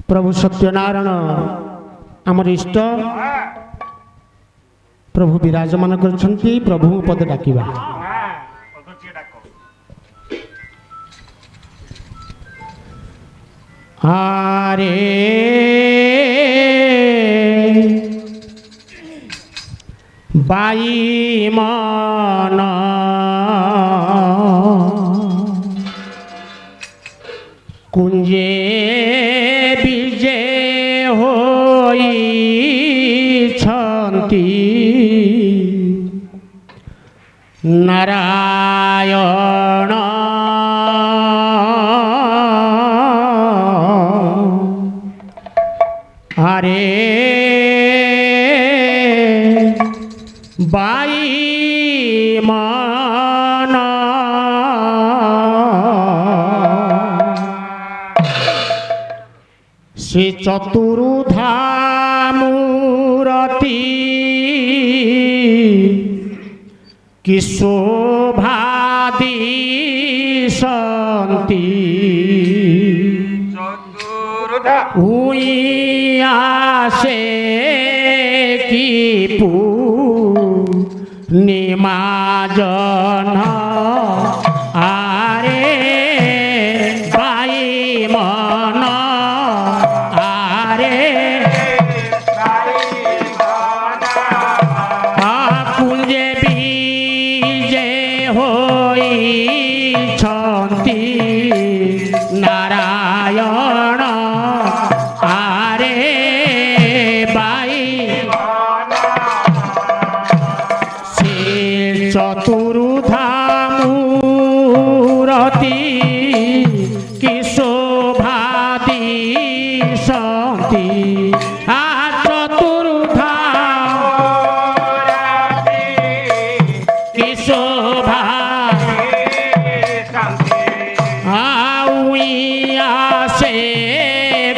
प्रभु सत्यनारायण आमर इष्ट प्रभु विराजमान करछंती। प्रभु पद डाकिबा। आरे बाई मन कुंजे बीजे होई छंती नारायण आरे बाई मन से चतुर्धा मूर्ति कि शोभा दिशन्ति हुइया से कि पूर्णिमा जन आरे बाई मन आरे कुंजे बीजे होई छंती नारायण आरे बाई से चतुर्धा मूर्ति कि शोभा दिशन्ति चतुर्धा कि शोभा से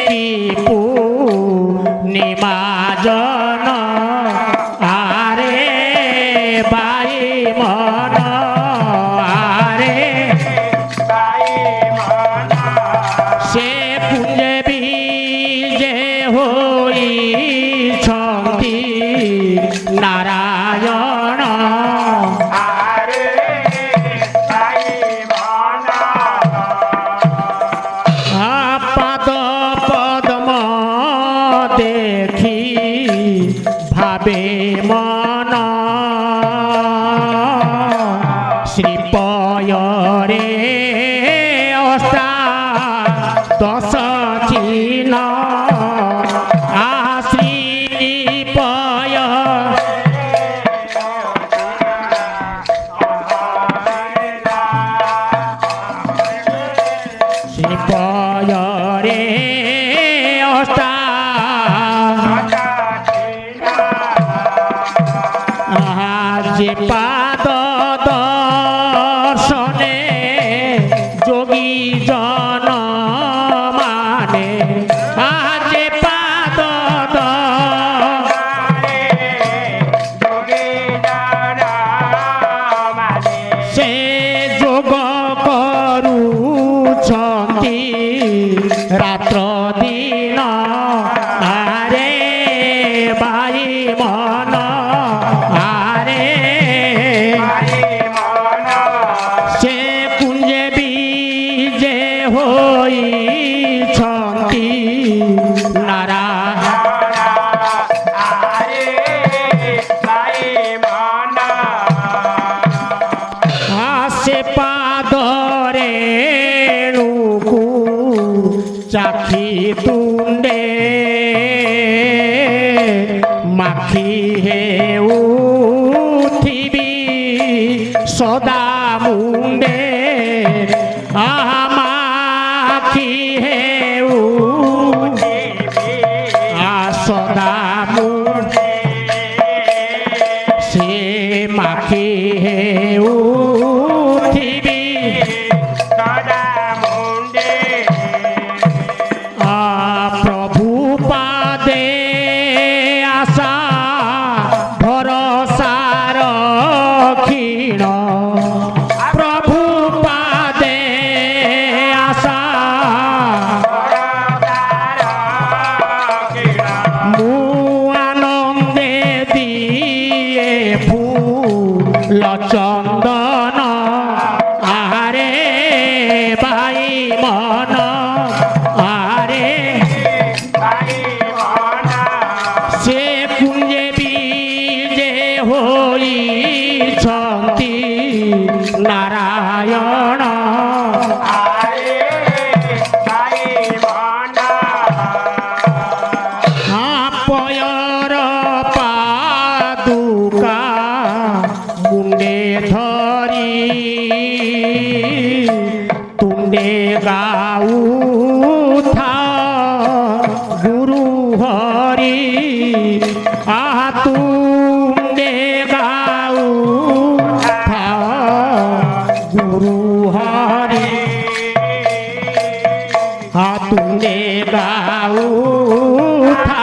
कि पूर्णिमा जन आरे बाई मन आरे से कुंज बीजे होई छंती नारायण पाद पद्म देखी भावे मन श्रीपय रे अस्ता दश चिन्ह श्रीपय श्रीपय रे अस्ता जे पाद दर्शने जोगी जन माने जे पाद से जोग करुछंती रात्र दिन आरे बाई मन आरे से कुंजे बीजे होई छंती नारायण से पादरे नुकु चाखी तुंडे माखी हे उठिबी सदा मुंडे माखी हे सदा मुंडे से माखी हे उठिबी प्रभु पादे आशा भरोसा रखिण प्रभु पादे आशा ভাই মন আরে সে কুঞ্জে বীজে হইছন্তি নারায়ণ পয়র পাদুকা মুন্ডে ধরি তুন্ডে গাউথা গুরু হরি তুন্ডে গাউথা গুরু হরি তুন্ডে গাউথা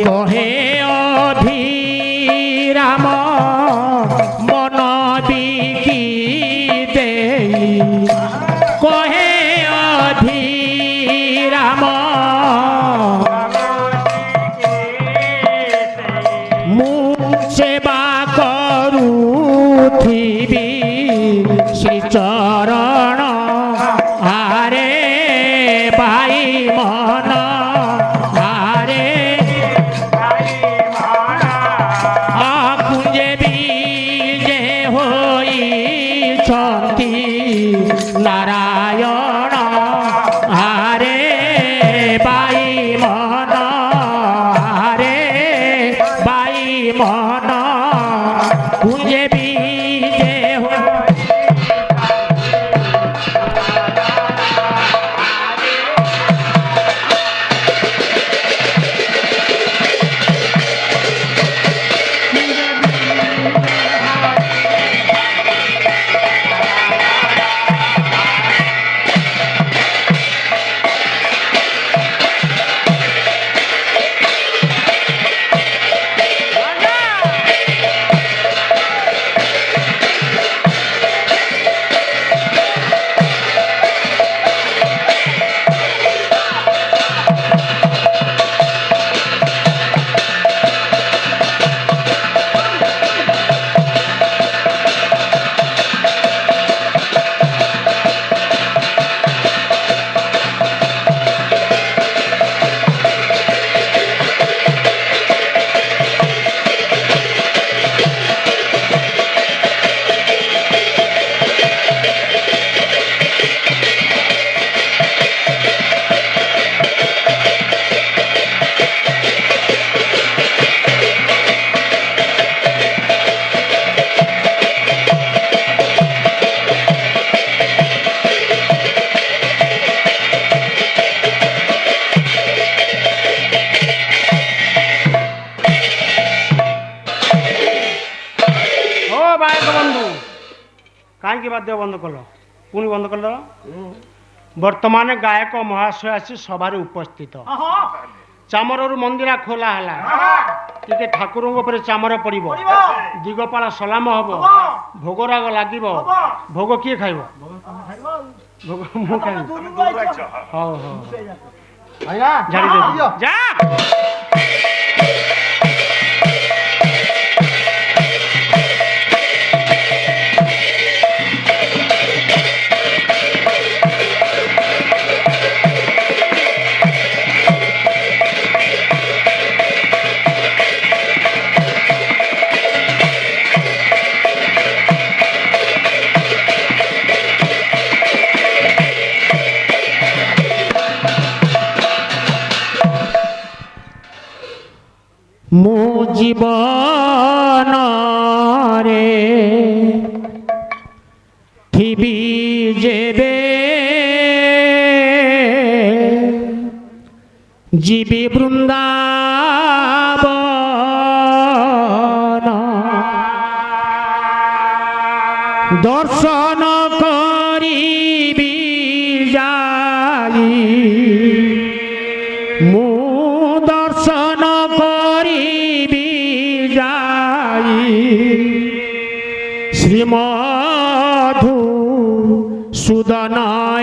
কহে অধীরাম মন বিকি দেই কহে অধীরাম মু সেবা করুথিবি শ্রীচরণ আরে ভাই মন নারায়ণ আরে বাই মন আরে বাই মন কুঞ্জে বীজে কাহিଁକି ବାଦ୍ୟ ବନ୍ଦ କଲ ପୁଣି ବନ୍ଦ କଲ ବର୍ତ୍ତମାନ ଗାୟକ ମହାଶୟ ଆସି ସଭାରେ ଉପସ୍ଥିତ ଚାମରରୁ ମନ୍ଦିରା ଖୋଲା ହେଲା ଟିକେ ଠାକୁରଙ୍କ ଉପରେ ଚାମର ପଡ଼ିବ ଦିଗପାଳ ସଲାମ ହବ ଭୋଗରାଗ ଲାଗିବ ଭୋଗ କିଏ ଖାଇବ ଭୋଗ ମୁଁ ଖାଇବି ହଉ ହଉ ଝାଡ଼ି ଦେବି ଯା ମୋ ଜୀବନରେ ଥିବି ଯେବେ ଯିବି ବୃନ୍ଦାବନ ଦର୍ଶନ କରିବି ଯାଇ ମୁଁ ଦର୍ଶନ କରିବି ଯାଇ ଶ୍ରୀମଧୁ ସୁଦନ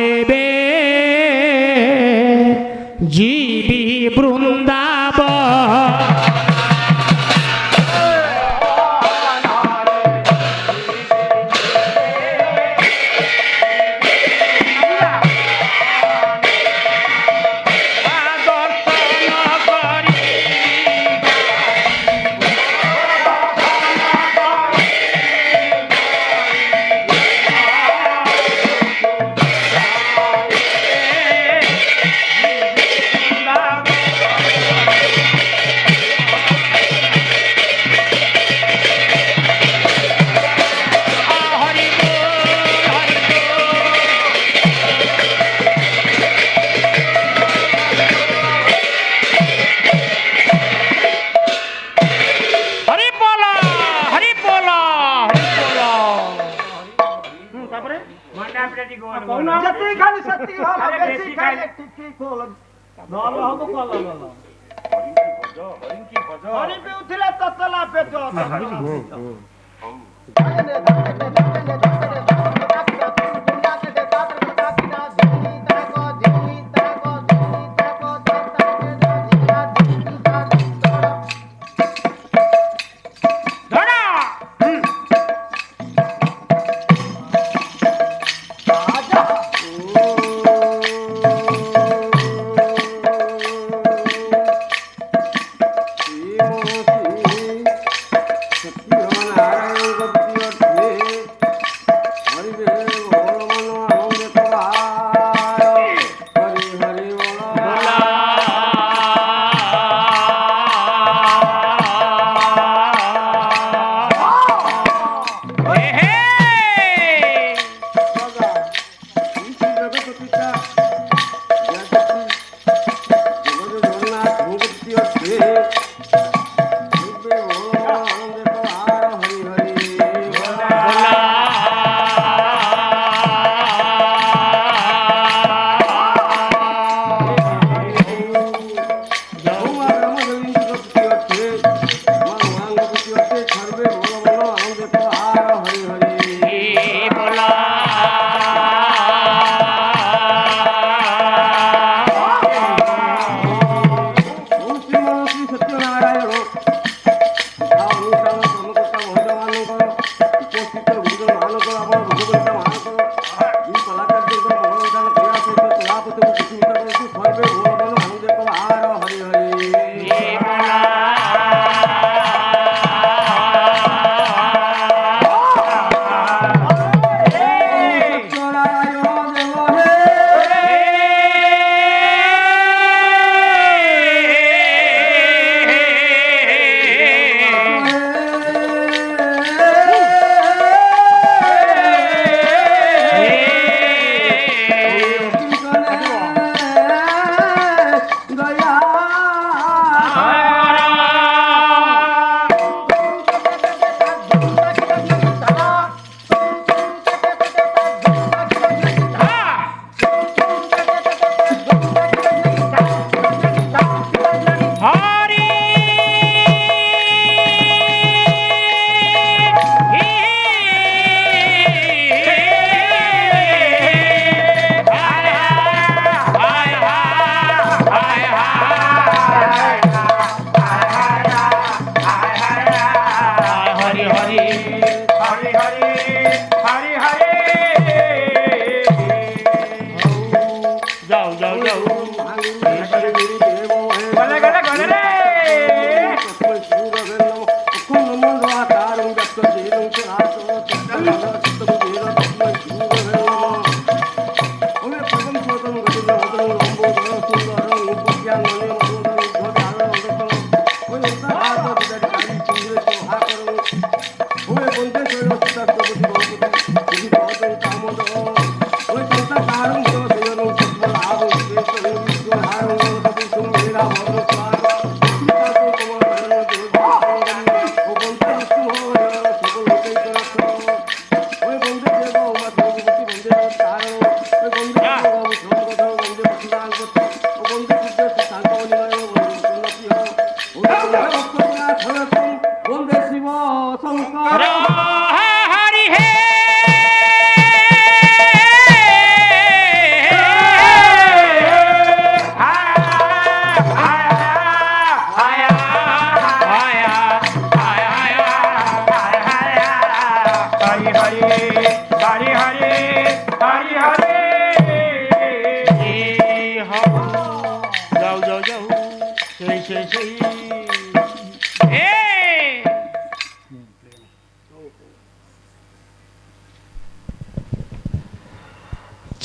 ଏବେ ଯିବି ବୃନ୍ଦାବନ ପାଇପଟା ଟିକେ ଗୋଲ କହୁନ ଗୋଲ। ଯେତିକି ଖାଲି ସେତିକି ଭଲ ଆରେ ବେଶୀ ବେଶୀ ଖାଇଲେ ଠିକି ଭଲ ଭଲ ହବ ଭଲ ଭଲ ହରିଙ୍କି ଭଜ ହରି ପିଉଥିଲେ ତତଲା ପେଟ ଧର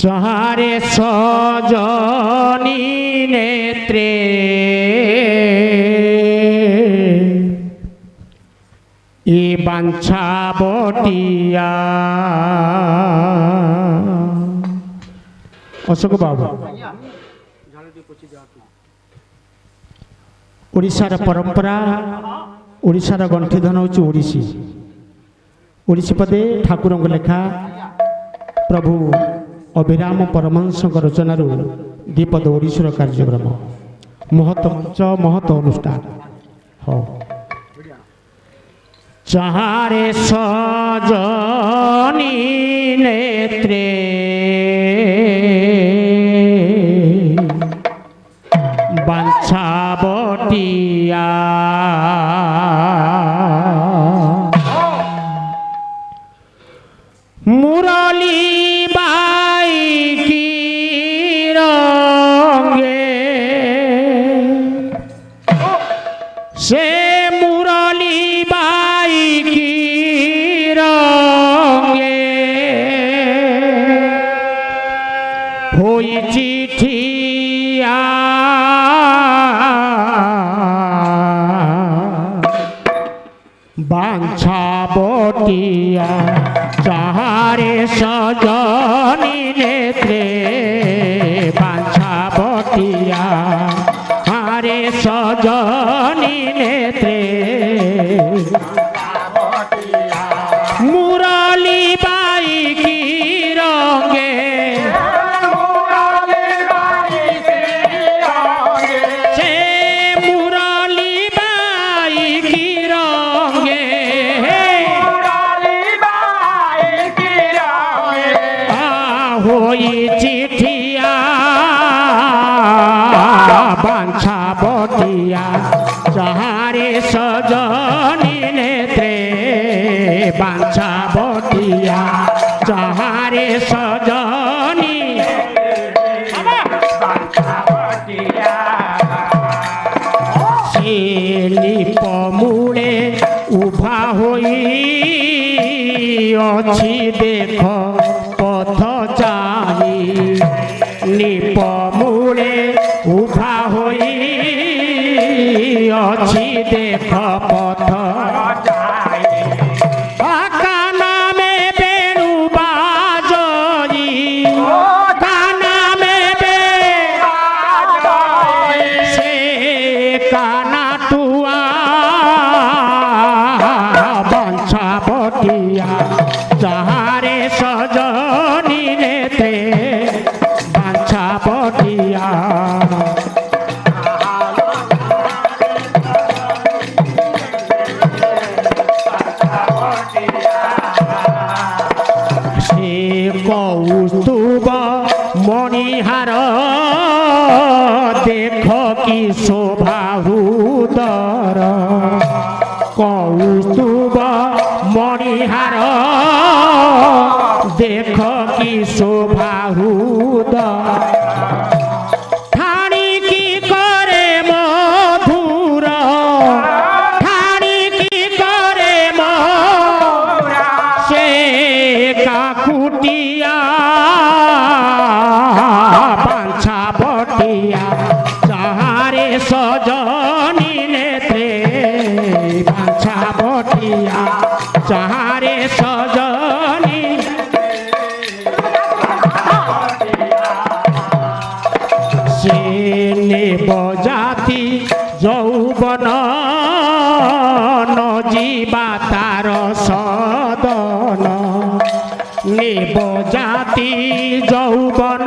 চাহারে সজনী নেত্রে ই বাঞ্ছা বটিয়া অশোক বাবু ওড়িশার পরম্পরা ওড়িশার গণ্ঠিধন হচ্ছে ওড়িশি ওড়িশি পদে ঠাকুরঙ্ক লেখা প্রভু ଅଭିରାମ ପରମହଂସଙ୍କ ରଚନାରୁ ଦ୍ୱିପଦ ଓଡ଼ିଶାର କାର୍ଯ୍ୟକ୍ରମ ମହତ ମଞ୍ଚ ମହତ ଅନୁଷ୍ଠାନ। ହଉ ଚାହାରେ ସଜନି ନେତ୍ରେ ବାଞ୍ଛା ବଟିଆ মুরলি বাই কি রঙে সে মুরলি বাই কি রঙে হই চিঠিয়া বাঞ্ছা বটিয়া চাহারে সজনি নেত্রে বাঞ্ছা বটিয়া হারে সজনি নেত্রে মুরলি বাই কি রঙে সে মুরলি বাই কি রঙে হই চিঠিয়া বাঞ্ছা বটিয়া চাহারে সজনি নেত্রে বাঞ্ছা বটিয়া চাহারে সজনি শিল্প মূলে উভা হই অছি দেখ পথ চাহি নিপ মূলে উভা হই অছি দেখ পথ কানামে বেণু বাজই কানামে সে কানাটুয়া বাঞ্ছা বটিয়া চাহারে সজনি নেতে বাঞ্ছা বটিয়া সে কৌস্তুভ মণিহার দেখ কি শোভাহুদর কৌস্তুভ মণিহার দেখ কি শোভাহুদর ঠানি কি করে মধুর ঠানি কি করে সে কাকুটিয়া বাঞ্ছা বটিয়া চাহারে সজনি নেত্রে বাঞ্ছা বটিয়া চাহারে সজনি সে নেব জাতি যৌবন নজিবা তার সদন নেব জাতি যৌবন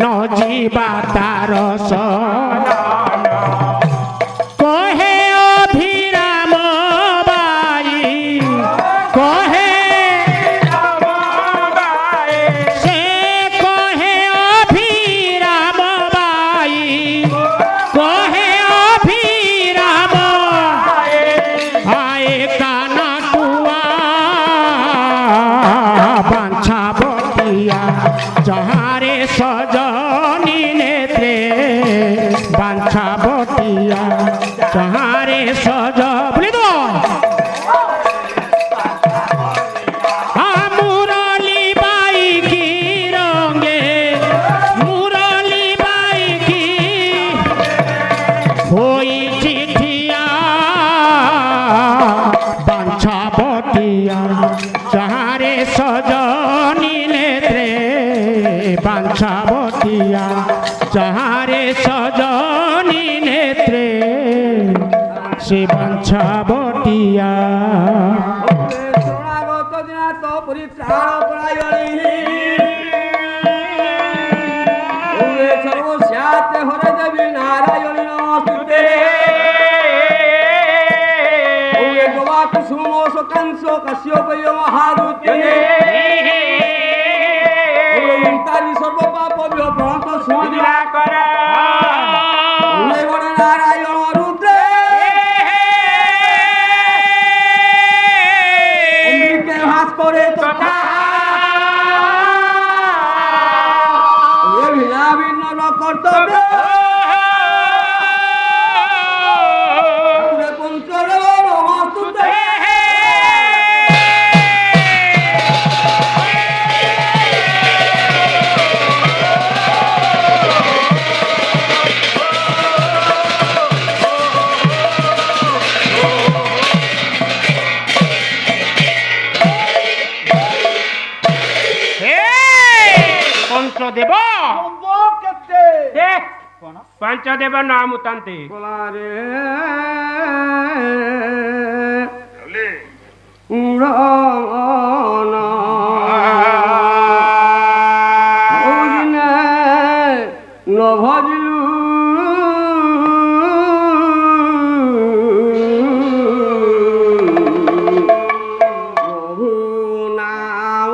নজিবা তার সদন কহে অভিরাম বাই কহে সে কহে অভিরাম বাই কহে অভিরাম আয় কানাটুয়া বাঞ্ছা বটিয়া চাহারে সজনি নেত্রে বাঞ্ছা বটিয়া চাহারে সজ বলি তো মুরলি বাই কি রঙে মুরলি বাই কি হই চিঠিয়া বাঞ্ছা বটিয়া চাহারে সজনি নেত্রে বাঞ্ছা বটিয়া চাহারে সজনি নেত্রে সে বাঞ্ছা বটিয়া পরিত্রাণ পরায়ণী কাশ্যপেয় মহারুতি তারি সর্ব পাপ প্রণত সুমদিরা করা বড় নারায়ণ রুদ্রে অমৃতে ভাস করে তথা ভিন্ন ভিন্ন কর্তব্য পঞ্চর নমস্তুতে পঞ্চদেব পঞ্চদেব নাম তান্তে বলারে চলে উড়ান নভজলু প্রভু নাম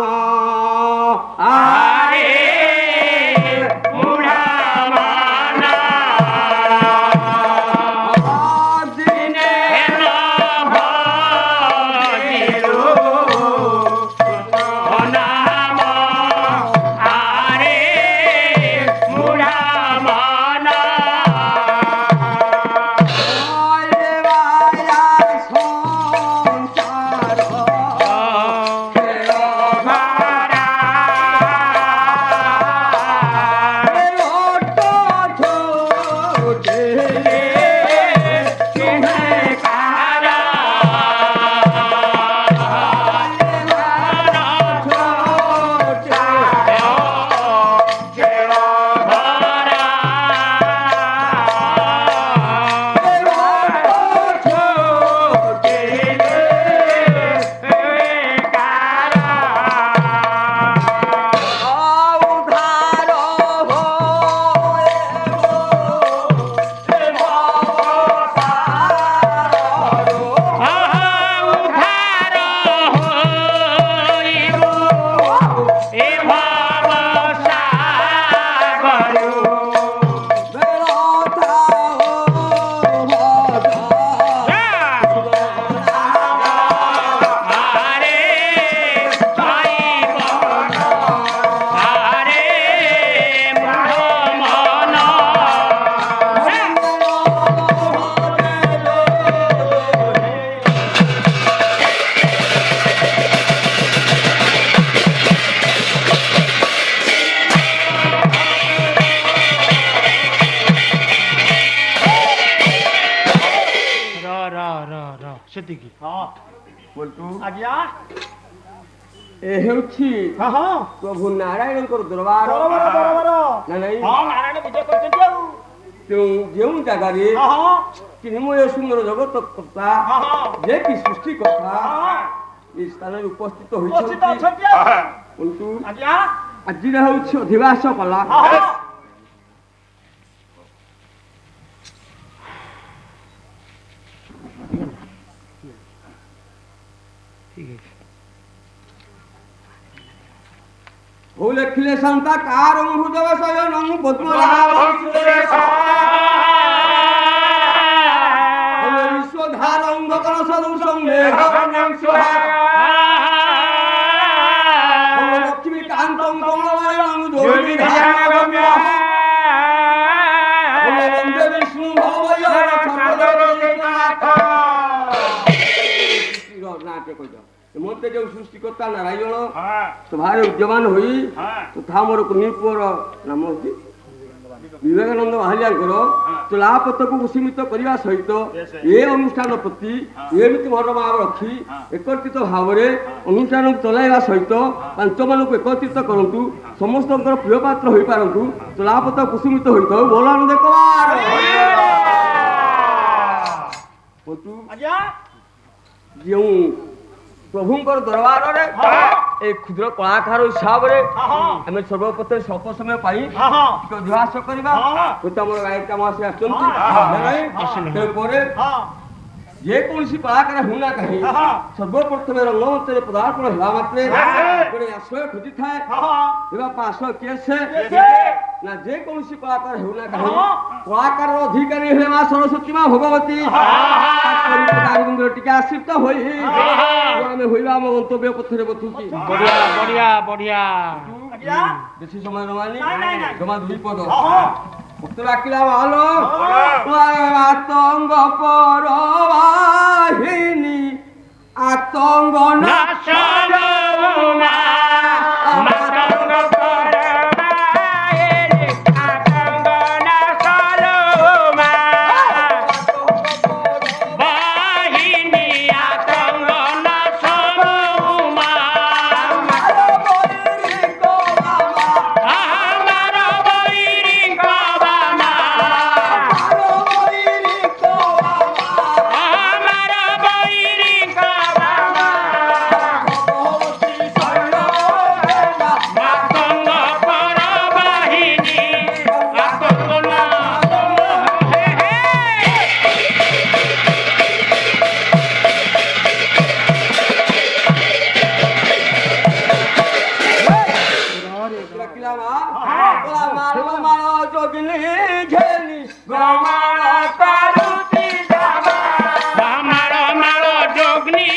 ସେତିକି বলতু আজ্ঞা এ ହେଉଛି হ্যাঁ হ্যাঁ প্রভু নারায়ণଙ୍କର ଦରବାର বরাবর বরাবর ନା ନାଇଁ হ্যাঁ নারায়ণ বিজয় করছেন ତେଣୁ ଯେଉଁ ଜାଗାରେ হ্যাঁ হ্যাঁ ଚିନ୍ମୟ ସୁନ୍ଦର ଜଗତ କର୍ତ୍ତା হ্যাঁ হ্যাঁ ଯେ କି ସୃଷ୍ଟି କର୍ତ୍ତା হ্যাঁ এই স্থাନରେ ଉପସ୍ଥିତ উপস্থিত ହୋଇଛନ୍ତି অଛନ୍ତି କିନ୍ତୁ আজ্ঞা ଆଜିର ହେଉଛି ଅଧିବାସ କଲା হ্যাঁ হ্যাঁ ঠিক আছে ହଉ ଲେଖିଲେ ଶାନ୍ତା କାର ହୃଦୟ ଶୟନ ପଦ୍ମନାଭ ବିଶ୍ୱଧାର ଅଙ୍ଗକର ସଦୃଶଂ ମେଘ লক্ষ্মীকান্তং কমলনয়নং যোগী বন্দে বিষ্ণু ভবয়র সর্বলোকনাথ নাটে কইজ মধ্যে যে সৃষ্টিকর্তা নারায়ণ হ্যাঁ তো ভারে উদ্যমান হই হ্যাঁ ତଥା ମୋର କୁନି ପୁଅର ନାମ ହେଉଛି ବିବେକାନନ୍ଦ ମାହାଲିଆଙ୍କର ତୁଳାପତକୁ ଉଷୀମିତ କରିବା ସହିତ ଏ ଅନୁଷ୍ଠାନ ପ୍ରତି ଏମିତି ମନୋଭାବ ରଖି ଏକତ୍ରିତ ଭାବରେ ଅନୁଷ୍ଠାନକୁ ଚଲାଇବା ସହିତ ପାଞ୍ଚମାନଙ୍କୁ ଏକତ୍ରିତ କରନ୍ତୁ ସମସ୍ତଙ୍କର ପ୍ରିୟ ପାତ୍ର ହୋଇପାରନ୍ତୁ ତୁଳାପତ କୁସୁମିତ ହୋଇଥାଉ ବୋଲ ଆନନ୍ଦ କୁମାର আজ্ঞা ଯେଉଁ ପ୍ରଭୁଙ୍କର ଦରବାରରେ ଏ କ୍ଷୁଦ୍ର କଳାକାର ହିସାବରେ ଆମେ ସର୍ବପ୍ରଥମେ ସ୍ୱଳ୍ପ ସମୟ ପାଇଁ হ্যাঁ হ্যাঁ ଟିକେ ଅଧିବାସ କରିବା ହଁ। ହୁଏତ ଆମର ଗାୟିକା ମାସେ ଆସୁଛନ୍ତି ହଁ। ପରେ হ্যাঁ ଯେକୌଣସି କଳାକାର ହେଉନା କାହିଁ ସର୍ବପ୍ରଥମେ ରଙ୍ଗମଞ୍ଚରେ ପଦାର୍ପଣ ହେବା ମାତ୍ରେ ଗୋଟେ ଆଶ୍ରୟ ଖୋଜିଥାଏ। ଏ ବାପା ଆଶ୍ରୟ କିଏ ସେ? ନା ଯେକୌଣସି କଳାକାର ହେଉନା କାହିଁ କଳାକାରର ଅଧିକାରୀ ହେଲେ ମା ସରସ୍ୱତୀ ମା ଭଗବତୀ ଟିକେ ଆଶ୍ରିତ ହୋଇ ଆମେ ହୋଇବା ଆମ ଗନ୍ତବ୍ୟ ପଥରେ ବସୁଛି। ବଢିଆ ବଢିଆ ବଢିଆ। ବେଶୀ ସମୟ ନବାନି ଜମା 2 ପଦ ମତେ ଡାକିଲା ମାଲୋ ଆତଙ୍ଗ ପରବାହିନୀ ଆତଙ୍ଗ ନାଶନ ମା ମାତଙ୍ଗ ପରବାହିନୀ ଆତଙ୍ଗ ନାଶନ ମା ବାହିନୀ ଆତଙ୍ଗ ନାଶନ ମା ଆମର ବୈରିଙ୍କ ବାମା ଆମର ବୈରିଙ୍କ ବାମା ମାତଙ୍ଗ ପରବାହିନୀ ଆତଙ୍ଗ ନାଶନ ହେ ହେ। ଡାକିଲା ମା ମାଳ ମାଳ ଯୋଗିନୀ ଘେନି ଭ୍ରମଣ କରୁତି ଜାମା ଆମର ମାଳ ଯୋଗ୍ନି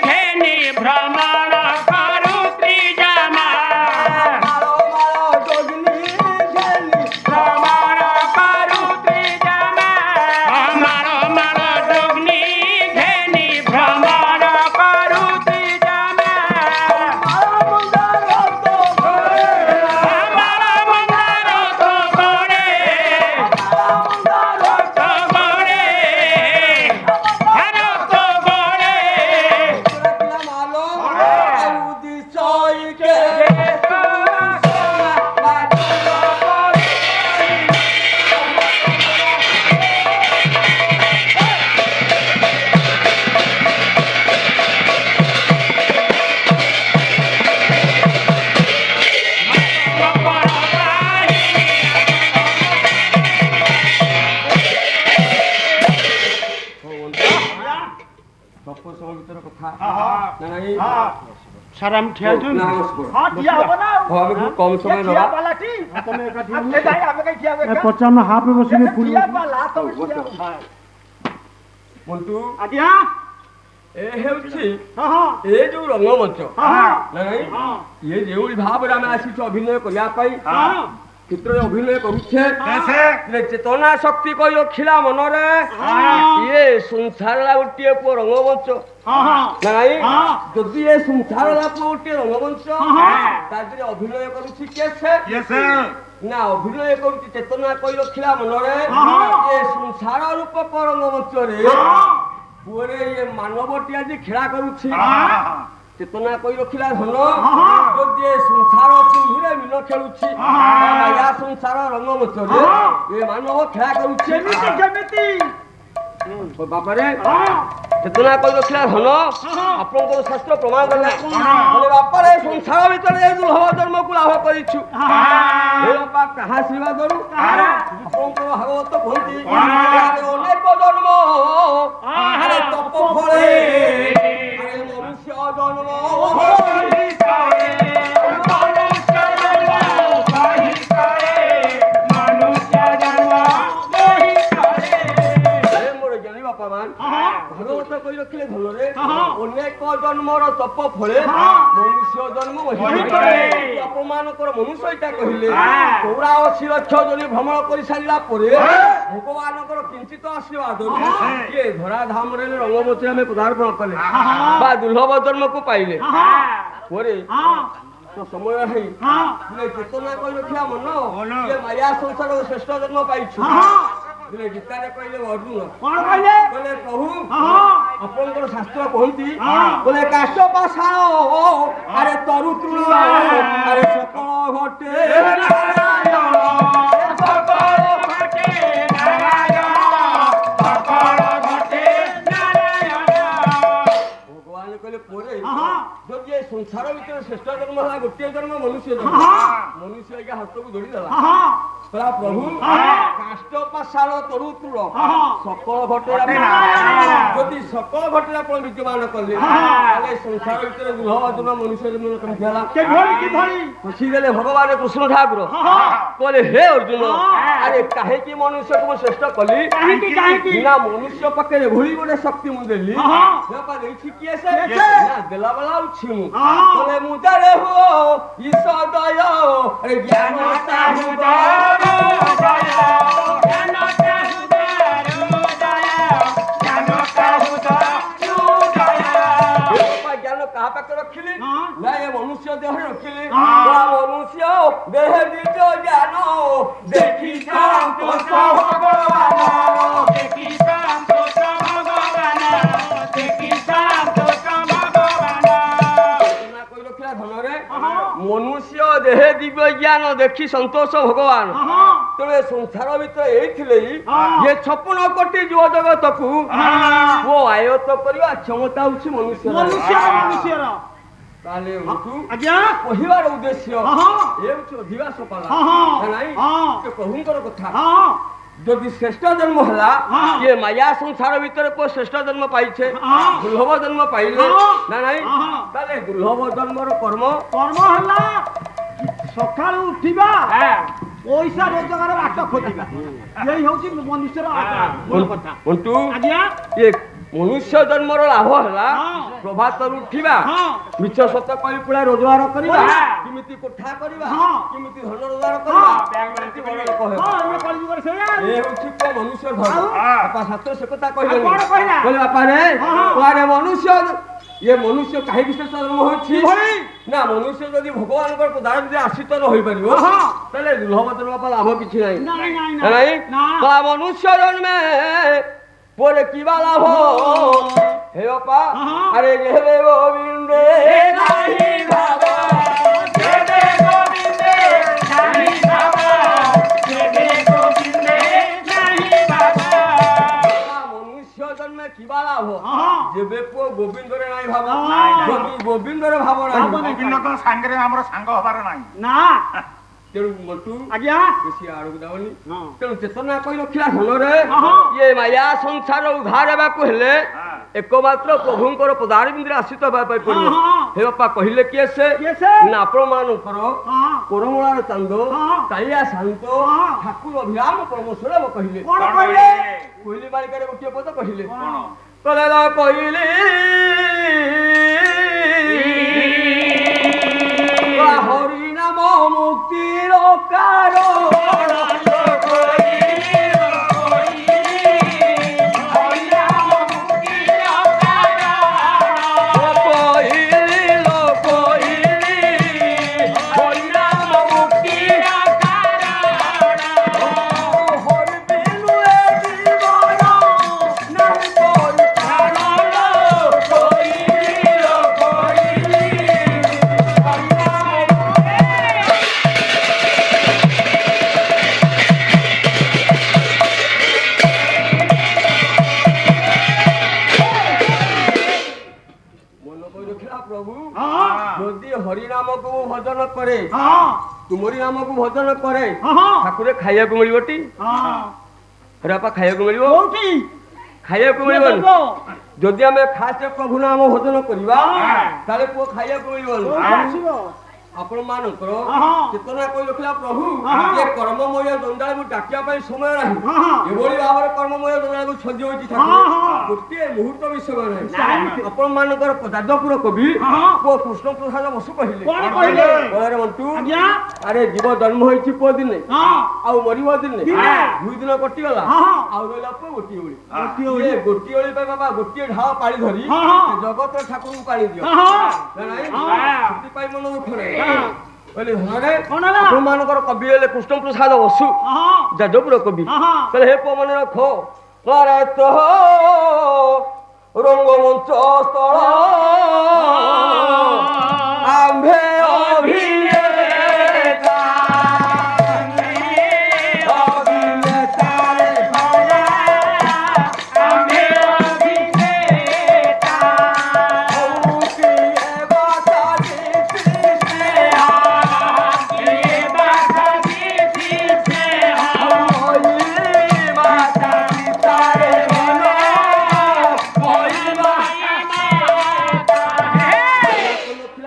ଘେନି ଭ୍ରମଣ କରୁତି ଜାମା ମାଳ ଯୋଗିନୀ ଘେନି ଭ୍ରମଣ କରୁତି ଜାମା ଆମର ମାଳ ଯୋଗ୍ନି ଘେନି ଭ୍ରମଣ କରୁତି ଜାମା ଆମର ମନ୍ଦାର ତ ଗୋଡ଼େ ଭାରତ ଗୋଡ଼େ ଡାକିଲା ମାଲୋ ଆଉ ଦିଶଇକେ ଗପ ସମୟ ଭିତର କଥା ନା ନାହିଁ ସାର୍ ଆମେ ଠିଆ ହେଇଛୁ ନା ବସିପଡ଼। ହଁ ଠିଆ ହବ ନା ହଁ ଆମେ ବହୁତ କମ ସମୟ ଠିଆ ନେବା ପାଲାଟି ତମେ ଏକାଠି ଏ ଭାଇ ଆମେ କାଇଁ ଠିଆ ହବ ପଚାଶ ହାଫ୍ ବସିକି ଫୁଲ ଠିଆ ପାଲା ତମେ ଠିଆ ହବ। ମଣ୍ଟୁ ଆଜ୍ଞା ଏ ହେଉଛି ହଁ ହଁ ଏ ଯୋଉ ରଙ୍ଗମଞ୍ଚ ହଁ ନା ନାହିଁ ଇଏ ଯେଉଁଭଳି ଭାବରେ ଆମେ ଆସିଛୁ ଅଭିନୟ କରିବା ପାଇଁ ହଁ ଚିତ୍ରରେ ଅଭିନୟ କରୁଛେ ଚେତନା ଶକ୍ତି କହି ରଖିଲା ମନରେ ଇଏ ସଂସାରର ଗୋଟିଏ ପୁଅ ରଙ୍ଗମଞ୍ଚ ହଁ ହଁ ନାଇଁ ହଁ। ଯଦି ଏ ସଂସାରର ପୁଅ ଗୋଟିଏ ରଙ୍ଗମଞ୍ଚ ତା ଦେହରେ ଅଭିନୟ କରୁଛି କିଏ ସେ? ନା ଅଭିନୟ କରୁଛି ଚେତନା କହି ରଖିଲା ମନରେ ଏ ସଂସାର ରୂପକ ରଙ୍ଗମଞ୍ଚରେ ପୁଅରେ ଇଏ ମାନବଟି ଆଜି ଖେଳା କରୁଛି ଚେତନା କହି ରଖିଲା ଧନ ଯଦି ଏ ସଂସାର ସିଂହରେ ମିଲ ଖେଳୁଛି ମାୟା ସଂସାର ରଙ୍ଗମଞ୍ଚରେ ଏ ମାନବ ଖେଳା କରୁଛି କେମିତି କେମିତି ବାପାରେ ଚେତନା କହି ରଖିଲା ଧନ ଆପଣଙ୍କର ଶାସ୍ତ୍ର ପ୍ରମାଣ କଲା ହେଲେ ବାପାରେ ସଂସାର ଭିତରେ ଏ ଦୁର୍ଲଭ ଜନ୍ମକୁ ଲାଭ କରିଛୁ ଏ ବାପା କାହା ଆଶୀର୍ବାଦରୁ ଆପଣଙ୍କର ଭାଗବତ କୁହନ୍ତି ଅନେକ ଜନ୍ମ ଆରେ ତପ ଫଳେ ଆରେ ମନୁଷ୍ୟ ଜନ୍ମ ମୋର ଜ୍ଞାନୀ ବାପା ମାନ ଭାଗବତ କହି ରଖିଲେ ଭଲରେ ଅନେକ ଜନ୍ମର ତପ ଫଳେ ମନୁଷ୍ୟ ଜନ୍ମ ଆପଣମାନଙ୍କର ମନୁଷ୍ୟ ଏଇଟା କହିଲେ 84 ଲକ୍ଷ ଜନି ଭ୍ରମଣ କରି ସାରିଲା ପରେ ଭଗବାନଙ୍କର କିଞ୍ଚିତ ଆଶୀର୍ବାଦରୁ କିଏ ଧରାଧାମରେ ରଙ୍ଗମଞ୍ଚରେ ଆମେ ପଦାର୍ପଣ କଲେ ବା ଦୁର୍ଲଭ ଜନ୍ମକୁ ପାଇଲେ ପରେ ତ ସମୟ ହେଇ ଚେତନା କହି ରଖିଲା ମନ ଇଏ ମାୟା ସଂସାର ଶ୍ରେଷ୍ଠ ଜନ୍ମ ପାଇଛୁ ଗୀତାରେ କହିଲେ ଅର୍ଜୁନ କଣ କହିଲେ କହିଲେ ପ୍ରଭୁ ଆପଣଙ୍କର ଶାସ୍ତ୍ର କହନ୍ତି କହିଲେ କାଶ ପାଷାଣ ଆରେ ତରୁ ତୃଣ ଆରେ ସକଳ ଘଟେ ଭଗବାନ କହିଲେ ପରେ ଯଦି ଏ ସଂସାର ଭିତରେ ଶ୍ରେଷ୍ଠ ଜନ୍ମ ହେଲା ଗୋଟିଏ ଜନ୍ମ ମନୁଷ୍ୟ ଜନ୍ମ। ମନୁଷ୍ୟ ଆଜ୍ଞା ହାତକୁ ଯୋଡ଼ିଦେଲା କହିଲା ପ୍ରଭୁ କାଷ୍ଟ ପାଷାଣ ତରୁ ତୃଣ ସକଳ ଘଟଣା ଯଦି ସକଳ ଘଟଣା ଆପଣ ବିଦ୍ୟମାନ କଲେ ତାହେଲେ ସଂସାର ଭିତରେ ଦୁର୍ଲଭ ଜନ୍ମ ମନୁଷ୍ୟ ଜନ୍ମ କେମିତି ହେଲା? ଖସିଦେଲେ ଭଗବାନ କୃଷ୍ଣ ଠାକୁର କହିଲେ ହେ ଅର୍ଜୁନ ଆରେ କାହିଁକି ମନୁଷ୍ୟକୁ ମୁଁ ଶ୍ରେଷ୍ଠ କଲି? ନା ମନୁଷ୍ୟ ପାଖରେ ଏଭଳି ଗୋଟେ ଶକ୍ତି ମୁଁ ଦେଲି ଦେଇଛି କିଏ ସେ ନା ଦେଲା ବେଲା ଅଛି ମୁଁ କହିଲେ ମୁଁ ତାରେ ହୋ ଈଶ ଦୟ ଜ୍ଞାନ ଜ୍ଞାନ କାହା ପାଖରେ ରଖିଲି ନା ଏ ମନୁଷ୍ୟ ଦେହରେ ରଖିଲି ମନୁଷ୍ୟ ଦେହେ ନିଜ ଜ୍ଞାନ ଦେଖି ମନୁଷ୍ୟ ଦେହେ ଦିବ୍ୟ ଜ୍ଞାନ ଦେଖି ସନ୍ତୋଷ ଭଗବାନ। ତେଣୁ ଏ ସଂସାର ଭିତରେ ଏଇଥିଲେ ଇଏ 56 କୋଟି ଜୀବ ଜଗତକୁ ଓ ଆୟତ କରିବା କ୍ଷମତା ହଉଛି ମନୁଷ୍ୟର। ତାହେଲେ କହିବାର ଉଦ୍ଦେଶ୍ୟ ଏ ହଉଛି ଅଧିବାସ ପାଲା ନାଇଁ ପ୍ରଭୁଙ୍କର କଥା। ଯଦି ଶ୍ରେଷ୍ଠ ଜନ୍ମ ହେଲା ଇଏ ମାୟା ସଂସାର ଭିତରେ କୋଉ ଶ୍ରେଷ୍ଠ ଜନ୍ମ ପାଇଛେ ଦୁର୍ଲଭ ଜନ୍ମ ପାଇଲେ ନା ନାଇଁ ତାହେଲେ ଦୁର୍ଲଭ ଜନ୍ମର କର୍ମ ହେଲା ସକାଳୁ ଉଠିବା ପଇସା ରୋଜଗାର ବାଟ ଖୋଜିବା। ଏଇ ହଉଛି ମନୁଷ୍ୟର କଥା। ମନୁଷ୍ୟ ଜନ୍ମର ଲାଭ ହେଲା ପ୍ରଭାତରୁ ଉଠିବା ମିଛ ସତ କହି ପୁରା ରୋଜଗାର କରିବା କେମିତି କୋଠା କରିବା କେମିତି ଧନ ରୋଜଗାର କରିବା ମନୁଷ୍ୟ ବାପା ଶାସ୍ତ୍ର ସେ କଥା କହିଲେ ବାପାରେ ମନୁଷ୍ୟ ये मनुष्य कहीं विशेष जन्म होछि ना मनुष्य यदि भगवान को पदार्थ যদি আশ্রিত ন হই পারিব তাহলে দুর্লভ জন্ম পালে লাভ কিছু নাই নাই তা মনুষ্য জন্মে পরে কি বা লাভ হে বাপা আরে গেলে গোবিন্দে নাই বাবা গেলে গোবিন্দে নাই বাবা গেলে গোবিন্দে নাই বাবা মনুষ্য জন্মে কি বা লাভ যেবে পুଅ ଗୋବିନ୍ଦରେ ନାହିଁ ଭାବ ଯଦି ଗୋବିନ୍ଦରେ ଭାବ ନାହିଁ ଗୋବିନ୍ଦ ତ ସାଙ୍ଗରେ ଆମର ସାଙ୍ଗ ହବାର ନାହିଁ ନା ତେଣୁ ମଟୁ ଆଜ୍ଞା ବେଶୀ ଆଡ଼କୁ ଯାଉନି ତେଣୁ ଚେତନା କହି ରଖିଲା ଧନରେ ଇଏ ମାୟା ସଂସାର ଉଦ୍ଧାର ହେବାକୁ ହେଲେ ଏକମାତ୍ର ପ୍ରଭୁଙ୍କର ପଦାରବିନ୍ଦରେ ଆଶ୍ରିତ ହେବା ପାଇଁ ପଡ଼ିବ। ହେ ବାପା କହିଲେ କିଏ ସେ ନା ଆପଣମାନଙ୍କର କରମଳାର ଚାନ୍ଦ କାଳିଆ ଶାନ୍ତ ଠାକୁର ଅଭିରାମ ପରମେଶ୍ୱର କହିଲେ କୋଇଲି ବାଳିକାରେ ଗୋଟିଏ ପଦ କହିଲେ କହିଲେ କହିଲି ହରି ନାମ ମୁକ୍ତିର କାରଣ भजन करे तुमरी नाम को भजन करे ठाकुर खाइया को मिलबटी रापा खाइया को मिलबो खाइया को मिलबो जदि हमें खास प्रभु नाम भजन करबा ताले को खाइया को मिलबो आपण मानकर चेतना कोई रखला प्रभु ये कर्ममय दंडाल को डाकिया पाई समय नाही एभली भाବରେ कर्ममय दंडाल को छजी होची ठाकुर गोटे मुहूर्त भी समय नाही आपण मानकर जाजपुर कवि को कृष्ण प्रसाद बसु कहिले बोले मंटू अरे जीव जन्म होईची को दिन आ मरिबो दिन दुई दिन कटि गला आ रहला को गोटी ओळी ये गोटी ओळी पे बाबा गोटी ढाळ पाळी धरी जगत ठाकुर को पाळी दियो नाही छुट्टी पाई मन दुखरे बोले हरे आपनकर कवि हेले कृष्ण प्रसाद बसु जाजपुर कवि कहले हे पो मन रखो करे तो रंगमंच स्थल आंभे अभिनेता अभिनेता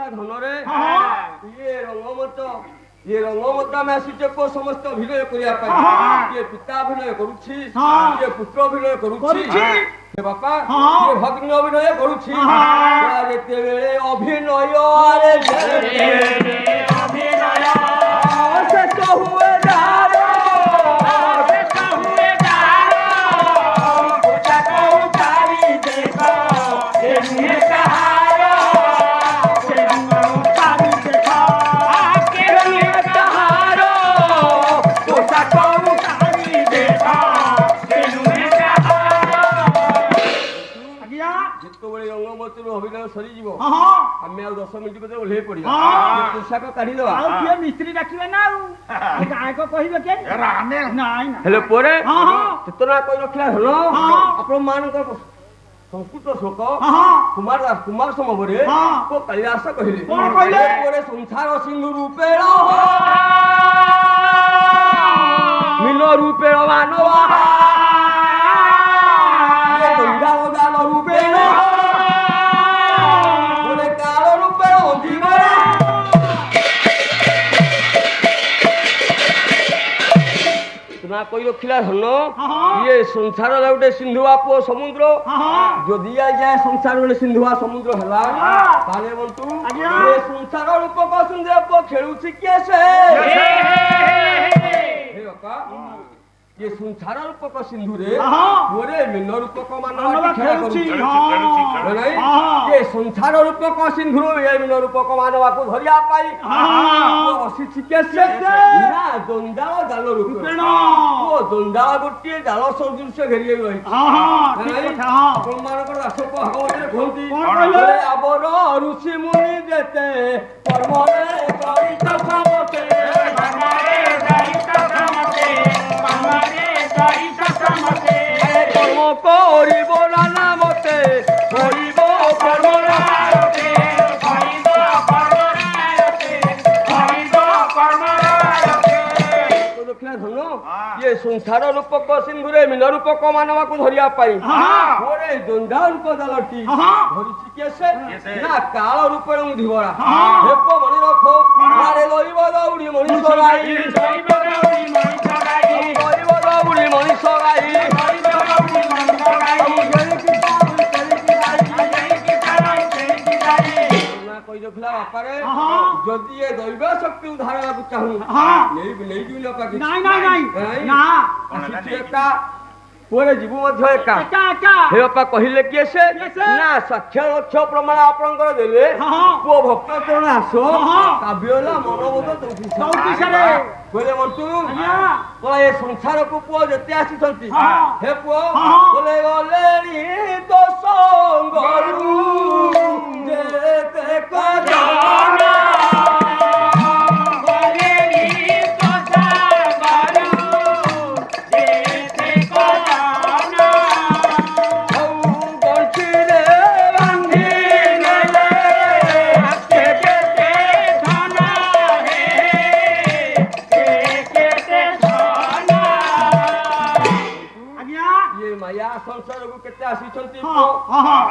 ଦେଖିଲା ଧନରେ ହଁ। ଇଏ ରଙ୍ଗମତ ଆମେ ଆସିଛେ କୋ ସମସ୍ତ ଅଭିନୟ କରିବା ପାଇଁ କିଏ ପିତା ଅଭିନୟ କରୁଛି ହଁ। କିଏ ପୁତ୍ର ଅଭିନୟ କରୁଛି କରୁଛି। ହେ ବାପା ହଁ। କିଏ ଭଗ୍ନ ଅଭିନୟ କରୁଛି ହଁ। ଯେତେବେଳେ ଅଭିନୟ ଆରେ ଯେତେବେଳେ ଅଭିନୟ ଶେଷ ହୁଏ ଯାର ଶେଷ ହୁଏ ଯାର ପୋଷାକ ଉତାରି ଦେଖ ଏ ନୁହେଁ କାହାର ସେ ନୁହେଁ ଉତାରି ଦେଖ କେ ନୁହେଁ କାହାର ପୋଷାକ ଉତାରି ଦେଖ ସେ ନୁହେଁ କାହାର ଆଜ୍ଞା ଯେତେବେଳେ ରଙ୍ଗମଞ୍ଚରୁ ଅଭିନୟ ସରିଯିବ ହଁ ଆମେ ଆଉ 10 ମିନିଟ୍ ଭିତରେ ଓହ୍ଲେଇ ପଡ଼ିବା ହଁ। ଏ ପୋଷାକ କାଢିଦେବା ଆଉ କିଏ ମିସ୍ତ୍ରୀ ଡାକିବେ ନା ଆଉ ଗାୟକ କହିବେ କେ ଏରା ଆମେ ନାଇଁ ନା ହେଲେ ପରେ ହଁ, ହଁ। ଚେତନା କହି ରଖିଲା ଧନ ହଁ। ଆପଣ ମାନଙ୍କର ସଂସ୍କୃତ ଶ୍ଲୋକ ହଁ କୁମାର ଦାସ କୁମାର ସମବରେ ହଁ। ଓ କାଳିଦାସ କହିଲେ କଣ କହିଲେ? ପରେ ସଂସାର ସିନ୍ଧୁ ରୂପେଣ ମୀନ ରୂପେଣ ମାନବ ଗଙ୍ଗାଳ ଜାଲ ରୂପେଣ ଗୋଟେ କାଳ ରୂପେଣ ଜୀବନ ନା କହି ରଖିଲା ଧନ ଇଏ ସଂସାରର ଗୋଟେ ସିନ୍ଧୁଆ ପୁଅ ସମୁଦ୍ର ଯଦି ଆଜ୍ଞା ସଂସାର ଗୋଟେ ସିନ୍ଧୁଆ ସମୁଦ୍ର ହେଲା ତାହେଲେ ବନ୍ତୁ ଆଜ୍ଞା। ଏ ସଂସାର ରୂପକ ସୁନ୍ଦର ପୁଅ ଖେଳୁଛି କିଏ ସେ ହେ ବାପା ये संसार रूपक सिंधुरे मोरे मिन रूपक मानव ଖେଳୁଛି नहीं ये संसार रूपक सिंधुरो ये मिन रूपक मानव को धरिया पाई बसी चिकेसे ना दंडाल जाल रूपे ओ दंडाल गोटे जाल सदृश घेरी रही आपण मानकर दासक भागवतरे कहंती बोले आबर ऋषि मुनि जेते कर्मरे करित समते कर्मरे करित समते कर्म करिब नाना मते करिब कर्म रायते करिब कर्म रायते करिब कर्म रायते देखला धन ये संसार रूपक सिंधुरे मीन रूपक मानव को धरिया पाई मोरे दंडा रूप जालटी धरिछि केसे ना काल रूपे धीवरा हेप मनि रखो मारे लइब दौड़ी मनिष गाई लइब दौड़ी मनिष गाई लइब दौड़ी मनिष गाई যদি এ দৈব শক্তি উদ্ধার হওয়া চাহু নেই একা পুরে জীবু মধ্য একা হে বাপা কহিলে কি সে না সাক্ষ্য লক্ষ্য প্রমাণ আপনার দেলে পুয় ভক্ত চরণ আস কাব্যলা মনোবোধ চৌকিশারে বলে মন্টু বলে এ সংসারকু পুয় যেতে আসিছন্তি হে পুয় বলে গলেনি তো সঙ্গরু যেতে কজনা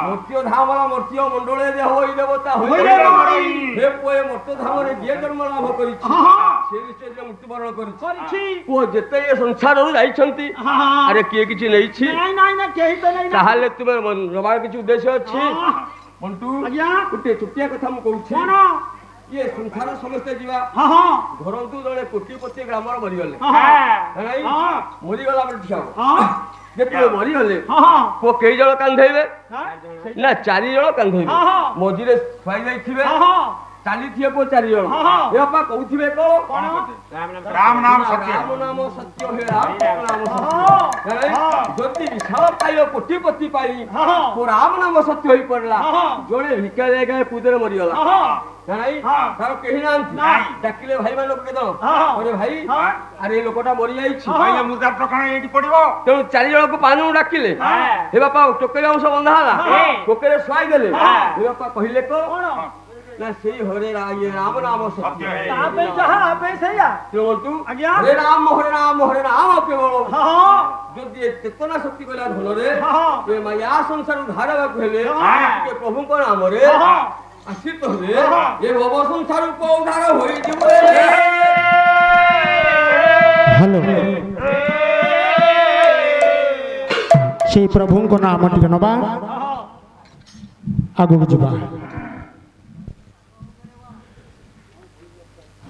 মূর্তি ধামরা মূর্তি মন্ডলে যে হই দেবতা হই হে পুয়ে মূর্তি ধামরে যে জন্ম লাভ করিছি সে নিশ্চয় মৃত্যুবরণ করিছি পুয় যেতে এ সংসারରୁ ଯାଇଛନ୍ତି আরে কিয়ে কিছু নেইছি তাহলে তুমি রবার কিছু উদ্দেশ্য ଅଛି মন্টু গোটে ছুটিয়া কথা মু কହୁছি ইয়ে সংসার সমস্তে যা ধরন্তু জনে কোটিপতি গ্রামর মরিগলে মরিগলা বলে ঠিক যেତେବେଳେ ମରିଗଲେ ପୁଅ କେଇ ଜଣ କାନ୍ଧେଇବେ ନା 4 ଜଣ କାନ୍ଧେଇବେ ମଝିରେ ଛୁଆଇ ଯାଇଥିବେ ଚାଲିଥିବେ ପୁଅ 4 ଜଣ ଏ ବାପା କହୁଥିବେ କଣ ରାମ ନାମ ସତ୍ୟ ରାମ ନାମ ସତ୍ୟ ହେ ରାମ ନାମ ସତ୍ୟ ଯଦି ବିଶାଳ ପାଇବ କୋଟିପତି ପାଇ ପୁଅ ରାମ ନାମ ସତ୍ୟ ହୋଇ ପଡିଲା ଜଣେ ଭିକା ଜାଗାରେ ପୂଜରେ ମରିଗଲା জানাই তার কেহি নান্তি ডাকিলে ভাই মান লোক কেদন ওরে ভাই আরে লোকটা মরি যাইছি ভাইলে মুদা প্রকরণ এটি পড়িব তেଣୁ 4 ଜଣକୁ ପାନୁ ଡାକିଲେ ହେ ବାପା ଟୋକେରେ ଅଂଶ ବନ୍ଧା ହେଲା ଟୋକେରେ ଶୁଆଇ ଦେଲେ ହେ ବାପା କହିଲେ କଣ ନା ସେଇ ହରେ ରାମ ନାମ ସତ୍ୟ ତାପେ ଯାହା ଆପେ ସେଇଆ ତେଣୁ ହରେ ରାମ କେବଳ যদি চেতনা শক্তি কলা ধନରେ ଏ ମାୟା ସଂସାର ଧାରବାକୁ ହେଲେ ପ୍ରଭୁଙ୍କ ନାମରେ আসি তবে এ ভব সংসার উদ্ধার হয়েଯିব হ্যালো সেই প্রভুঙ্ক নাম টিকে নবা আগুক যা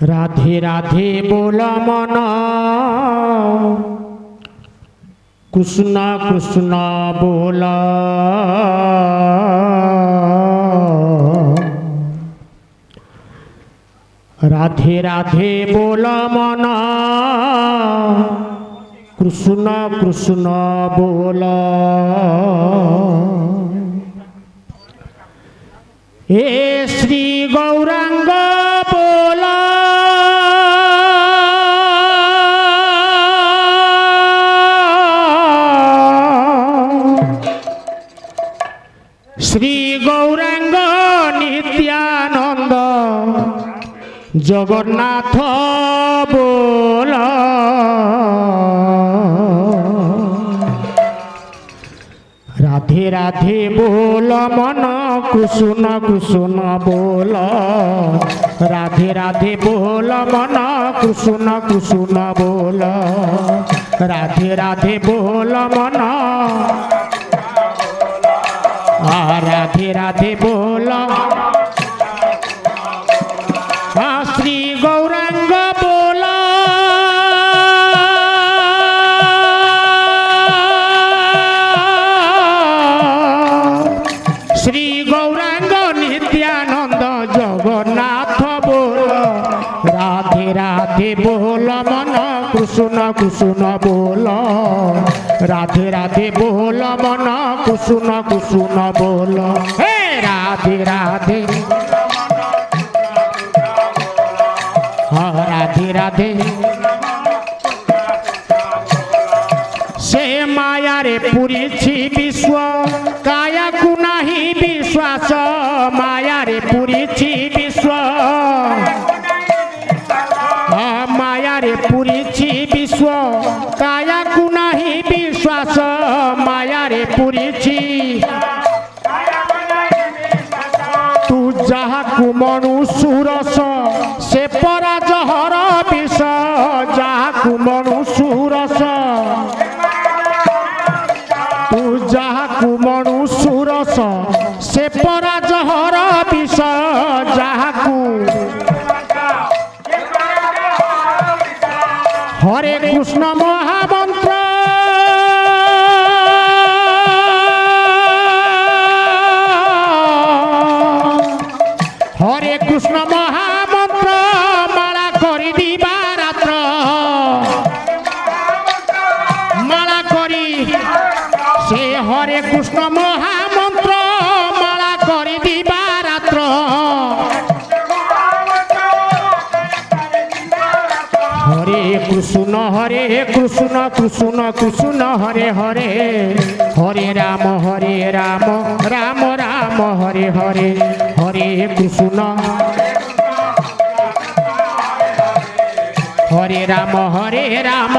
রাধে রাধে बोल मन कृष्ण कृष्ण बोल राधे राधे बोल मन कृष्ण कृष्ण बोल हे श्री गौरांग बोल श्री गौरांग नित्यानंद जगन्नाथ बोल राधे राधे बोल मन कृष्ण कृष्ण बोल राधे राधे बोल मन कृष्ण कृष्ण बोल राधे राधे बोल मन राधे राधे बोल श्री गौरांग बोल श्री गौरांग नित्यानंद जगन्नाथ बोल राधे राधे बोल मन कृष्ण कृष्ण बोल राधे राधे बोल मन कृष्ण कृष्ण बोल हे राधे राधे राधे राधे से माया रे पूरी विश्व काया को नहीं विश्वास माया रे पूरी विश्व माया रे पूरी विश्व काया को नहीं विश्वास माया रे पूरी तू जहाँ को मनुष्यरस से परा जहर विष जहाँ को मनुष्यरस तू जहाँ को मनुष्यरस से परा जहर विष जहाँ को हरे कृष्ण महामंत्र हरे कृष्ण महामंत्र माला करी दिबा रात्र माला करी से हरे कृष्ण महामंत्र माला करी दिबा रात्र हरे कृष्ण कृष्ण कृष्ण हरे हरे हरे राम राम राम हरे हरे हरे कृष्ण हरे राम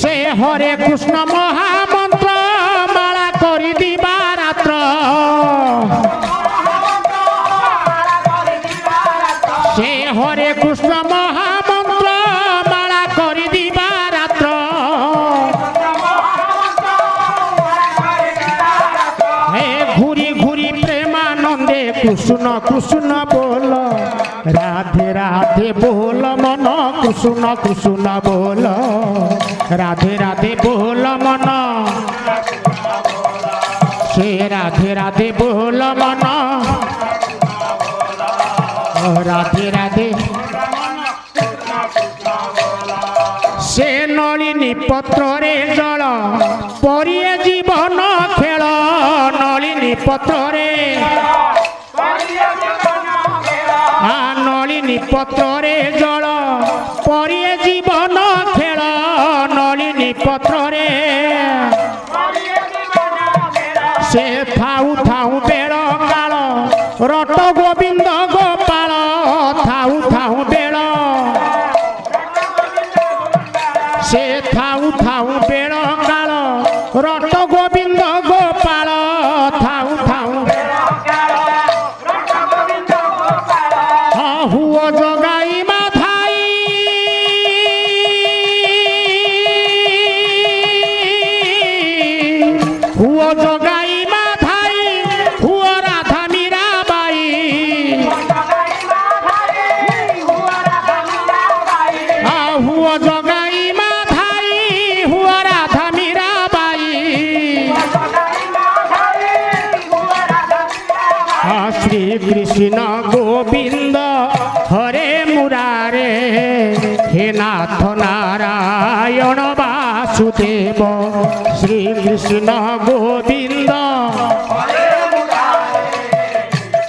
से हरे कृष्ण महामंत्र माला करी दिबा रात्र से हरे कृष्ण महामंत्र माला करी दिबा रात्र हे घूरी घूरी प्रेमानंदे कृष्ण कृष्ण बोल राधे राधे बोल मन कृष्ण कृष्ण बोल राधे राधे बोल मन से राधे राधे बोल मन राधे राधे से नलिनी पत्र रे जल परिए जीवन खेल नलिनी पत्र रे नलिनी पत्र रे जल परिए जीवन खेल नलिनी पत्र रे से थाऊ थाऊ बेल काल रट गोविंद गोपाल थाऊ थाऊ बेल से थाऊ थाऊ बेल काल रट गोविंद गोपाल थाऊ थाऊ কৃষ্ণ গোবিন্দ হরে মুরারে হে নাথ নারায়ণ বাসুদেব শ্রীকৃষ্ণ গোবিন্দ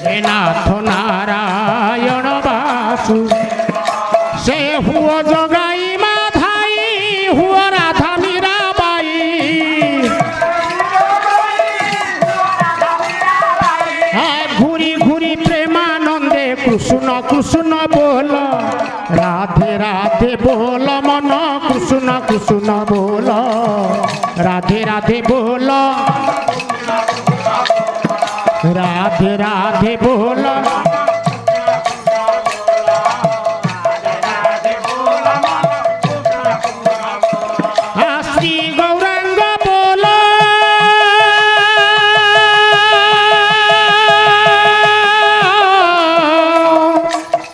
হে নাথ নারায়ণ বাসু সে হুয় জগাই মাধাই হুয় রাধা মীরাবাই হ্যাঁ ঘুরি ঘুরি প্রেমানন্দে কৃষ্ণ কৃষ্ণ বল রাধে রাধে বল মন কৃষ্ণ কৃষ্ণ বল রাধে রাধে বল রাধে রাধে বল শ্রী গৌরাঙ্গ বল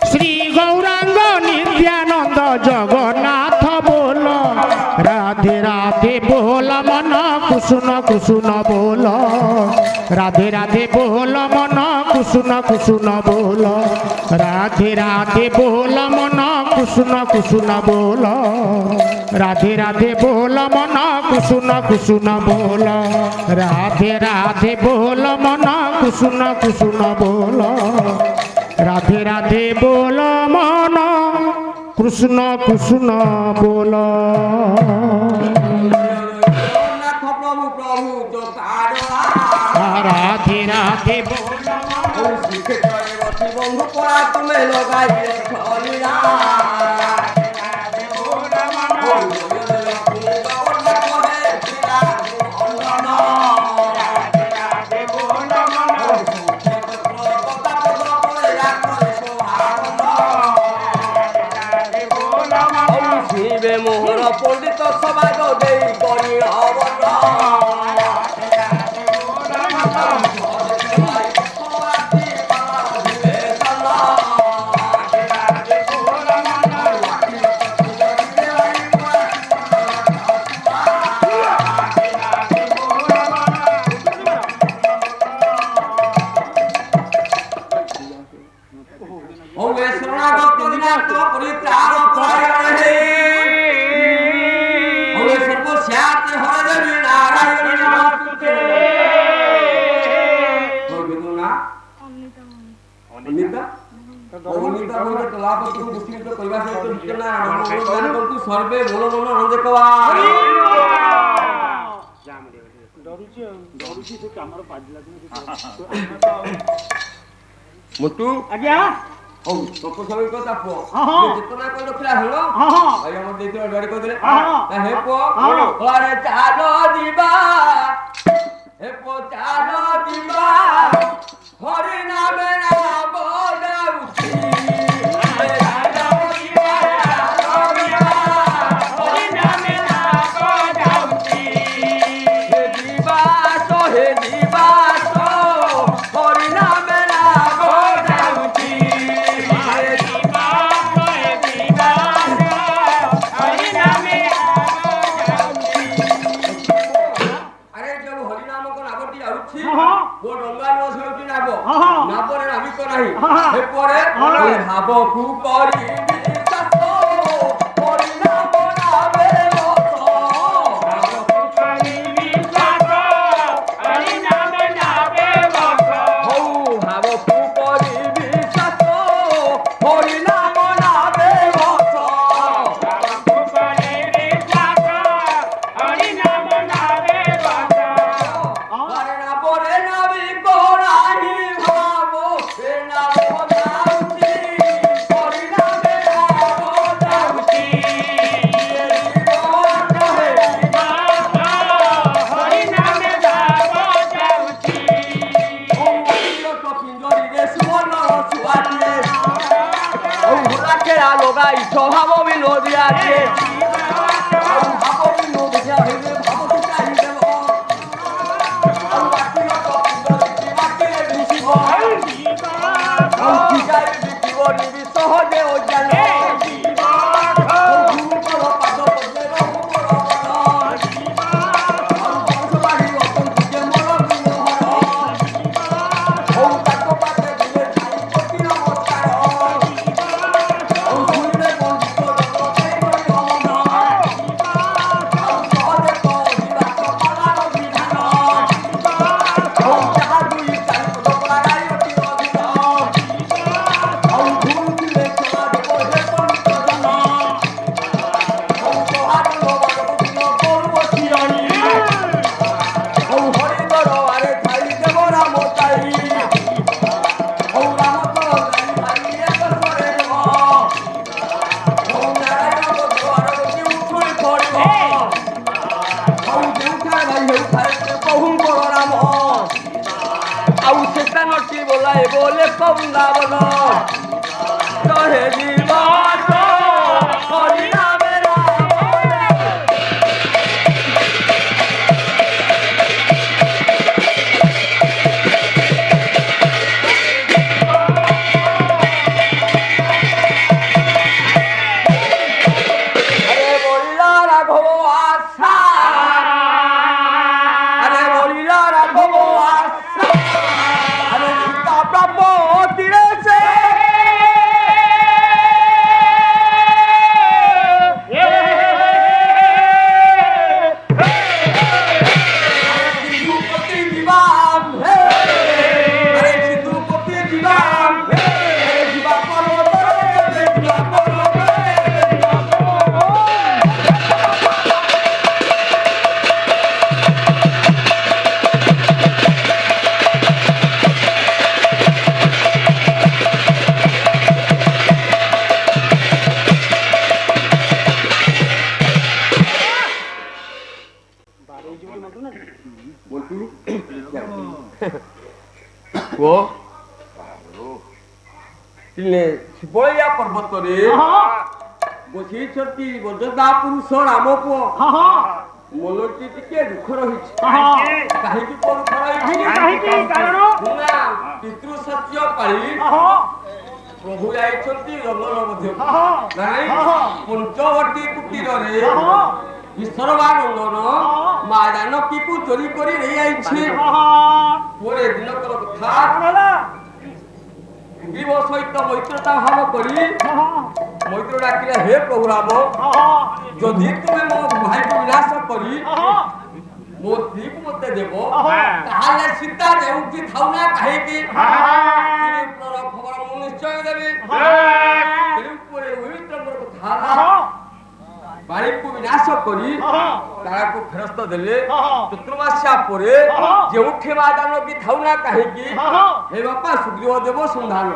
শ্রী গৌরাঙ্গ নিত্যানন্দ জগন্নাথ বল রাধে রাধে বল মন কৃষ্ণ কৃষ্ণ বল রাধে রাধে বল মন কৃষ্ণ কৃষ্ণ বল রাধে রাধে বল মন কৃষ্ণ কৃষ্ণ বল রাধে রাধে বল মন কৃষ্ণ কৃষ্ণ বল রাধে রাধে বল মন কৃষ্ণ কৃষ্ণ বল রাধে রাধে বল মন কৃষ্ণ কৃষ্ণ বল জগন্নাথ প্রভু প্রভু রাধে রাধে বল শ্রীক্ষেত্রে বসি বন্ধু পড়া তুমি লগাই ছলিরা শিবে মোহর পণ্ডিত সবাই দেই করি অবন শরণাগত দিনান্ত পরিত্রাণ পরায়ণে ওরে সর্বস্যাতে হরে দেবী নারায়ণ নমস্তুতে বলবেনা অনিতা অনিতা বলে তোলাপতি দুষ্কৃত কইবা সহিত বিজ্ঞান নাম জ্ঞান করতু সর্বে ভোল মন আনন্দে কবা মোটু আজ্ঞা ও তপস্বী কথা পো হ্যাঁ। যেতনা কই রখিলা হলো হ্যাঁ। ভাই আমার দেইতো ডরি কই দিলে হ্যাঁ। হে পো হ্যাঁ। ওরে চালো দিবা হে পো চালো দিবা হরি নামে নাম বলাউছি ভাবকু করি স্বভাব বিনোদী আছে ভাব বিনোদী হইলে ভাব চাই দেব আর বাকি তো বাকি বিশিব আর কি যাই বিকিব নিবি সহজে ও জানো পাতে দিলে বৃন্দাবন রহে জীবন হরি নামে আরে বলিলা রাঘব আশা আরে বলিলা রাঘব আশা আরে সীতা প্রাপ্য তীরেছে সিন্ধুপতি জীবাম হে আরে সিন্ধুপতি জীবাম হে জীবা পর্বত জীবা পর্বত ଓ ଦିନେ ଶିବଳିଆ ପର୍ବତରେ ବସିଛନ୍ତି ବଜଦା ପୁରୁଷ ରାମ ପୁଅ ମନଟି ଟିକେ ଦୁଃଖ ରହିଛି କାହିଁକି ଦୁଃଖ ରହିଛି ନା ପିତୃ ସତ୍ୟ ପାଳି ପ୍ରଭୁ ଯାଇଛନ୍ତି ଜଙ୍ଗଲ ମଧ୍ୟ ନାଇଁ ପଞ୍ଚବଟୀ କୁଟୀରରେ ବିଶ୍ୱରବାନନ୍ଦନ ମା ଜାନକୀକୁ ଚୋରି କରି ନେଇଯାଇଛି ପରେ ଦିନକର କଥା ସୁଗ୍ରୀବ ସହିତ ମୈତ୍ରତା ଭାବ କରି ମୈତ୍ର ଡାକିଲେ ହେ ପ୍ରଭୁ ରାମ ଯଦି ତୁମେ ମୋ ଭାଇକୁ ବିନାଶ କରି ମୋ ସ୍ତ୍ରୀକୁ ମତେ ଦେବ ତାହେଲେ ସୀତା ଯେଉଁଠି ଥାଉ ନା କାହିଁକି ଖବର ମୁଁ ନିଶ୍ଚୟ ଦେବି ପରେ ପବିତ୍ରଙ୍କର କଥା ବାଳିକୁ ବିନାଶ କରି ତାକୁ ଫେରସ୍ତ ଦେଲେ ଚତୁର୍ମାସ୍ୟା ପରେ ଯେଉଁଠି ମା ଜାନକୀ ଥାଉ ନା କାହିଁକି ହେ ବାପା ସୁଗ୍ରୀବ ଦେବ ସନ୍ଧାନ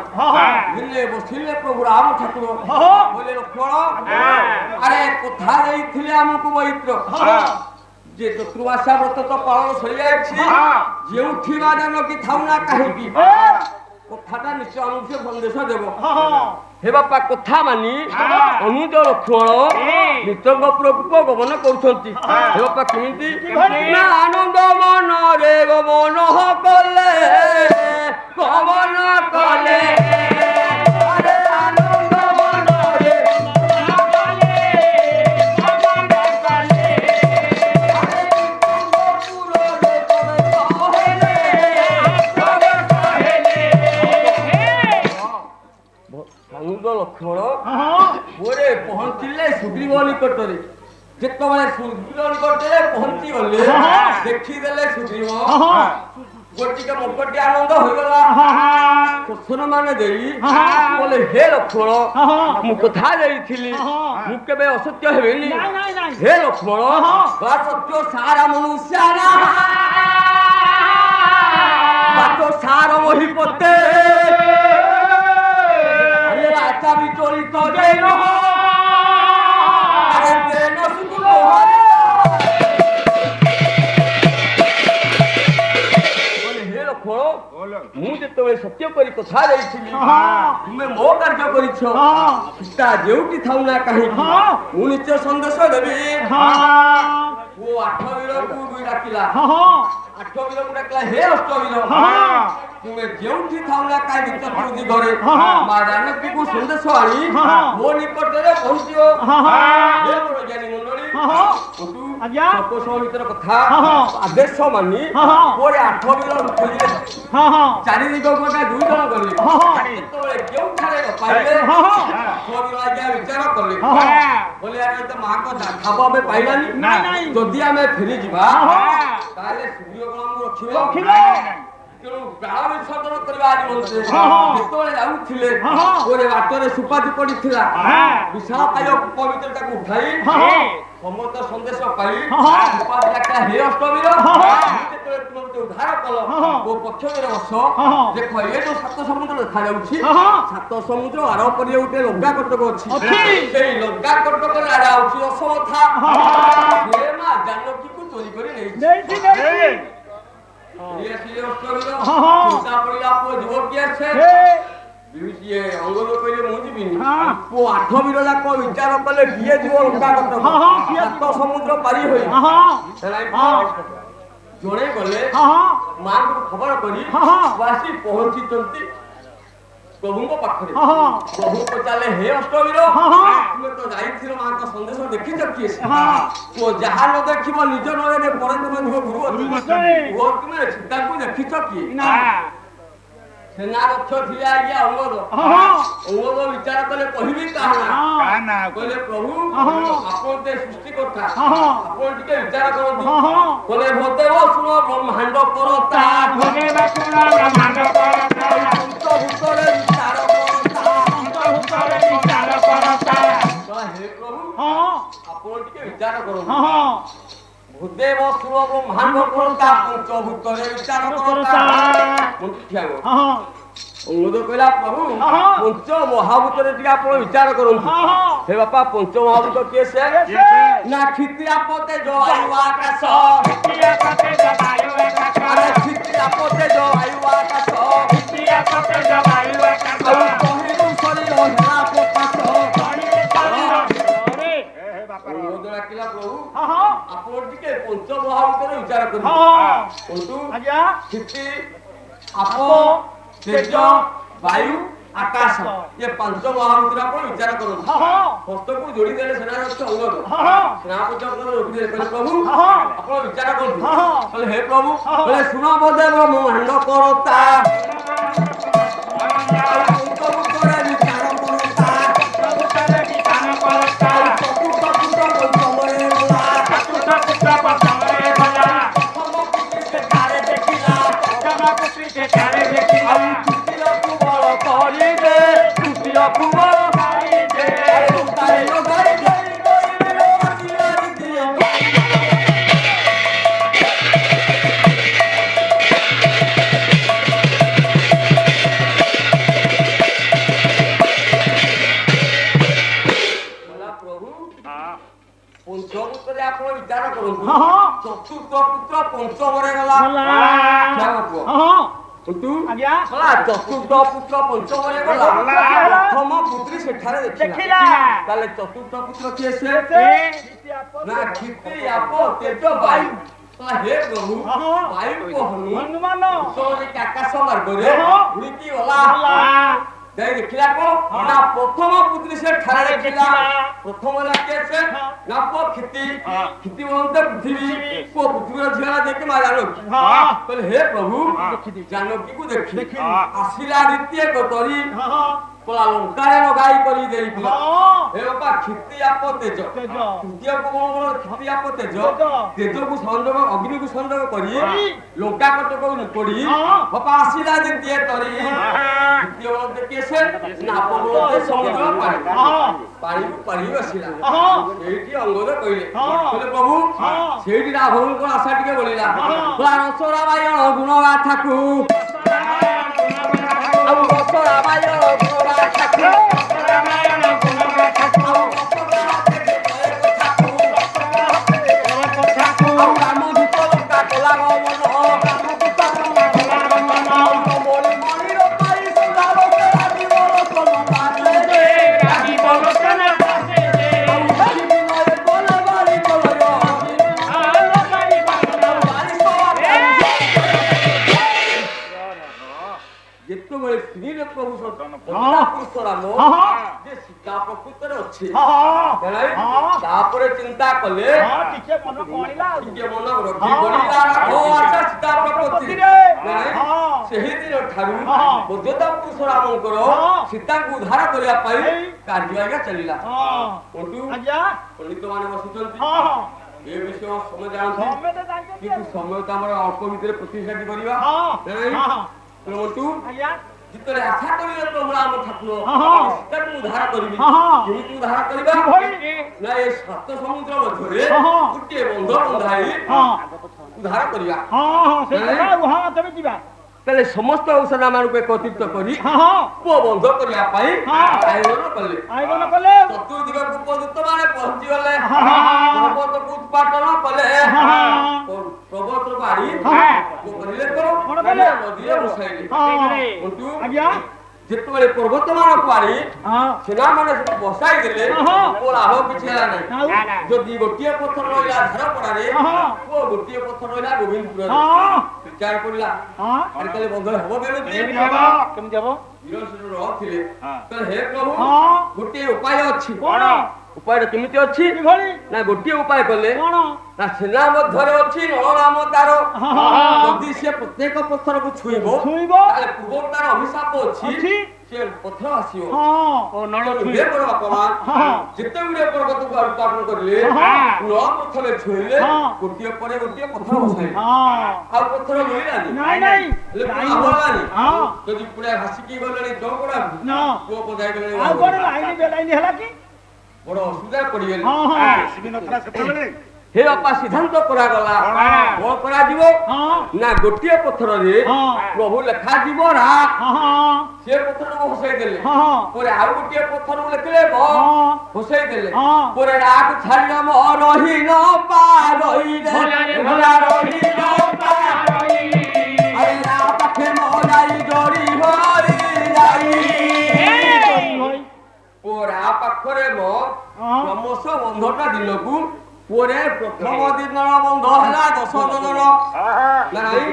ଦିନେ ବସିଲେ ପ୍ରଭୁ ରାମ ଠାକୁର ବୋଲେ ଲକ୍ଷ୍ମଣ ଆରେ କଥା ଦେଇଥିଲେ ଆମକୁ ମୈତ୍ର ଯେ ଚତୁର୍ମାସ୍ୟା ବ୍ରତ ତ ପାଳନ ସରିଯାଇଛି ଯେଉଁଠି ମା ଜାନକୀ ଥାଉ ନା କାହିଁକି କଥାଟା ନିଶ୍ଚୟ ଆମକୁ ସେ ସନ୍ଦେଶ ଦେବ হে বাপা কথা মানি অনুজ লক্ষ্মণ মিত্রଙ୍କ ପୁରକୁ ଗମନ କରୁଛନ୍ତି হে ବାପା କେମିତି ନା ଆନନ୍ଦ ମନରେ ଗମନ କଲେ ଗମନ କଲେ ଆରେ ଆନନ୍ଦ ମନରେ ଲକ୍ଷ୍ମଣ ପରେ ପହଞ୍ଚିଲେ ସୁଗ୍ରୀବ ନିକଟରେ ଯେତେବେଳେ ସୁଗ୍ରୀବ ନିକଟରେ ପହଞ୍ଚି ଗଲେ ଦେଖିଦେଲେ ସୁଗ୍ରୀବ ଗୋଟିକା ମକଟି ଆନନ୍ଦ ହୋଇଗଲା ଶ୍ୱଶୁର ମାନେ ଦେଇ ବୋଲେ ହେ ଲକ୍ଷ୍ମଣ ମୁଁ କଥା ଦେଇଥିଲି ମୁଁ କେବେ ଅସତ୍ୟ ହେବିନି ହେ ଲକ୍ଷ୍ମଣ ସତ୍ୟ ସାରା ମନୁଷ୍ୟ ବାଟ ସାର ମହିପତେ বিচলিত জৈন ମୁଁ ଯେତେବେଳେ ସତ୍ୟ କରି କଥା ଦେଇଥିଲି ତୁମେ ମୋ କାର୍ଯ୍ୟ କରିଛ ସୀତା ଯେଉଁଠି ଥାଉ ନା କାହିଁକି ମୁଁ ନିଶ୍ଚୟ ସନ୍ଦେଶ ଦେବି ଓ 8 ବୀରକୁ ଡାକିଲା 8 ବୀରକୁ ଡାକିଲା ହେ ଅଷ୍ଟବୀର ତୁମେ ଯେଉଁଠି ଥାଉ ନା କାହିଁକି ଚତୁର୍ଦି ଘରେ ମା ଜାନକୀକୁ ସନ୍ଦେଶ ଆଣି ମୋ ନିକଟରେ ପହଞ୍ଚିବ ହେ ବଡ଼ ଜ୍ଞାନୀ ମଣ୍ଡଳୀ ଭିତର କଥା ଆଦେଶ ମାନି ପରେ 8 ବୀର ଖୋଜିଲେ ଚାରି ଦିଗ ଗୋଟେ 2 ଜଣ ଗଲେ ଯେତେବେଳେ କେଉଁଠାରେ ପାଇଲେ 8 ବୀର ଆଜ୍ଞା ବିଚାର କଲେ ବୋଲେ ଆରେ ତ ମାଙ୍କ ଧାବ ଆମେ ପାଇଲାନି ଯଦି ଆମେ ଫେରି ଯିବା ତାହେଲେ ସୂର୍ଯ୍ୟ ଆମକୁ ରଖିବେ ତେଣୁ ପ୍ରାଣ ବିସର୍ଜନ କରିବା ଆଜି ମନ୍ଦିର ଯେତେବେଳେ ଯାଉଥିଲେ ପରେ ବାଟରେ ସୁପାରି ପଡ଼ିଥିଲା ବିଶାଳ ପାୟ ପବିତ୍ରତାକୁ ଉଠାଇ ସମସ୍ତ ସନ୍ଦେଶ ପାଇ ସୁପାରି ଡାକିଲା ହେ ଅଷ୍ଟବୀର ଯେତେବେଳେ ତୁମେ ମୋତେ ଉଦ୍ଧାର କଲ ଓ ପଛରେ ବସ ଦେଖ ଏ ଯୋଉ 7 ସମୁଦ୍ର ଦେଖାଯାଉଛି 7 ସମୁଦ୍ର ଆର ପରେ ଗୋଟେ ଲଙ୍କା କଟକ ଅଛି ସେଇ ଲଙ୍କା କଟକରେ ଆଡା ହେଉଛି ଅସମଥା ହେ ମା ଜାନକୀକୁ ଚୋରି କରି ନେଇଛି ଇଏ ଅଙ୍ଗଦ କହିଲେ ମୁଁ ଯିବିନି ହଁ। ପୁଅ 8 ବୀର ଯାକ ବିଚାର କଲେ କିଏ ଯିବ ଲଙ୍କା କଟକ ହଁ, ହଁ, କିଏ ଯିବ? 7 ସମୁଦ୍ର ପାରି ହୋଇ ହଁ ଜଣେ ଗଲେ ହଁ ମାଙ୍କୁ ଖବର କରି ହଁ। ଆସି ପହଞ୍ଚିଛନ୍ତି ପ୍ରଭୁଙ୍କ ପାଖରେ ହଁ। ପ୍ରଭୁ ପଚାରିଲେ ହେ ଅଷ୍ଟବୀର ହଁ, ହଁ। ତୁମେ ତ ଯାଇଥିଲ ମାଙ୍କ ସନ୍ଦେଶ ଦେଖିଛ କିଏ ସେ ହଁ। ପୁଅ ଯାହା ନ ଦେଖିବ ନିଜ ନୟରେ ପରେ ତମେ ନୁହ ଗୁରୁ ଅଛନ୍ତି। ପୁଅ ତୁମେ ସୀତାଙ୍କୁ ଦେଖିଛ କିଏ ନା। ସେନା ରକ୍ଷ ଥିଲେ ଆଜ୍ଞା ଅଙ୍ଗଦ ହଁ। ଅଙ୍ଗଦ ବିଚାର କଲେ କହିବି କାହା ନା କାହା ନା କହିଲେ ପ୍ରଭୁ ହଁ। ଆପଣ ତେ ସୃଷ୍ଟିକର୍ତ୍ତା ହଁ। ଆପଣ ଟିକେ ବିଚାର କରନ୍ତୁ ହଁ, ହଁ। କହିଲେ ଭଦେବ ଶୁଣ ବ୍ରହ୍ମାଣ୍ଡ କରତା ଭୋଗେବା ଶୁଣ ବ୍ରହ୍ମାଣ୍ଡ କରତା ପଞ୍ଚଭୂତରେ ବିଚାର କରତା ପଞ୍ଚଭୂତରେ ବିଚାର କରତା କହିଲେ, ହେ ପ୍ରଭୁ ହଁ ଆପଣ ଟିକେ ବିଚାର କରନ୍ତୁ ହଁ ଭୂଦେବ ଶୁଣ ବ୍ରହ୍ମାଣ୍ଡ କରତା ପଞ୍ଚଭୂତରେ ବିଚାର କରତା ମୁଁ ଠିଆ ହୁଅ ହଁ ଅନୁରୋଧ କହିଲା ପ୍ରଭୁ ହଁ। ପଞ୍ଚ ମହାଭୂତରେ ଟିକେ ଆପଣ ବିଚାର କରନ୍ତୁ ହଁ, ହଁ। ହେ ବାପା ପଞ୍ଚ ମହାଭୂତ କିଏ ସେ କିଏ ସେ? ନା କ୍ଷିତିଆ ପତେ ଜବାୟୁ ଆକାଶ ପ୍ରିୟ ପତେ ଜବାୟୁ ଆରେ ଆକାଶ କ୍ଷିତିଆ ପତେ ଜବାୟୁ ଆକାଶ ପ୍ରିୟ ପତେ ଜବାୟୁ ଆକାଶ ଆଉ କହିଲୁ ଶରୀର ହେଲା ପ୍ରକାଶ ରେ ହେ ବାପା ଅନୁରୋଧ ଡାକିଲା ପ୍ରଭୁ ହଁ ଆପଣ ଟିକେ ପଞ୍ଚ ମହାଭୂତରେ ବିଚାର କରନ୍ତୁ ହଁ କିନ୍ତୁ ଆଜ୍ଞା କ୍ଷିତି ଆପ ତେଜ ବାୟୁ ଆକାଶ ये पंच महाभूत ଆପଣ ବିଚାର କରନ୍ତୁ ହଁ ହସ୍ତକୁ ଯୋଡ଼ି ଦେଲେ ସେନା ରକ୍ଷ ଅଙ୍ଗଦ ହଁ ସେନା ପର୍ଯ୍ୟନ୍ତ ରୋକି ଦେଲେ କହିଲେ ପ୍ରଭୁ ହଁ। ଆପଣ ବିଚାର କରନ୍ତୁ ହଁ। କହିଲେ ହେ ପ୍ରଭୁ ହଁ। କହିଲେ ଶୁଣ ବଦେବ ମୁଁ ହାଣ୍ଡ କରତା ପଞ୍ଚଭୂତରେ ବିଚାର କରତା ସବୁଠାରେ ବିଧାନ କରତା ଚତୁର୍ଥ ପୁତ୍ର ପଞ୍ଚମରେ ଗଲା ଚତୁର୍ଥ ପୁତ୍ର ପଞ୍ଚମରେ ଗଲା ପ୍ରଥମ ପୁତ୍ରୀ ସେଠାରେ ଦେଖିଲା ପଞ୍ଚମ ପୁତ୍ରୀ ସେଠାରେ ଦେଖିଲା ତୃତୀୟ କୁବଳ କରିଦେ ତୃତୀୟ କୁବଳ କରିଦେ। ତାରେ ଲଗାଇ ଦେଇ କହିଲେ ଆସିଲାରି ଦିଏ କହିଲା, ପ୍ରଭୁ ପଞ୍ଚଭୂତରେ ଆପଣ ବିଚାର କରନ୍ତୁ ହଁ। ଚତୁର୍ଥ ପୁତ୍ର ପଞ୍ଚମରେ ଗଲା ଗଲା। କ୍ଷମା ପୁଅ। ହଁ କିନ୍ତୁ ଆଜ୍ଞା। ଶଳା ଚତୁର୍ଥ ପୁତ୍ର ପଞ୍ଚମରେ ଗଲା ଗଲା। ପ୍ରଥମ ପୁତ୍ରୀ ସେଠାରେ ଦେଖିଲା ଦେଖିଲା। ତାହେଲେ ଚତୁର୍ଥ ପୁତ୍ର କିଏ ସେ ନା କ୍ଷିତି ଆପ ତେଜ ବାୟୁ ଶଳା ହେ ପ୍ରଭୁ ହଁ। ବାୟୁକୁ ହନୁ ହନୁମାନ ଉତ୍ତରରେ ଆକାଶ ମାର୍ଗରେ ହଁ। ଉଡ଼ିକି ଗଲା ଗଲା। ଯାଇ ଦେଖିଲା କଣ ନା ପ୍ରଥମ ପୁତ୍ରୀ ସେ ଠାରେ ଦେଖିଲା ପ୍ରଥମ ହେଲା କିଏ ସେ ନା ପୁଅ କ୍ଷିତି କ୍ଷିତି ବୋଲନ୍ତେ ପୃଥିବୀ ପୁଅ ପୃଥିବୀର ଝିଅ ଦେଖି ମା ଜାନକୀ ହଁ କହିଲେ ହେ ପ୍ରଭୁ ଜାନକୀକୁ ଦେଖି ଆସିଲା ଦ୍ୱିତୀୟ କରି ହଁ ପଳା ଲଙ୍କାରେ ଲଗାଇ କରି ଦେଇଥିଲା ହଁ ହେ ବାପା କ୍ଷିତି ଆପ ତେଜ ତେଜ। ତୃତୀୟକୁ କଣ କଣ କ୍ଷିତି ଆପ ତେଜ ତେଜ। ତେଜକୁ ସଂଯୋଗ ଅଗ୍ନିକୁ ସଂଯୋଗ କରି କରି। ଲଙ୍କା କଟକକୁ ନିପୋଡ଼ି ହଁ। ବାପା ଆସିଲା ଦ୍ୱିତୀୟ କରି ଦ୍ୱିତୀୟ ବଳତେ କିଏ ସେ ନାପ ବଳତେ ସମୁଦ୍ର ପାଣି ହଁ ପାଣିକୁ ପାଣି ଆସିଲା ହଁ ସେଇଠି ଅଙ୍ଗଦ କହିଲେ ହଁ। କହିଲେ ପ୍ରଭୁ ହଁ। ସେଇଠି ରାଘବଙ୍କର ଆଶା ଟିକେ ବଳିଲା ହଁ। ରସରା ବାଇଗଣ ଗୁଣଗାଥାକୁ ଆଉ ରସରା ବାଇଗଣ ଗୁଣଗାଥାକୁ ରାମାୟଣ ଗୁଣଗାଥାକୁ ଆଉ ରସରା ହାତରେ ଜୟ କଥାକୁ କଥାକୁ ଆଉ ରାମ ଦୂତ ଲଙ୍କା କଲା ଗମନ ଆଉ ତମରି ମଣିର ପାଇ ସୁଧାର ରାଗିବ ରସନ ବାସେ ରାଗି ବଲୋଚନ ପାଶେ ଦେ ଆଉ ବିନୟ କଲେ ବାରି କଲୟ ଆଲୋ ବାରି ବଲୋଚନ ବାରି ସଭା ଯେତେବେଳେ ସ୍ତ୍ରୀରେ ପ୍ରଭୁ ପରଶୁରାମ ହଁ। ଯେ ସୀତା ପ୍ରକୃତରେ ଅଛି ହଁ ଜାଣିଲେ? ହଁ। ତାପରେ ଚିନ୍ତା କଲେ ହଁ ଟିକେ ମନ ପଡ଼ିଲା ଆଉ ଟିକେ ମନ ରଖି ହଁ। ବଳିଲା ରାଘବ ଆଶା ସୀତା ପ୍ରକୃତିରେ ପ୍ରକୃତିରେ। ଜାଣିଲେ? ହଁ। ସେହି ଦିନ ଠାରୁ ହଁ। ବୋଧତା ପରଶୁରାମଙ୍କର ହଁ। ସୀତାଙ୍କୁ ଉଦ୍ଧାର କରିବା ପାଇଁ ଏଇ। କାର୍ଯ୍ୟ ଆଜ୍ଞା ଚାଲିଲା ହଁ କିନ୍ତୁ ଆଜ୍ଞା ପଣ୍ଡିତ ମାନେ ବସିଛନ୍ତି ହଁ ହଁ ଏ ବିଷୟ ସମୟ ଜାଣନ୍ତି ସମେତ ଜାଣିଛନ୍ତି କିନ୍ତୁ ଆଉ। ସମୟ ତ ଆମର ଅଳ୍ପ ଭିତରେ ପ୍ରତିଷ୍ଠାଟି କରିବା ହଁ ଜାଣିଲେ? ହଁ ତେଣୁ ଆଜ୍ଞା ଯେତେବେଳେ ଆଶା କରିବେ ପ୍ରଭୁ ଆମ ଠାକୁର ହଁ, ହଁ। ସୀତାକୁ ଉଦ୍ଧାର କରିବି ହଁ, ହଁ। କେମିତି ଉଦ୍ଧାର କରିବା କିଭଳି? ନା ଏ ସାତ ସମୁଦ୍ର ମଧ୍ୟରେ ହଁ, ହଁ। ଗୋଟିଏ ବନ୍ଧ ବନ୍ଧାଇ ହଁ ଉଦ୍ଧାର କରିବା ହଁ ହଁ ସେଇ କଥା ଆଉ ହଁ ତମେ ଯିବା ତାହେଲେ ସମସ୍ତ ଔଷଧ ମାନଙ୍କୁ ଏକତ୍ରିତ କରି ହଁ ହଁ ପୁଅ ବନ୍ଧ କରିବା ପାଇଁ ହଁ। ଆୟୋଜନ କଲେ ଆୟୋଜନ କଲେ ଚତୁର୍ଦିଗକୁ ଉପଯୁକ୍ତ ମାନେ ପହଞ୍ଚିଗଲେ ହଁ, ହଁ। ପର୍ବତକୁ ଉତ୍ପାଟନ କଲେ ହଁ। ପର୍ବତକୁ ଆଣି ହଁ। କରିଲେ କଣ କଣ କଲେ? ନଦୀରେ ବସାଇଲେ ହଁ କିନ୍ତୁ ଆଜ୍ଞା ଯେତେବେଳେ ପର୍ବତମାନଙ୍କୁ ଆଣି ହଁ ସେନାମାନେ ସବୁ ବସାଇ ଦେଲେ ହଁ। କୋଳାହଳ କିଛି ହେଲା ନାହିଁ ଆଉ ଯଦି ଗୋଟିଏ ପଥର ରହିଲା ଝାରପଡ଼ାରେ ହଁ। ଓ ଗୋଟିଏ ପଥର ରହିଲା ଗୋବିନ୍ଦପୁରରେ ହଁ ବିଚାର ପଡ଼ିଲା ହଁ ଆରେ କାଲି ବନ୍ଧ ହେବ କେମିତି କେମିତି ହବ? କେମିତି ହବ ବୀରସୁର ଥିଲେ ହଁ। କହିଲେ ହେ ପ୍ରଭୁ ହଁ ଗୋଟିଏ ଉପାୟ ଅଛି କଣ ଉପାୟଟା କେମିତି ଅଛି କିଭଳି ନା ଗୋଟିଏ ଉପାୟ କଲେ କଣ ନା ସେନା ମଧ୍ୟରେ ଅଛି ନଳ ନାମ ତାର ହଁ। ଯଦି ସେ ପ୍ରତ୍ୟେକ ପଥରକୁ ଛୁଇଁବ ଛୁଇଁବ ତାହେଲେ ପୂର୍ବରୁ ତାର ଅଭିଶାପ ଅଛି ଅଛି ସେ ପଥର ଆସିବ ହଁ ଓ ନଳ ତେଣୁ ଛୁଇଁ ହେ ବଡ଼ ବାପା ହଁ। ଯେତେ ଗୁଡ଼ିଏ ପର୍ବତକୁ ଉତ୍ପାଦନ କରିଲେ ହଁ। ନଳ ପ୍ରଥମେ ଛୁଇଁଲେ ହଁ। ଗୋଟିଏ ପରେ ଗୋଟିଏ ପଥର ବସାଇଲେ ହଁ ଆଉ ପଥର ମିଳିଲାନି ନାଇଁ ନାଇଁ ହେଲେ ଲାଇନ ପୁରା ହଲାନି ହଁ ଯଦି ପୁରା ଭାସିକି ଗଲେଣି ଚौकଡ଼ାକୁ ନା ପୁଅ ପଦାଇ ଗଲେଣି ଆଉ କଣ ଲାଇନ ବେଲାଇନ ହେଲା କି ବଡ଼ ଅସୁବିଧାରେ ପଡ଼ିଗଲେ ହଁ ହଁ ଆସିବି ନଥିଲା ସେତେବେଳେ ହେ ବାପା ସିଦ୍ଧାନ୍ତ କରାଗଲା କଣ କରାଯିବ ହଁ ନା ଗୋଟିଏ ପଥରରେ ହଁ ପ୍ରଭୁ ଲେଖାଯିବ ରା ହଁ ସେ ପଥରକୁ ଭସାଇ ଦେଲେ ହଁ ପରେ ଆଉ ଗୋଟିଏ ପଥରକୁ ଲେଖିଲେ ବ ହଁ ଭସାଇ ଦେଲେ ହଁ ପରେ ରାକୁ ଛାଡ଼ିଲ ମ ରହି ନ ପାରଇରେ ଭଲା ରହି ନ ପାରଇ ଆରେ ରା ପାଖେ ମ ଯାଇ ଯୋଡ଼ି ହୋଇ ଯାଇ ପୁରା ପାଖରେ ମ କ୍ରମଶ ବନ୍ଧଟା ଦିନକୁ ପୁରେ ପ୍ରଥମ ଦିନର ବନ୍ଧ ହେଲା 10 ଯୋଜନ ନାଇଁ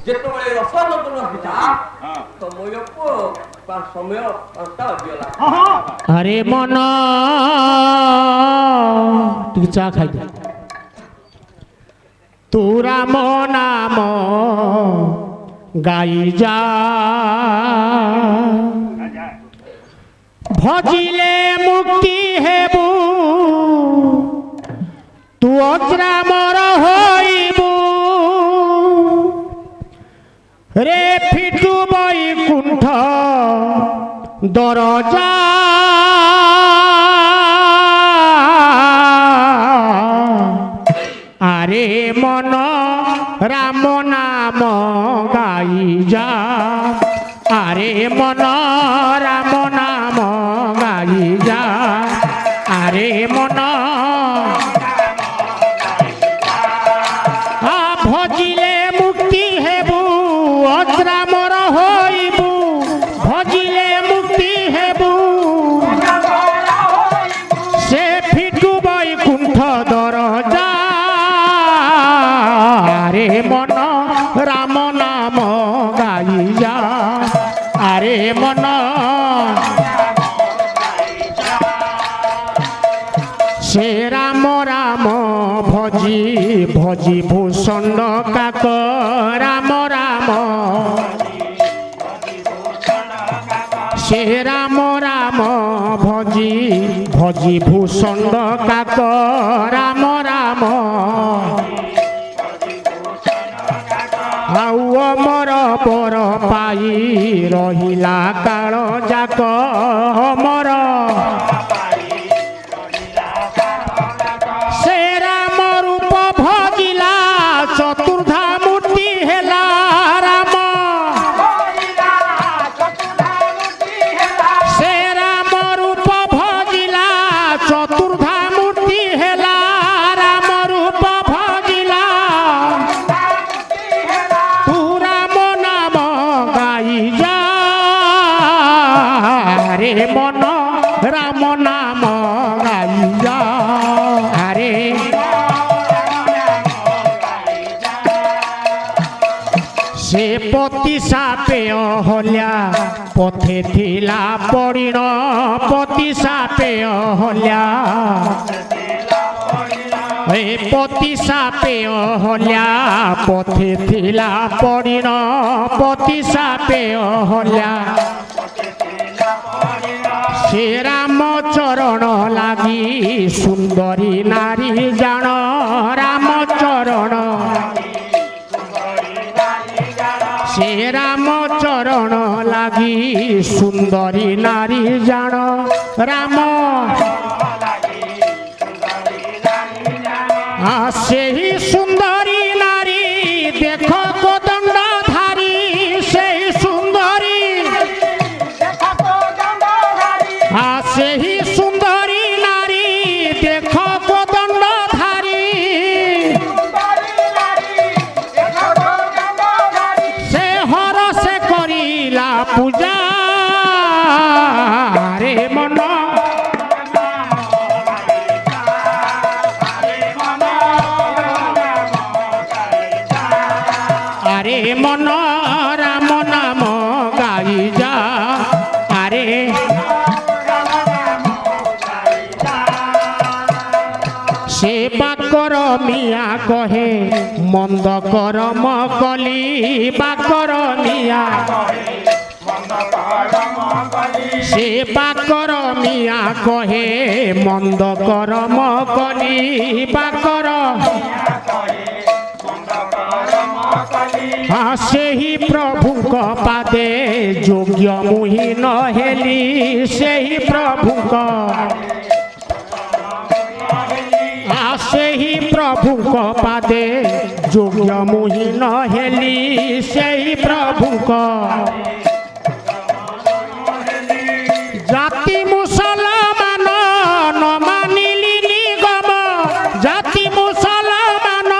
ଯେତେବେଳେ 10 ଯୋଜନ ହେଲା ସମୟ ସମୟ 5ଟା ବାଜିଗଲା ଆରେ ମନ ଟିକେ ଚା ଖାଇଦେ ତୁ ରାମ ନାମ ଗାଇ ଯା ଭଜିଲେ ମୁକ୍ତି ହେବୁ ତୁ ଅଜ୍ରାମର ହୋଇବୁ ରେ ଫିଟୁ ବୈକୁଣ୍ଠ ଦରଜା আরে মন রাম নাম গাই যা আরে মন রাম নাম গাই যা আরে মন ভজিলে মুক্তি হেবু অজ্রামর হইবু ভজিলে মুক্তি হেবু সে ফিটু বৈকুণ্ঠ দরজা আরে মন রাম নাম গাইয়া আরে মন সে রাম রাম ভজি ভজি ভূষণ্ড কাক রাম রাম সে রাম রাম ভজি ভজি ভূষণ্ড কাক রাম রাম ଆଉ ଅମର ପର ପାଇ ରହିଲା କାଳ ଯାକ ଅମର ସେ ରାମ ରୂପ ଭଜିଲା ଚତୁର୍ଦ୍ଧା ମୂର୍ତ୍ତି ହେଲା ରାମ ସେ ରାମ ରୂପ ଭଜିଲା ଚତୁର୍ଦ୍ଧା ମୂର୍ତ୍ତି ହେଲା ରାମ ରୂପ ଭଜିଲା আরে মন রাম নাম গাইয়া আরে সে পতি সাপে হলিয়া পথে থিলা পড়িণ পতি সাপে হলিয়া পতি সাপে হলিয়া পথে থিলা পড়িণ পতি সাপে হলিয়া সে রাম চরণ লাগি সুন্দরী নারী জাণ রাম চরণ সে রাম চরণ লাগি সুন্দরী নারী জাণ রাম সেই সুন্দরী নারী দেখ কোদণ্ড ধারী সেই সুন্দরী সেই সুন্দরী নারী দেখ কোদণ্ড ধারী সে হরসে করিলা পূজা মিয়া কহে মন্দ করম কলি বাকর মিয়া সে বাকর মিয়া কহে মন্দ করম কলি বাকর ସେହି ପ୍ରଭୁଙ୍କ ପାଦେ ଯୋଗ୍ୟ ମୁହିଁ ନ ହେଲି ସେହି ପ୍ରଭୁଙ୍କ ସେହି ପ୍ରଭୁଙ୍କ ପାଦେ ଯୋଗ୍ୟ ମୁହିଁ ନ ହେଲି ସେହି ପ୍ରଭୁଙ୍କ ଜାତି ମୁସଲମାନ ନ ମାନିଲି ନିଗମ ଜାତି ମୁସଲମାନ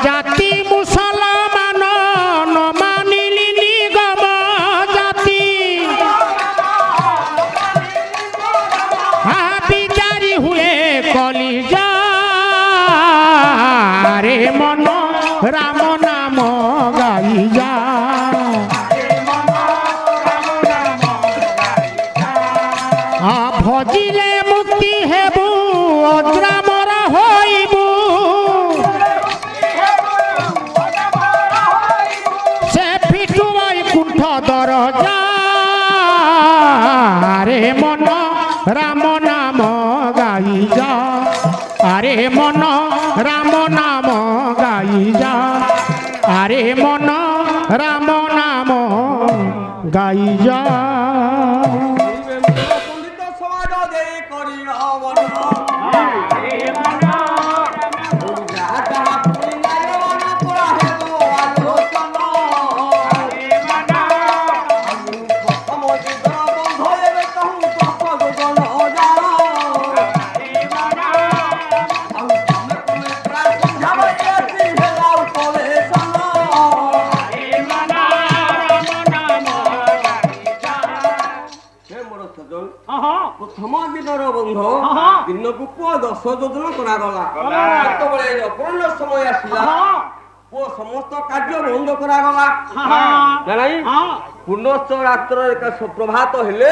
জাতি মুসলমান ন মানিলি নিগম জাতি বিচারি হুয়ে কলিজা রে মন রাম নাম গাইজা ভজিলে মুক্তি হেবু অদ্রামর হইবু দরজা রে মন রাম নাম গাইজা আরে মন রাম নাম গাইজা আরে মন রাম নাম গাইজা পণ্ডিত সমাজ দেই করি অবন প্রথম দিনর বন্ধ দিনকু পুଅ 10 যোজন କରାଗଲା ଯେତେବେଳେ ଅପରାହ୍ନ ସମୟ ଆସିଲା ପୁଅ ସମସ୍ତ କାର୍ଯ୍ୟ ବନ୍ଦ କରାଗଲା ନାଇଁ ପୁନଶ୍ଚ ରାତ୍ର ପ୍ରଭାତ ହେଲେ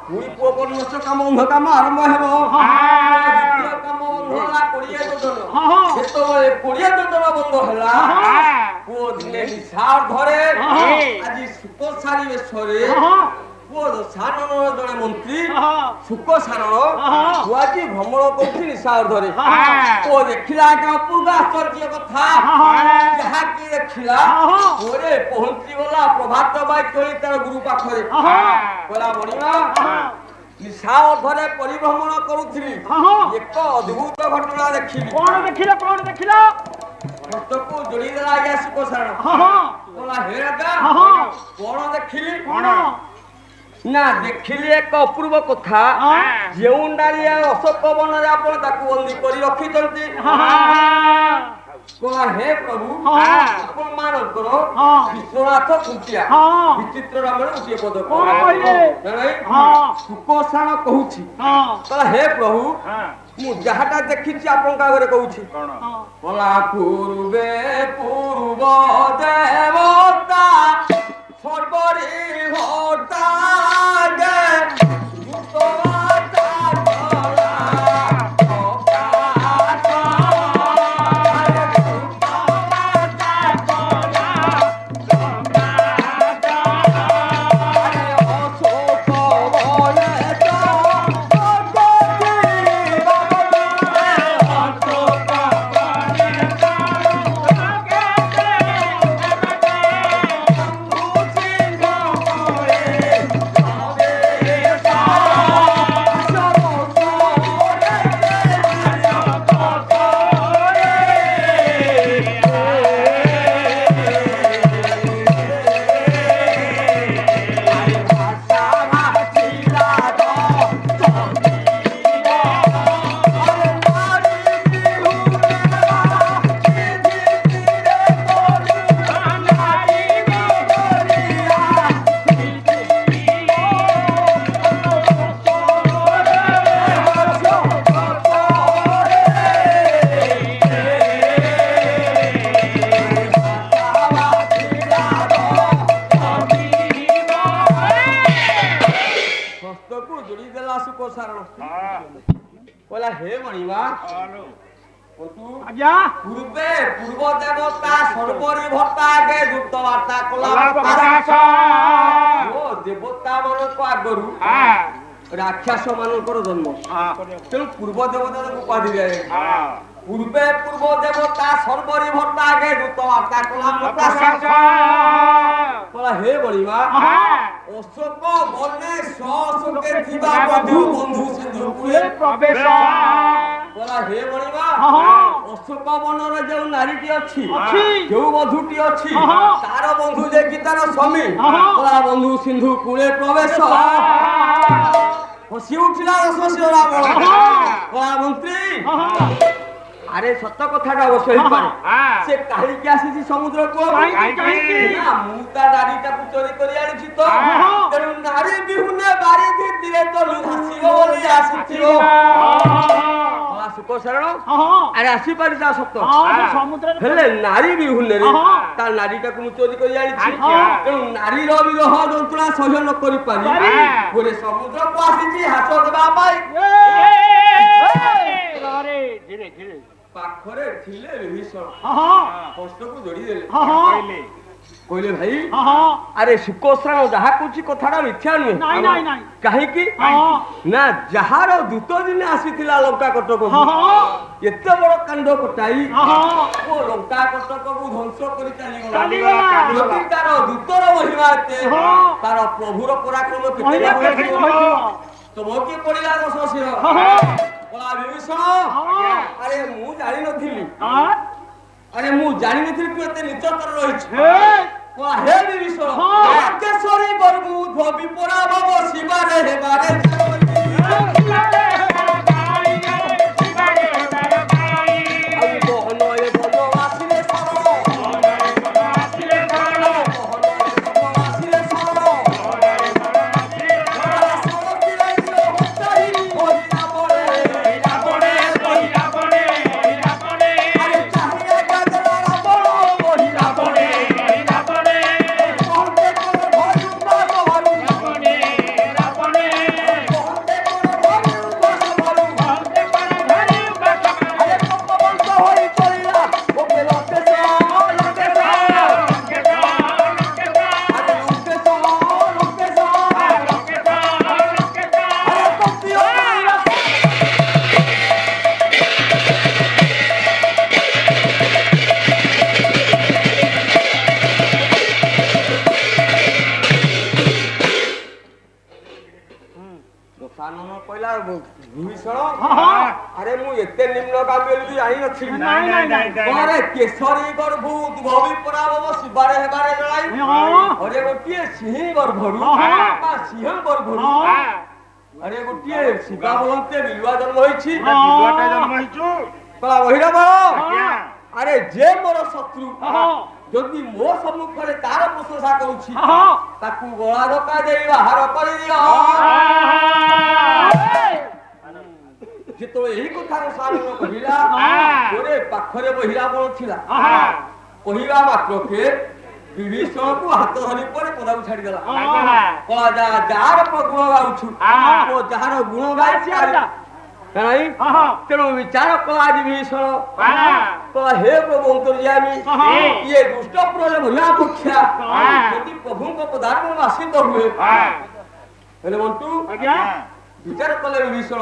ପୁଣି ପୁଅ ପୁନଶ୍ଚ କାମ ବନ୍ଧ କାମ ଆରମ୍ଭ ହେବ ଦ୍ୱିତୀୟ କାମ ବନ୍ଧ ହେଲା 20 ଯୋଜନ ଯେତେବେଳେ 20 ଯୋଜନ ବନ୍ଧ ହେଲା ପୁଅ ଦିନେ ନିଶାର ଧରେ ଆଜି ସୁପସାରୀ ବେଶରେ ପୁଅ ସାରଣ ଜଣେ ମନ୍ତ୍ରୀ ସୁକ ସାରଣ ପୁଆଜି ଭ୍ରମଣ କରୁଛି ନିଶାର ଧରେ ପୁଅ ଦେଖିଲା କି ଅପୂର୍ବ ଆଶ୍ଚର୍ଯ୍ୟ କଥା ଯାହାକି ଦେଖିଲା ପୁଅରେ ପହଞ୍ଚି ଗଲା ପ୍ରଭାତ ବାକ୍ୟ ତାର ଗୁରୁ ପାଖରେ କହିଲା ବଣିମା ନିଶାର ଧରେ ପରିଭ୍ରମଣ କରୁଥିଲି ଏକ ଅଦ୍ଭୁତ ଘଟଣା ଦେଖିଲି କଣ ଦେଖିଲ ହସ୍ତକୁ ଯୋଡ଼ି ଦେଲା ଆଜ୍ଞା ସୁକ ସାରଣ କହିଲା ହେ ରାଜା କଣ ଦେଖିଲି ନା ଦେଖିଲି ଏକ ଅପୂର୍ବ କଥା ଯେଉଁ ଡାଳିଆ ଅଶୋକ ବନରେ ଆପଣ ତାକୁ ବନ୍ଦୀ କରି ରଖିଛନ୍ତି हे प्रभु आपण मानकर विश्वनाथ खुंटिया विचित्र नामरे उठिए पद कोन कहले नाही सुकोषाण कहूची कहला हे प्रभु मु जहाटा देखिछि आपण का घरे कहूची कोन बोला पूर्वे पूर्व देवता सर्वरी होता गे କହିଲା ହେ ମଣିମା ଆଜ୍ଞା ପୂର୍ବେ ପୂର୍ବ ଦେବତା ସର୍ବରି ଭର୍ତ୍ତା ଆଗେ ଦୂତ ବାର୍ତ୍ତା କଲା ଓ ଦେବତା ମାନଙ୍କ ଆଗରୁ ରାକ୍ଷସ ମାନଙ୍କର ଜନ୍ମ ତେଣୁ ପୂର୍ବ ଦେବତା ଉପାଧି ଦିଆଯାଏ ପୂର୍ବେ ପୂର୍ବ ଦେବତା ସର୍ବରି ଭର୍ତ୍ତା ଆଗେ ଦୂତ ବାର୍ତ୍ତା କଲା ହେ ବଳିମା ଅଶୋକ ବନେ ସଶୋକେ ଥିବା ବନ୍ଧୁ ବନ୍ଧୁ ସିନ୍ଧୁ କୂଳେ ପ୍ରବେଶ କଲା ହେ ବଳିମା ଅଶୋକ ବନର ଯେଉଁ ନାରୀଟି ଅଛି ଅଛି। ଯେଉଁ ବଧୂଟି ଅଛି ତାର ବନ୍ଧୁ ଯେ କି ତାର ସ୍ୱାମୀ କଲା ବନ୍ଧୁ ସିନ୍ଧୁ କୂଳେ ପ୍ରବେଶ ହସି ଉଠିଲା ରସଶୀଳ ରାବଣ କଲା ମନ୍ତ୍ରୀ আরে সত্য কথাটা অবশ্য হইপারে সে কাহিকি আসিছি সমুদ্র কাহিকি? না মু তা নারীটাকে চোরি করে আনিছি তো তেণু নারী বিহুনে বাড়ি দিলে তো হাসিব বলি আসিছি সুখ শরণ আরে আসি পারি তা সত্য সমুদ্র হেলে নারী বিহুনে রে তার নারীটাকে মু চোরি করে আনিছি তেণু নারীর বিরহ যন্ত্রণা সহ্য ন করি পারি বলে সমুদ্রକୁ আসিছি হাস দেবা পাই ধীরে ধীরে ପାଖରେ ଥିଲେ ବିଭୀଷଣ ହସ୍ତକୁ ଯୋଡ଼ି ଦେଲେ କହିଲେ କହିଲେ ଭାଇ ଆରେ ସୁକୋଶ୍ରାଣ ଯାହା କହୁଛି କଥାଟା ମିଥ୍ୟା ନୁହେଁ ନାଇଁ ନାଇଁ ନାଇଁ କାହିଁକି ନା ଯାହାର ଦୂତ ଦିନେ ଆସିଥିଲା ଲଙ୍କା କଟକକୁ ଏତେ ବଡ କାଣ୍ଡ କଟାଇ ଓ ଲଙ୍କା କଟକକୁ ଧ୍ୱଂସ କରି ଚାଲିଗଲା ଯଦି ତାର ଦୂତର ମହିମା ଏତେ ତାର ପ୍ରଭୁର ପରାକ୍ରମ କେତେ ତମ କିଏ ପଡିଲା ଦଶଶିର କଳା ବିଭୀଷଣ ଆରେ ମୁଁ ଜାଣିନଥିଲି আরে মু জানি নথিলি তুই এতে নিচতর রইছ কলা হে বিভীষণ রাজ্যেশ্বরী গর্ব ভবি পরাভব শিবারে হেবারে আরে মু এতে নিম্নগামী বলি জানিনଥିଲି আরে কেশরী গর্ভ উদ্ভবী পরাভব শিবারে হেবারে জড়াই আরে গোটিয়ে সিংহ গর্ভরু বা সিংহ গর্ভরু আরে গোটিয়ে শিবা বলতে বিলুয়া জন্ম হইছি কলা বহিরাব আরে যে মোর শত্রু যদি ମୋ ସମ୍ମୁଖରେ ତାର ପ୍ରଶଂସା କରୁଛି ତାକୁ ଗଳା ଧକ୍କା ଦେଇ ବାହାର କରିଦିଅ ଯେତେବେଳେ ଏହି କଥାର ସାରଣ କହିଲା ଗୋଟେ ପାଖରେ ବହିରାବଣ ଥିଲା କହିବା ମାତ୍ରକେ ବିଭୀଷଣକୁ ହାତ ଧରି ପରେ ପଦାକୁ ଛାଡ଼ିଦେଲା କଳା ଯାହାର ଗୁଣ ଗାଉଛୁ ଓ ଯାହାର ଗୁଣ ଗାଇଛି ତେଣୁ ବିଚାର କଲା ବିଭୀଷଣ କଲା ହେ ପ୍ରଭୁ ଅନ୍ତର୍ଯାମୀ ଇଏ ଦୁଷ୍ଟ ପୁରରେ ଭଲା ପକ୍ଷା ଯଦି ପ୍ରଭୁଙ୍କ ପଦାର୍ପଣ ଆସିତ ହୁଏ ହେଲେ ମଣ୍ଟୁ ବିଚାର କଲେ ବିଭୀଷଣ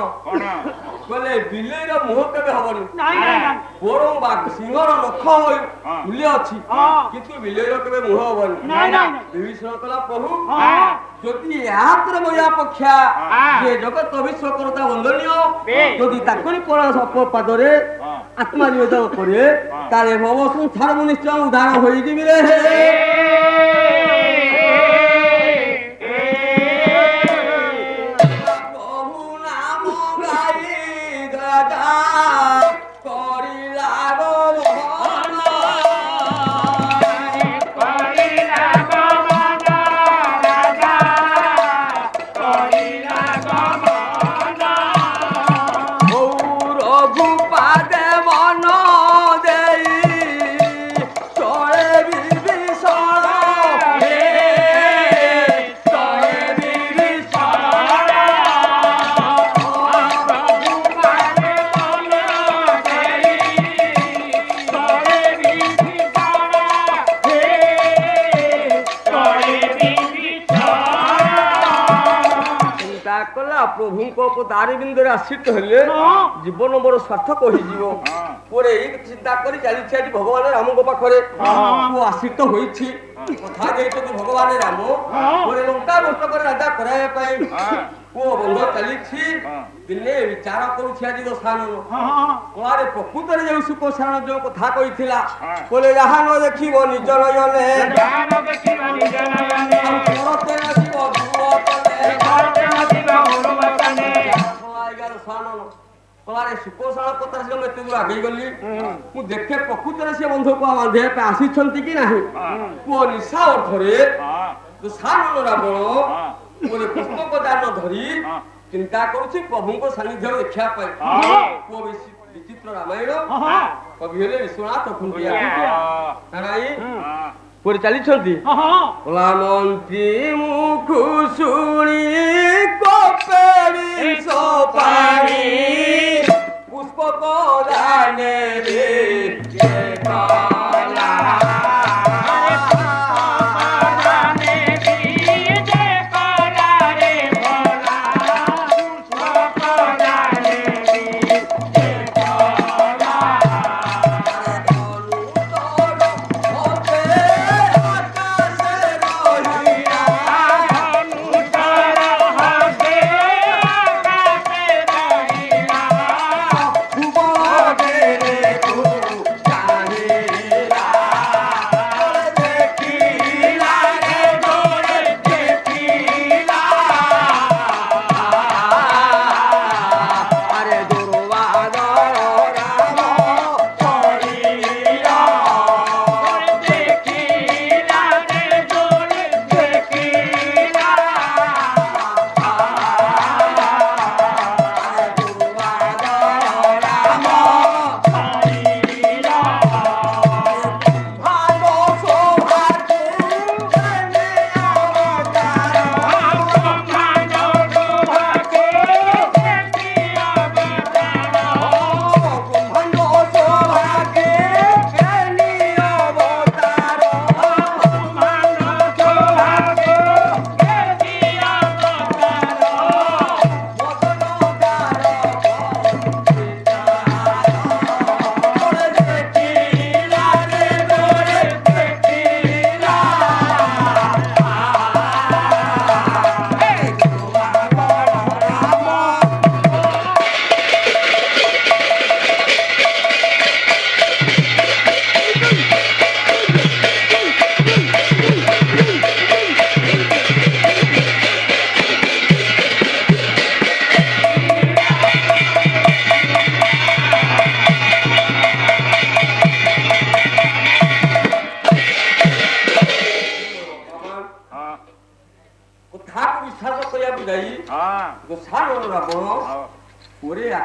କହିଲେ ବିଲେଇର ମୁହଁ କେବେ ହବନି ବରଂ ସିଂହର ନଖ ମୂଲ୍ୟ ଅଛି କିନ୍ତୁ ବିଲେଇର କେବେ ମୁହଁ ହବନି ବିଭୀଷଣ କଲା ପ୍ରଭୁ যদি এহাত্রে বইয়া পক্ষা যে জগৎ বিশ্বকর্তা বন্দনীয় যদি তাকনি পরা সপ পাদরে আত্মা নিবেদন করে তাহলে ভব সংসার নিশ্চয় উদ্ধার হয়ে যাবি রে প্রভু নাম গাই রাজা করিলা বিভীষণ চিন্তা কলা প্রভুଙ୍କ তারি বিন্দুরে আশ্রিত হলে জীবন মোর সার্থক হয়েযিব পরে এই চিন্তা করে চালিছি আজ ভগবান রামଙ୍କ পাখরে মু আশ্রিত হয়েছি কথা যেহেতু ভগবান রাম পরে লঙ্কা নষ্ট করে রাজা করাইবা পাই পুଅ ବନ୍ଧ ଚାଲିଛି ଦିନେ ବିଚାର କରୁଛି ଆଜି ଦୋଷାନନ କୁଆରେ ପ୍ରକୃତରେ ଯେଉଁ ସୁଖ ସାରଣ ଯେଉଁ କଥା କହିଥିଲା ବୋଲେ ଯାହା ନ ଦେଖିବ ନିଜ ନୟନେ କରତେ ନଥିବ କୁଆରେ ସୁଖ ସାରଣ କଥା ସେ ଏତେ ଦୂର ଆଗେଇ ଗଲି ମୁଁ ଦେଖେ ପ୍ରକୃତରେ ସେ ବନ୍ଧୁକୁ ବାନ୍ଧିବା ପାଇଁ ଆସିଛନ୍ତି କି ନାହିଁ ପୁଅ ନିଶା ଅର୍ଥରେ ଦୋଷାନନ ରାବଣ ଗୋଟେ ପୁସ୍ତକ ଦାନ ଧରି ଚିନ୍ତା କରୁଛି ପ୍ରଭୁଙ୍କ ସାନ୍ନିଧ୍ୟ ଦେଖିବା ପାଇଁ ପୁଅ ବିଚିତ୍ର ରାମାୟଣ କବି ହେଲେ ବିଶ୍ୱନାଥ ଖୁଣ୍ଟିଆ ପୁରୀ ଚାଲିଛନ୍ତି ମନ୍ତ୍ରୀ ମୁଖୁ ଶୁଣି କପେରି ସପାଣି ପୁଷ୍ପକ ଦାନରେ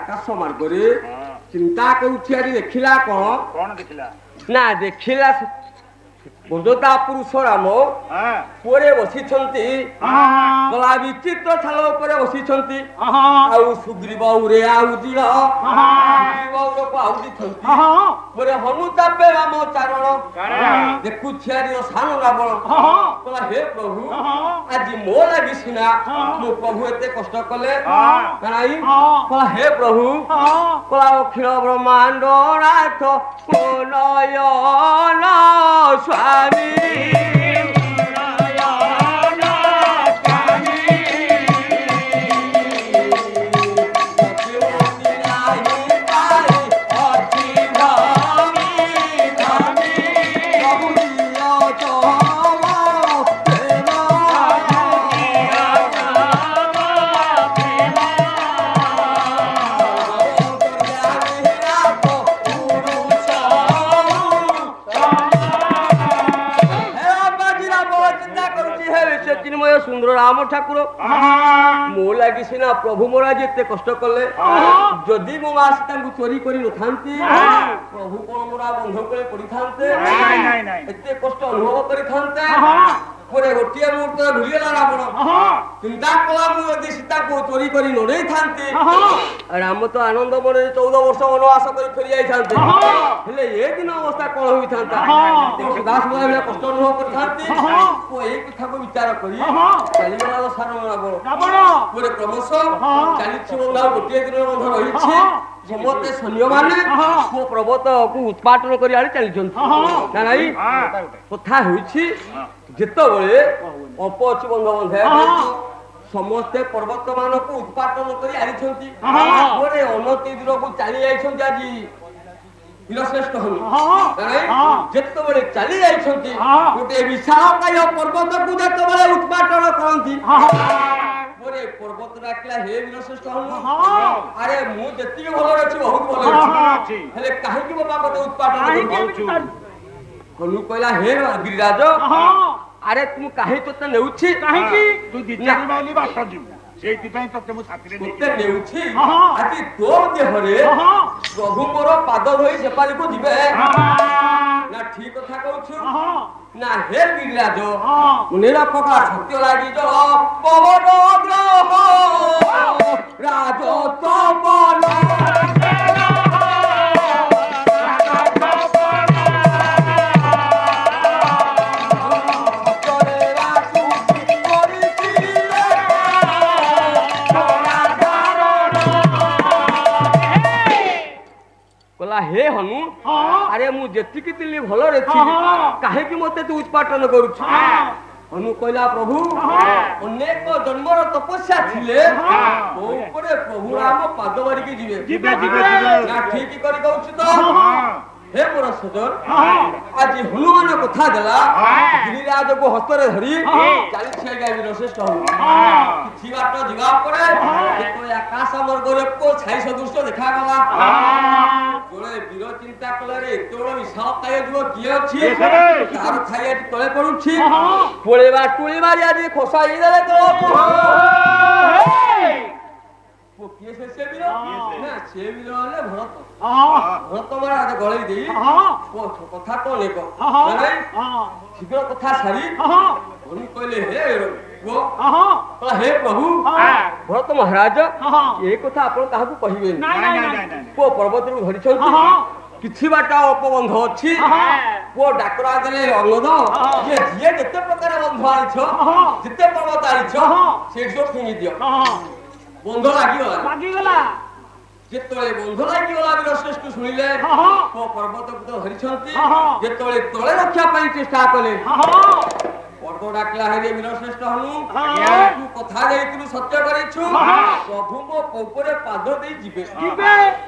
ଆକାଶ ମାର୍ଗରେ ଚିନ୍ତା କରୁଛି ଆଜି ଦେଖିଲା କଣ ଦେଖିଲା ନା ଦେଖିଲା ବନ୍ଧୁତା ପୁରୁଷ ରାମ ପୁଅରେ ବସିଛନ୍ତି ଗଲା ବିଚିତ୍ର ଥାଳ ଉପରେ ବସିଛନ୍ତି ଆଉ ସୁଗ୍ରୀବ ଉରେ ଆଉଜିଳ ଆଉଜିଛନ୍ତି ପରେ ହନୁତାପେ ରାମ ଚାରଣ ଦେଖୁଛି ଆଜି ସାନ ରାବଣ କହିଲା ହେ ପ୍ରଭୁ ଆଜି ମୋ ଲାଗି ସିନା ମୋ ପ୍ରଭୁ ଏତେ କଷ୍ଟ କଲେ ନାଇଁ କହିଲା ହେ ପ୍ରଭୁ କହିଲା ଅଖିଳ ବ୍ରହ୍ମାଣ୍ଡ ନାଥ ନୟନ ସ୍ୱାମୀ ସୁନ୍ଦର ରାମ ଠାକୁର ମୋ ଲାଗି ସିନା ପ୍ରଭୁ ମୋର ଆଜି ଏତେ କଷ୍ଟ କଲେ ଯଦି ମୋ ମା ତାଙ୍କୁ ଚୋରି କରି ନଥାନ୍ତି ପ୍ରଭୁ କଣ ମୋର ବନ୍ଧ କଳେ ପଡିଥାନ୍ତେ ଏତେ କଷ୍ଟ ଅନୁଭବ କରିଥାନ୍ତେ ପରେ ଗୋଟିଏ ମୁହୂର୍ତ୍ତରେ ଭୁଲିଗଲା ରାବଣ। ଚିନ୍ତା କଲା ମୁଁ ଯଦି ସୀତାକୁ ଚୋରି କରି ନ ନେଇଥାନ୍ତି ରାମ ତ ଆନନ୍ଦ ମନରେ 14 ବର୍ଷ ବନବାସ କରି ଫେରି ଯାଇଥାନ୍ତେ। ହେଲେ ଏ ଦିନ ଅବସ୍ଥା କଣ ହୋଇଥାନ୍ତା? ସୁଦାସୁଦା ଭଳିଆ କଷ୍ଟ ଅନୁଭବ କରିଥାନ୍ତି। ଏଇ କଥାକୁ ବିଚାର କରି ଚାଲିଗଲା ସାରଣ ରାବଣ। ପରେ କ୍ରମଶ ଚାଲିଛି ବନ୍ଧୁ, ଗୋଟିଏ ଦିନ ବନ୍ଧ ରହିଛି। ସମସ୍ତେ ସୈନ୍ୟମାନେ ପୁଅ ପର୍ବତକୁ ଉତ୍ପାଟନ କରି ଆଣି ଚାଲିଛନ୍ତି ନା ନାଇଁ? କଥା ହେଉଛି ଯେତେବେଳେ ଅଳ୍ପ ଅଛି ବନ୍ଧ ବନ୍ଧେ ସମସ୍ତେ ପର୍ବତ ମାନଙ୍କୁ ଉତ୍ପାଟନ କରି ଆଣିଛନ୍ତି। ପରେ ଅନତି ଦୂରକୁ ଚାଲି ଯାଇଛନ୍ତି ଆଜି ବୀରଶ୍ରେଷ୍ଠ ଯେତେବେଳେ ଚାଲି ଯାଇଛନ୍ତି ଗୋଟେ ବିଶାଳକାୟ ପର୍ବତକୁ ଯେତେବେଳେ ଉତ୍ପାଟନ କରନ୍ତି ପରେ ପର୍ବତ ଡାକିଲା, ହେ ବୀରଶ୍ରେଷ୍ଠ ଆରେ ମୁଁ ଯେତିକି ଭଲରେ ଅଛି ବହୁତ ଭଲ ଅଛି, ହେଲେ କାହିଁକି ମୋ ବାପା ଉତ୍ପାଟନ କରୁଛୁ? ହନୁ କହିଲା, ହେ ଗିରିରାଜ ଆରେ ତୁ କାହିଁ ତୋତେ ନେଉଛି? କାହିଁକି ତୁ ଦିଚାରି ମାଇଲି ବାଟ ଯିବୁ, ସେଇଥିପାଇଁ ତତେ ମୁଁ ସାଥିରେ ତୋତେ ନେଉଛି। ଆଜି ତୋ ଦେହରେ ପ୍ରଭୁ ମୋର ପାଦ ଧୋଇ ସେପାରିକୁ ଯିବେ ନା? ଠିକ କଥା କହୁଛୁ ନା? ହେ ଗିରିରାଜ ନିରପକା ସତ୍ୟ ଲାଗି ପବନ ଗ୍ରହ ରାଜ ତପନ हे हनु अरे मु जेतिकी दिल्ली भलरे ଥିଲି काहेकि मते तू उत्पाटन करूछु? हनु कहला, प्रभु अनेक जन्मर तपस्या थिले तो ऊपर प्रभु राम पाद बारिकी जिवे ना ठीक करी कहूछु तो? हे मोर सजन आज हनुमान कथा देला गिरिराज को हस्तरे धरी चाली छै गाय विश्रेष्ठ हो किछि बाट जीवा परे तो आकाश मार्गरे को छाई सदृश देखा गला। जोळे वीर चिंता कले रे तोळ विशाल काय जीव किए अछि तार छाई तळे पडुछि पोळेबा टुळी मारी आज खोसाई देले तो वो किए से वीर ना से वीर ले भरत भरत महाराज गळई देई वो कथा तो लेको नाही शीघ्र कथा सारी हनु कहले, हे वो हे प्रभु भरत महाराज ए कथा आपण काहकु कहिबे नहीं वो पर्वत रु धरि छथि किछि बाटा अपबंध अछि वो डाकरा देले अंगद जे जे जते प्रकार बंध आइछो जते पर्वत आइछो से जो फिंगी दियो बंध लागी गला जेतळे बंध लागी गला वीरश्रेष्ठ सुनिले वो पर्वत को धरि छथि जेतळे तळे रक्षा पई चेष्टा कले पर्वत डाकला हे वीरश्रेष्ठ हनु तू कथा देइतु सत्य करिछु प्रभु मो ऊपरे पाद देई जिबे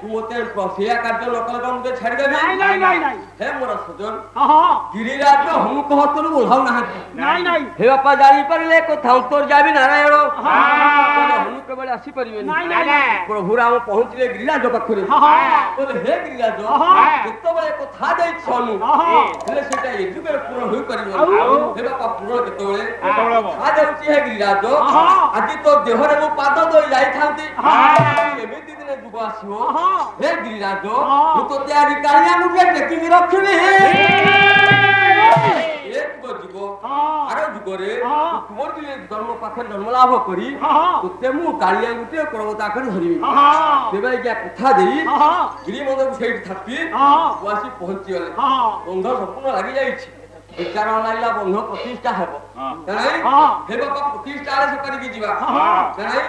तू मते प्रफिया कार्य लोकल का मुते छाड़ देबे नहीं हे मोर सजन गिरिराज हनु कहतनु बोलाउ नाही हे बापा जानि परले कथा उत्तर जाबी नारायण हनु केवल आसी परिबे नहीं प्रभु राम पहुंचले गिरिराज पाखरे बोले हे गिरिराज केतबेले कथा देइ छनु हेले सेटा एजुके पूर्ण होई परिबो हे बापा पूर्ण केतबेले आ जाउची हे गिरिराज आजि तो देहरे मो पाद दोई जाई थांती एमिति दिने जुग आसीओ हे गिरिराज मु तो तयारी कालिया मुके टेकिंग रखिबी एक जुग आरो जुगरे कुमर दिले धर्म पाखे जन्म लाभ करी तते मु कालिया गुटे पर्वत आखर धरिबी तेबे क्या कथा देई गिरि मद सेठ थापी वासी पहुंची गले बंध संपूर्ण लागि जाईछि विचार लागला बंध प्रतिष्ठा हेबो नाही हे बापा प्रतिष्ठा रे से करी जीवा नाही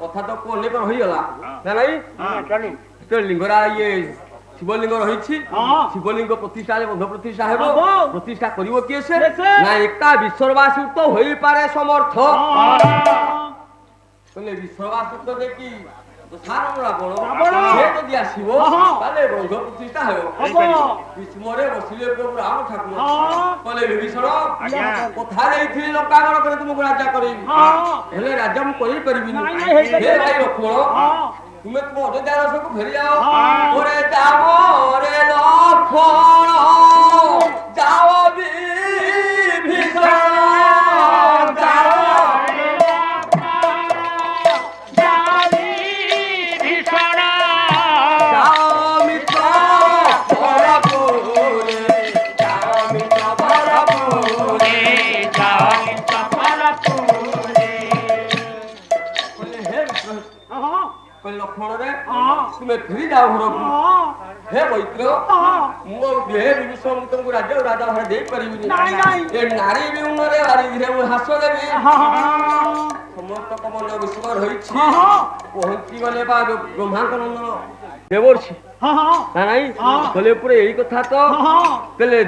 कथा तो को अनेक होई गला नाही चली तो लिंगरा ये शिवलिंग रही शिवलिंग प्रतिष्ठा बंध प्रतिष्ठा हेबो प्रतिष्ठा करिवो किए से ना एका विश्ववासी तो होई पारे समर्थ बोले विश्ववासी तो देखी तो सारण रावण से जदि आसीबो ताले बंध प्रतिष्ठा हेबो विस्मरे बसिले प्रभु राम ठाकुर बोले विभीषण कथा देइथिले लोकागर करे तुमको राजा करेबी हेले राजा मु करि परबी हे भाई लक्ष्मण तुम्हें तुम अयोध्या रस को फेरी जाओ ओरे जाओ रे लक्ष्मण जाओ विभीषण जाओ रे लक्ष्मण जाओ विभीषण जाओ मित्र भरपुरे जाओ मित्र भरपुरे जाओ କହିଲେ ଲକ୍ଷ୍ମଣରେ ହଁ। ତୁମେ ଫେରି ଯାଅ ଘରକୁ। ହଁ ହେ ବୈତ୍ର ହଁ ମୁଁ ଦେହେ ବିଭୀଷଣ ମୁଁ ତମକୁ ରାଜା ଭାର ଦେଇପାରିବିନି। ନାଇଁ, ନାଇଁ। ଏ ନାରୀ ବିଉନରେ ବାରିଧିରେ ମୁଁ ହାସ ଦେବି। ହଁ ସମସ୍ତଙ୍କ ମନ ବିସ୍ମର ହୋଇଛି। ହଁ। ପହଞ୍ଚି ଗଲେ ବା ବ୍ରହ୍ମାଙ୍କ ନନ୍ଦନ ଦେବର୍ଷି ହଁ ହଁ ନା ନାଇଁ ହଁ। କହିଲେ ପୁରା ଏଇ କଥା ତ ହଁ କହିଲେ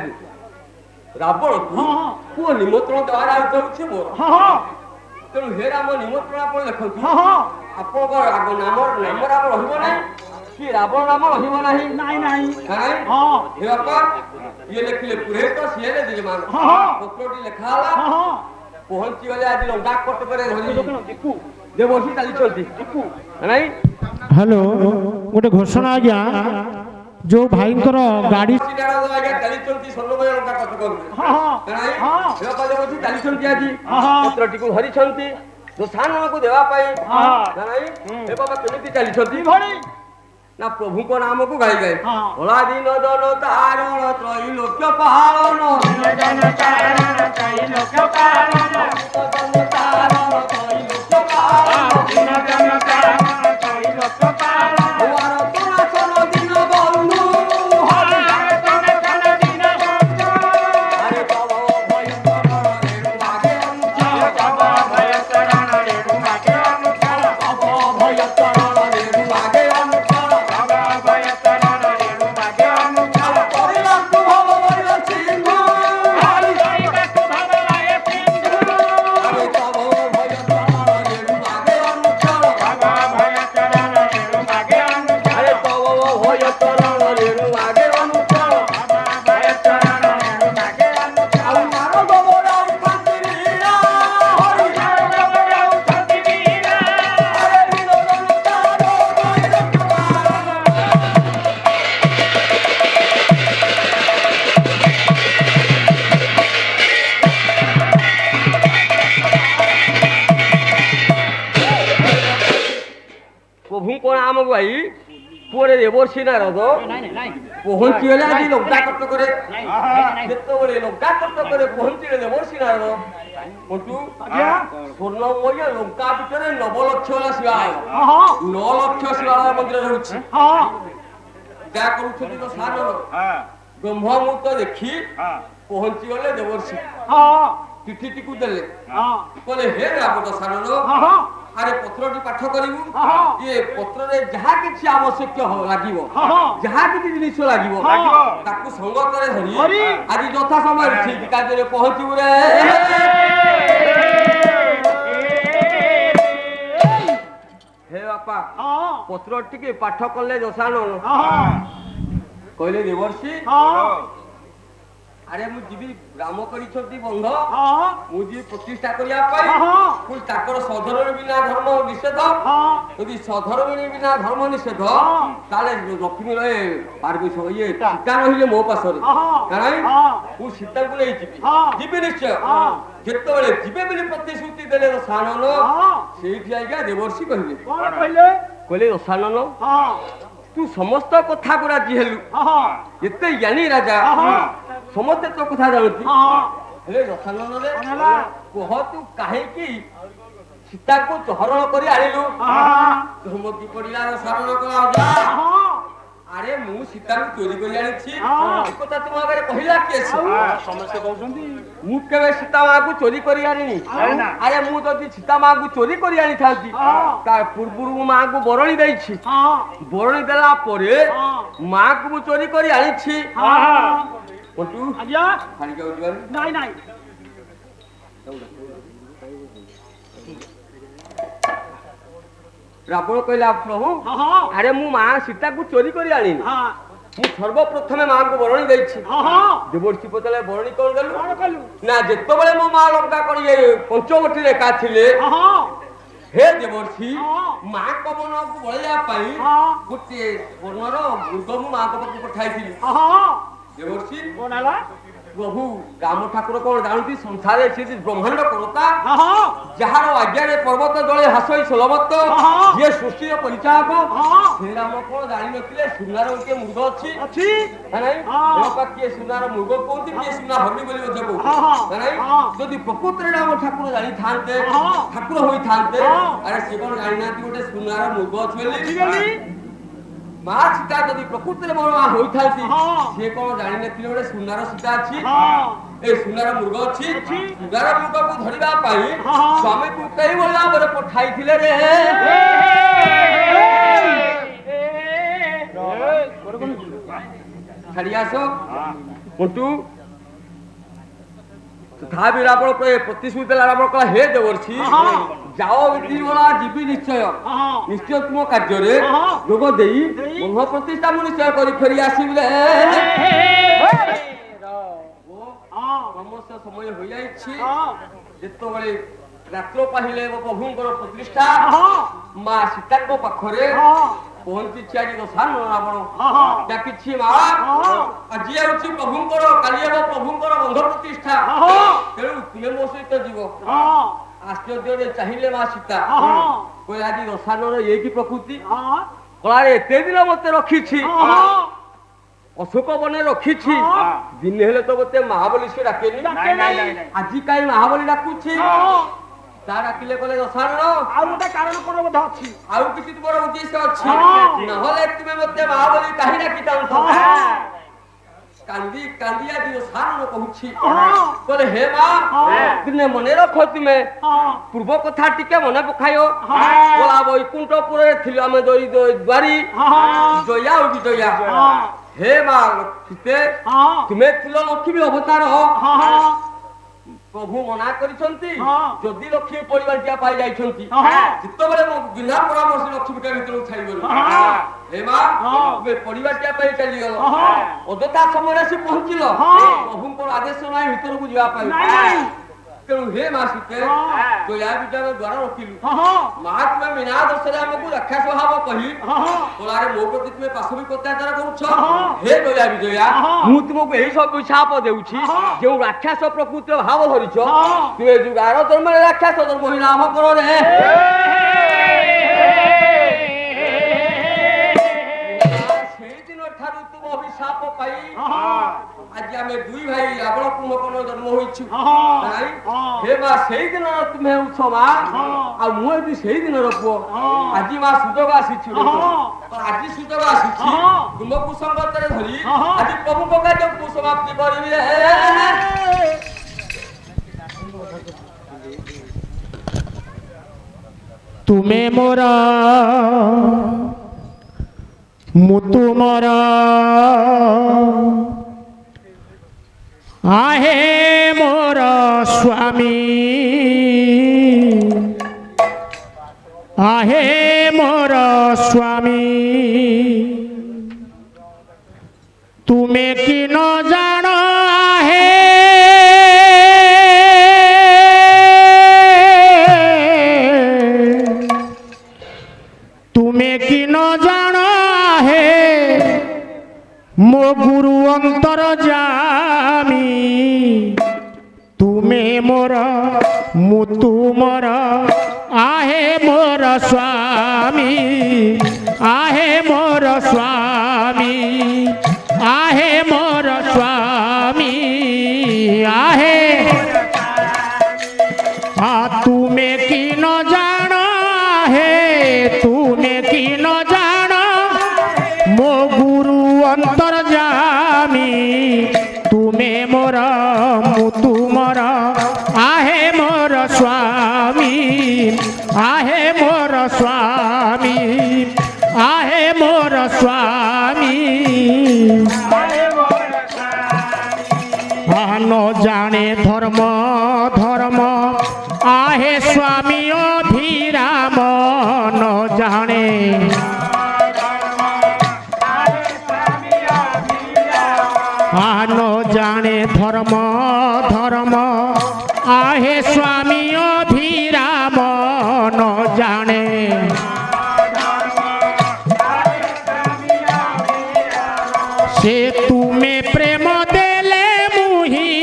ରାବଣକୁ ହଁ। ପୁଅ ନିମନ୍ତ୍ରଣ ଦେବାର ଆଉ ହେଉଛି ମୋର। ହଁ ତେଣୁ ହେ ରାମ ନିମନ୍ତ୍ରଣ ଆପଣ ଲେଖନ୍ତୁ। ହଁ ଆପଣଙ୍କ ନାମ ରାମ ରହିବ ନାହିଁ କି ରାବଣ ନାମ ରହିବ ନାହିଁ। ନାଇଁ ନାଇଁ ନାଇଁ ହଁ ହେ ବାପା ଇଏ ଲେଖିଲେ ପୁରୋହିତ ସିଏ ଯଜମାନ ହଁ। ପତ୍ରଟି ଲେଖା ହେଲା। ହଁ ପହଞ୍ଚି ଗଲେ ଆଜି ଲଙ୍କା କଟକରେ ଧରି ଦେବର୍ଷି ଚାଲିଛନ୍ତି ନାଇଁ। ହ୍ୟାଲୋ, ଗୋଟେ ଘୋଷଣା ଆଜ୍ଞା, ଯୋଉ ଭାଇଙ୍କର ଗାଡ଼ି ଆଜ୍ଞା ଚାଲିଛନ୍ତି ସ୍ୱର୍ଣ୍ଣମୟ ଲଙ୍କା କଟକରୁ ହଁ ନାଇଁ ହଁ ହେ ବାପା ଦେବର୍ଷି ଚାଲିଛନ୍ତି ଆଜି ହଁ। ପତ୍ରଟିକୁ ଧରିଛନ୍ତି ଦୋସାନକୁ ଦେବା ପାଇଁ ହଁ। ନାଇଁ ହେ ବାପା କେମିତି ଚାଲିଛନ୍ତି କିଭଳି ନା ପ୍ରଭୁଙ୍କ ନାମକୁ ଗାଇ ଗାଇ ହଁ। ଅଳା ଦିନ ଜନ ତାରଣ ତ୍ରୈଲୋକ୍ୟ ପାଳନ ଜନ ତାରଣ ତ୍ରୈଲୋକ୍ୟ ପାଳନ ଦିନ ବନ୍ଧୁ ଆରେ ତବ ଭୟ ରେଣୁ ମାଗେ ଅନୁଚର ତବ ଭୟ ଚରଣ ରେଣୁ ମାଗେ ଅନୁଚର କରିବାକୁ ଭବ ଭୟ ସିଂହ ଆରେ ତବ ଭୟ ଚରଣ ରେଣୁ ମାଗେ ଅନୁଚର ଆରେ ତବ ଭୟ ଚରଣ ରେଣୁ ମାଗେ ଅନୁଚର ଆଉ ମାର ଗୋବର ଉଠାନ୍ତି ବୀରା ହରି ଆରେ ବିନୋଦନ ତାର ପ୍ରଭୁଙ୍କ ନାମ ଗାଇ ପୁଅରେ ଦେବର୍ଷି ନାରଦ ପହଞ୍ଚିଗଲେ ଆଜି ଲଙ୍କା କଟକରେ। ଯେତେବେଳେ ଲଙ୍କା କଟକରେ ପହଞ୍ଚିଲେ ଦେବର୍ଷି ନାରଦ କିନ୍ତୁ ସ୍ୱର୍ଣ୍ଣମୟ ଲଙ୍କା ଭିତରେ 9 ଲକ୍ଷ ଶିବାଳୟ 9 ଲକ୍ଷ ଶିବାଳୟ ମନ୍ଦିର ରହୁଛି। ଯାହା କରୁଛନ୍ତି ତ ସାର ବ୍ରହ୍ମମୂର୍ତ୍ତ ଦେଖି ପହଞ୍ଚିଗଲେ ଦେବର୍ଷି ଚିଠିଟିକୁ ଦେଲେ କହିଲେ ହେ ରାବଣ ସାରଣ ଆରେ ପତ୍ରଟି ପାଠ କରିବୁ। ଏ ପତ୍ରରେ ଯାହା କିଛି ଆବଶ୍ୟକ ଲାଗିବ ଯାହା କିଛି ଜିନିଷ ଲାଗିବ ତାକୁ ସଙ୍ଗତରେ ଧରି ଆଜି ଯଥା ସମୟରେ ଠିକ କାର୍ଯ୍ୟରେ ପହଞ୍ଚିବୁ ରେ। ହେ ବାପା ପତ୍ର ଟିକେ ପାଠ କଲେ ଦଶାନନ କହିଲେ ଦେବର୍ଷି ଆରେ ମୁଁ ଯିବି ରାମ କରିଛନ୍ତି ବନ୍ଧ ମୁଁ ଯିବି ପ୍ରତିଷ୍ଠା କରିବା ପାଇଁ ପୁଣି ତାଙ୍କର ସଧର୍ମ ବିନା ଧର୍ମ ନିଷେଧ ଯଦି ସଧର୍ମ ବିନା ଧର୍ମ ନିଷେଧ ତାହେଲେ ଲକ୍ଷ୍ମୀ ରହେ ପାର୍ବତୀ ଇଏ ସୀତା ରହିଲେ ମୋ ପାଶରେ କାରଣ ମୁଁ ସୀତାଙ୍କୁ ନେଇ ଯିବି ନିଶ୍ଚୟ। ଯେତେବେଳେ ଯିବେ ବୋଲି ପ୍ରତିଶ୍ରୁତି ଦେଲେ ରସାନନ ସେଇଠି ଆଜ୍ଞା ଦେବର୍ଷି କହିଲେ କହିଲେ ରସାନନ ତୁ ସମସ୍ତ କଥା କୁ ରାଜି ହେଲୁ ଏତେ ଜ୍ଞାନୀ ରାଜା ସମସ୍ତେ ତୋ କଥା ଜାଣୁଛି ହେଲେ ରସାନନରେ କହ ତୁ କାହିଁକି ସୀତାକୁ ହରଣ କରି ଆଣିଲୁ? ଧମକି ପଡିଲା ରସାନନ କଲା ଆରେ ମୁଁ ସୀତାକୁ ଚୋରି କରି ଆଣିଛି ଏକଥା ତୁମ ଆଗରେ କହିଲା କିଏ? ସମସ୍ତେ କହୁଛନ୍ତି ମୁଁ କେବେ ସୀତା ମାକୁ ଚୋରି କରି ଆଣିନି। ଆରେ ମୁଁ ଯଦି ସୀତା ମାକୁ ଚୋରି କରି ଆଣିଥାନ୍ତି ତା ପୂର୍ବରୁ ମୁଁ ମାଙ୍କୁ ବରଣି ଦେଇଛି। ବରଣି ଦେଲା ପରେ ମାକୁ ମୁଁ ଚୋରି କରି ଆଣିଛି। ନାଇଁ ନାଇଁ ରାବଣ କହିଲା ପ୍ରଭୁ ଆରେ ମୁଁ ମା ସୀତାକୁ ଚୋରି କରି ଆଣିନି। ମୁଁ ସର୍ବପ୍ରଥମେ ମାଙ୍କୁ ବରଣି ଦେଇଛି। ଦେବର୍ଷି ପଚାରିଲେ ବରଣି କଣ ଦେଲୁ? ନା ଯେତେବେଳେ ମୋ ମା ଲଙ୍କା କରି ପଞ୍ଚବଟୀ ରେଖା ଥିଲେ ହେ ଦେବର୍ଷି ମାଙ୍କ ମନକୁ ବଳେଇବା ପାଇଁ ଗୋଟିଏ ବର୍ଣ୍ଣର ମୃଗ ମୁଁ ମାଙ୍କ ପାଖକୁ ପଠାଇଥିଲି। ଦେବର୍ଷି ପ୍ରଭୁ ରାମ ଠାକୁର କଣ ଜାଣନ୍ତି ସଂସାରରେ ସେ ବ୍ରହ୍ମାଣ୍ଡ କରତା ହଁ ଯାହାର ଆଜ୍ଞାରେ ପର୍ବତ ଜଳେ ହାସଇ ସୋଲବତ ଯିଏ ସୃଷ୍ଟିର ପରିଚାଳକ ସେ ରାମ କଣ ଜାଣିନଥିଲେ ସୁନାର ଗୋଟିଏ ମୃଗ ଅଛି ଅଛି ନାଇଁ ହଁ। କିଏ ସୁନାର ମୃଗ କୁହନ୍ତି କିଏ ସୁନା ହରିଣୀ ବୋଲି ମଧ୍ୟ ହଁ, ହଁ। କହୁ ନାଇଁ ହଁ। ଯଦି ପ୍ରକୃତରେ ରାମ ଠାକୁର ଜାଣିଥାନ୍ତେ ହଁ। ଠାକୁର ହୋଇଥାନ୍ତେ ହଁ। ଆରେ ସେ କଣ ଜାଣିନାହାନ୍ତି ଗୋଟେ ସୁନାର ମୃଗ ଅଛି ବୋଲି ବୁଝିଗଲି ମା ସୀତା ଯଦି ପ୍ରକୃତରେ ମୋର ମା ହୋଇଥାନ୍ତି ହଁ। ସିଏ କଣ ଜାଣିନଥିଲେ ଗୋଟେ ସୁନାର ସୀତା ଅଛି ହଁ ଏ ସୁନାର ମୃଗ ଅଛି ଅଛି। ସୁନାର ମୃଗକୁ ଧରିବା ପାଇଁ ହଁ। ସ୍ୱାମୀକୁ କେଉଁଭଳି ଭାବରେ ପଠାଇଥିଲେ ରେ ଛାଡି ଆସ ମଣ୍ଟୁ ତଥାପି ରାବଣ ପ୍ରତିଶ୍ରୁତି ଦେଲା ରାବଣ କହିଲା ହେ ଦେବର୍ଷି ହଁ। ଯାଅ ବିଧିବଳା ଯିବି ନିଶ୍ଚୟ ହଁ। ନିଶ୍ଚୟ ତୁମ କାର୍ଯ୍ୟରେ ହଁ। ଯୋଗ ଦେଇ ଦେଇ ବ୍ରହ୍ମ ପ୍ରତିଷ୍ଠା ମୁଁ ନିଶ୍ଚୟ କରି ଫେରି ଆସିବି ରେ ସମସ୍ତ ସମୟ ହୋଇଯାଇଛି ଯେତେବେଳେ ରାତ୍ର ପାହିଲେ ପ୍ରଭୁଙ୍କର ପ୍ରତିଷ୍ଠା ମା ସୀତାଙ୍କ ପାଖରେ ପହଞ୍ଚିଛି ଆଜି ଦଶାନ ରାବଣ ଡାକିଛି ମା ଆଜି ହେଉଛି ପ୍ରଭୁଙ୍କର କାଲି ହେବ ପ୍ରଭୁଙ୍କର ବନ୍ଧ ପ୍ରତିଷ୍ଠା ତେଣୁ ତୁମେ ମୋ ସହିତ ଯିବ ଆଶ୍ଚର୍ଯ୍ୟରେ ଚାହିଁଲେ ମା ସୀତା କହିଲେ ଆଜି ଦଶାନର ଇଏ କି ପ୍ରକୃତି କଳାରେ ଏତେ ଦିନ ମତେ ରଖିଛି ଅଶୋକ ବନେ ରଖିଛି ଦିନେ ହେଲେ ତ ମତେ ମହାବଳୀ ସେ ଡାକେନି ଆଜି କାହିଁ ମହାବଳୀ ଡାକୁଛି ତା ଡାକିଲେ କହିଲେ ଦଶାନନ ଆଉ ଗୋଟେ କାରଣ କଣ ବୋଧେ ଅଛି ଆଉ କିଛି ତୁମର ଉଦ୍ଦେଶ୍ୟ ଅଛି ନହେଲେ ତୁମେ ମତେ ମହାବଳୀ କାହିଁ ଡାକିଥାନ୍ତ କାନ୍ଦି କାନ୍ଦି ଆଜି ଦଶାନନ କହୁଛି କହିଲେ ହେ ମା ଦିନେ ମନେ ରଖ ତୁମେ ପୂର୍ବ କଥା ଟିକେ ମନେ ପକାୟ ବୋଲା ବୈକୁଣ୍ଠପୁରରେ ଥିଲୁ ଆମେ ଦ୍ୱାରୀ ଜୟା ଆଉ ବିଜୟା ହେ ମା ସୀତେ ତୁମେ ଥିଲ ଲକ୍ଷ୍ମୀ ଅବତାର ପ୍ରଭୁ ମନା କରିଛନ୍ତି ଯଦି ଲକ୍ଷ୍ମୀ ପରିବାରଟିଆ ପାଇ ଯାଇଛନ୍ତି ଯେତେବେଳେ ମୋ ବିନା ପରାମର୍ଶ ଲକ୍ଷ୍ମୀଟା ଭିତରକୁ ଛାଡ଼ିଗଲୁ ହେ ମା ତୁମେ ପରିବାରଟିଆ ପାଇଁ ଚାଲିଗଲ ଅଯଥା ସମୟରେ ଆସି ପହଞ୍ଚିଲ ପ୍ରଭୁଙ୍କର ଆଦେଶ ନାହିଁ ଭିତରକୁ ଯିବା ପାଇଁ ତେଣୁ ହେ ମା ସୀତେ ଜୟା ବିଜୟ ଦ୍ୱାର ରଖିଲୁ ମା ତୁମେ ବିନା ଦୋଷରେ ଆମକୁ ରାକ୍ଷସ ଭାବ କହି କଳାରେ ମୋ ପ୍ରତି ତୁମେ ପାଶବିକ ଅତ୍ୟାଚାର କରୁଛ ହେ ଜୟା ବିଜୟା ମୁଁ ତୁମକୁ ଏହି ସବୁ ଶାପ ଦେଉଛି ଯେଉଁ ରାକ୍ଷସ ପ୍ରକୃତିର ଭାବ ଧରିଛ ତୁମେ ଯୁଗାର ଧର୍ମରେ ରାକ୍ଷସ ଧର୍ମ ହିଁ ଲାଭ କର ରେ ସେଇଦିନ ଠାରୁ ତୁମ ଅଭିଶାପ ପାଇ ଆଜି ଆମେ ଦୁଇ ଭାଇ ରାବଣ କୁମ୍ଭକର୍ଣ୍ଣ ଜନ୍ମ ହୋଇଛୁ ନାଇଁ ହେ ମା ସେଇଦିନ ତୁମେ ହେଉଛ ମା ଆଉ ମୁଁ ହେବି ସେଇଦିନର ପୁଅ ଆଜି ମା ସୁଯୋଗ ଆସିଛି ଆଜି ସୁଯୋଗ ଆସିଛି ତୁମକୁ ସଙ୍ଗତରେ ଧରି ଆଜି ପ୍ରଭୁଙ୍କ କାର୍ଯ୍ୟକୁ ସମାପ୍ତି କରିବି ତୁମେ ମୋର ମୁଁ ତୁମର आहे मोर स्वामी आहे मोर स्वामी तुम्हें कि न जान आहे तुम्हें कि न जान आहे मो गुरु अंतर जामी तुम्हें मोर मु तुमर आहे मोर स्वामी आहे मोर स्वामी आहे मोर स्वामी आहे तुम्हें कि न जान है तुम्हें कि न जान मो गुरु अंतर जामी तुम्हें मोर मु तुमर आहे मोर स्वामी आहे मोर स्वामी आहे मोर स्वामी न जाने धर्म धर्म आहे स्वामी अभिराम न जाने न जाने धर्म धर्म आहे स्वामी अभिराम न जाने से तुम्हें प्रेम देले मुही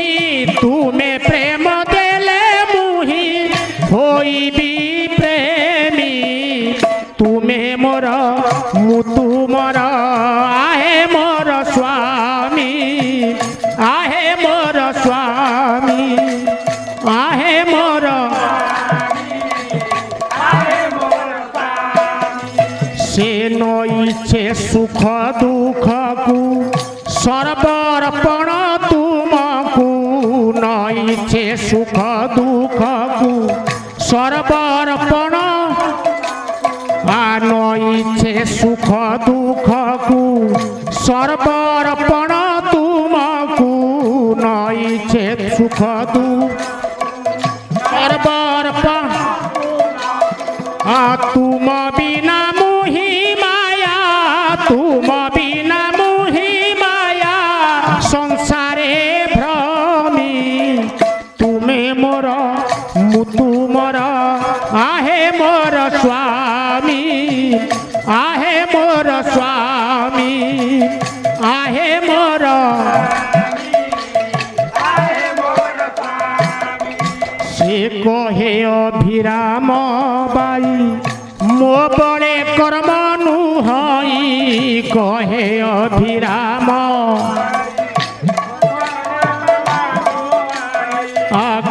ସେ ନଇଛେ ସୁଖ ଦୁଃଖକୁ ସର୍ବର୍ପଣ ତୁମକୁ ନଇଛେ ସୁଖ ଦୁଃଖକୁ ସର୍ବର୍ପଣ নইছে সুখ দুঃখকু সর্বর্পণ তুমকু নইছে সুখ সর্বর্পণ তুম বিনা মুহি মায়া তুম বিনা মুহি মায়া সংসারে ভ্রমি তুমে মোর মুতু মোর आहे मोर स्वामी आहे मोर स्वामी आहे मोर से कहे अभिराम बाई मो बड़े कर्म नुहई कहे अभिराम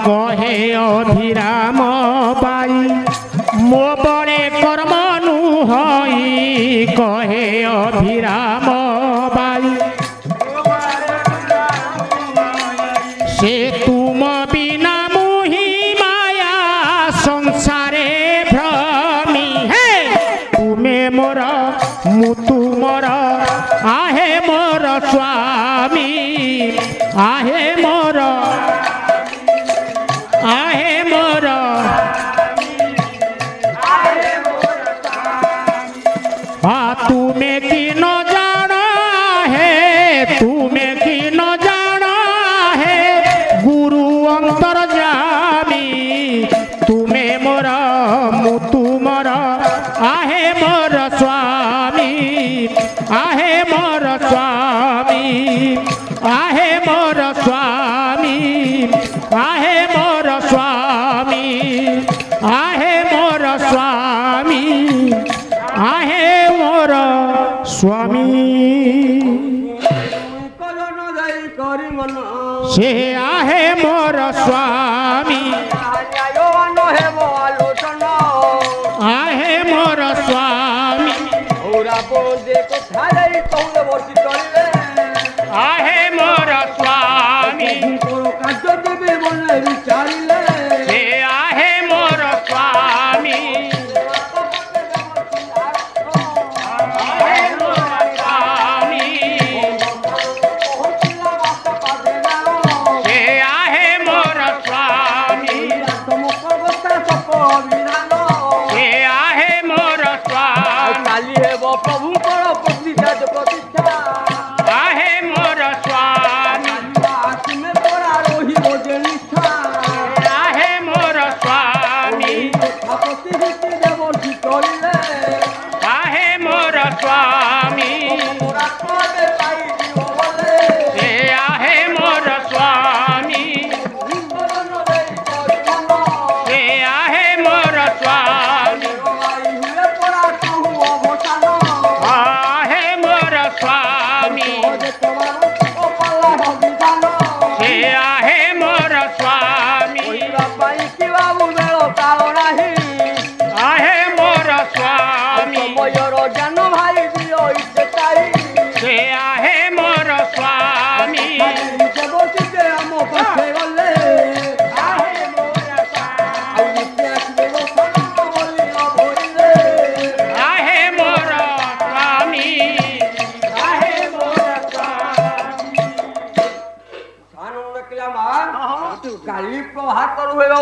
कहे अभिराम बाई मो बड़े कर्म नुहई कहे अभिराम बाई से तुम बिना मुहि माया संसारे भ्रमी हे तुमे मोर मुतु मोर आहे मोर स्वामी आहे मोर आहे मोर तुम्हें की न जाना है तुम्हें की न जाना है गुरु अंतर्जामी तुम्हें मोर मुतु मोर आहे मोर स्वामी आहे मोर स्वामी आहे मोर स्वामी आहे मोर स्वामी आहे मोर स्वामी आहे मोर स्वामी से आहे मोर स्वामी आहे मोर स्वामी आहे मोर स्वामी से आहे मोर स्वामी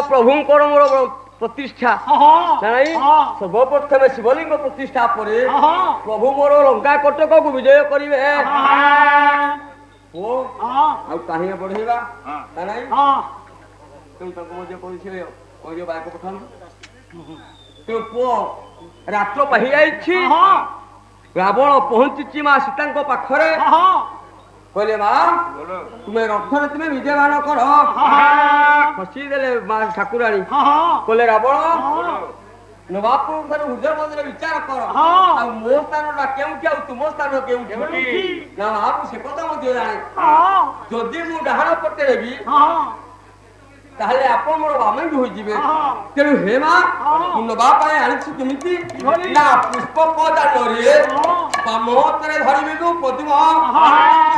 प्रभु मोर प्रतिष्ठा सर्वप्रथम शिवलिंग प्रतिष्ठा पर प्रभु मोर लंका कटक को विजय करेंगे कहीं बढ़ेगा रात्र पाही रावण पहुंची माँ सीता पाखरे कहले माँ तुम्हें रथरे तुम्हें विजयमान कर फसी देले माँ ठाकुराणी कहले रावण नवापुर हृदय मंदिर विचार कर मो स्थान के तुम स्थान के से कथा जाने जदि मु डाहाण पटे भी ତାହେଲେ ଆପଣ ମୋର ବାମେଙ୍ଗି ହୋଇଯିବେ ତେଣୁ ହେ ମା ମୁଁ ନବା ପାଇଁ ଆଣିଛି କେମିତି ନା ପୁଷ୍ପ ପଦାନରେ ବାମ ହାତରେ ଧରିବି ତୁ ପଦ୍ମ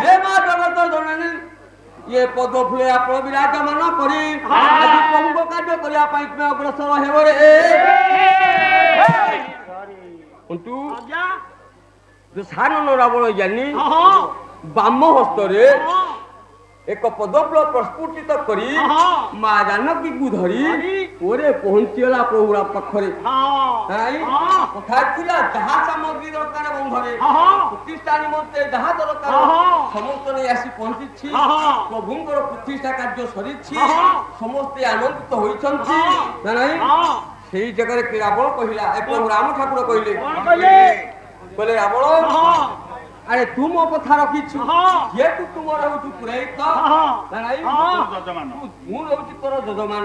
ହେ ମା ଜଗତ ଜନନୀ ଇଏ ପଦ୍ମ ଫୁଲେ ଆପଣ ବିରାଜମାନ କରି ଆଜି ପ୍ରଭୁଙ୍କ କାର୍ଯ୍ୟ କରିବା ପାଇଁ ତୁମେ ଅଗ୍ରସର ହେବ ରେ କିନ୍ତୁ ଯୋଉ ସାନ ରାବଣ ଜ୍ଞାନୀ ବାମ ହସ୍ତରେ ଏକ ପଦଫୁଲ ପ୍ରସ୍ଫୁଟିତ କରି ମା ଜାନକୀକୁ ଧରି ପରେ ପହଞ୍ଚିଗଲା ପ୍ରଭୁର ପାଖରେ କଥା ଥିଲା ଯାହା ସାମଗ୍ରୀ ଦରକାର ବନ୍ଧରେ ପ୍ରତିଷ୍ଠା ନିମନ୍ତେ ଯାହା ଦରକାର ସମସ୍ତ ନେଇ ଆସି ପହଞ୍ଚିଛି ପ୍ରଭୁଙ୍କର ପ୍ରତିଷ୍ଠା କାର୍ଯ୍ୟ ସରିଛି ସମସ୍ତେ ଆନନ୍ଦିତ ହୋଇଛନ୍ତି ନାଇଁ ସେଇ ଜାଗାରେ କି ରାବଣ କହିଲା ଏ ପ୍ରଭୁ ରାମ ଠାକୁର କହିଲେ ରାବଣ আরে তু মো কথা রখিছু যেহেতু তোমার হচ্ছে পুরাহিত মু রହୁছি তোর যজমান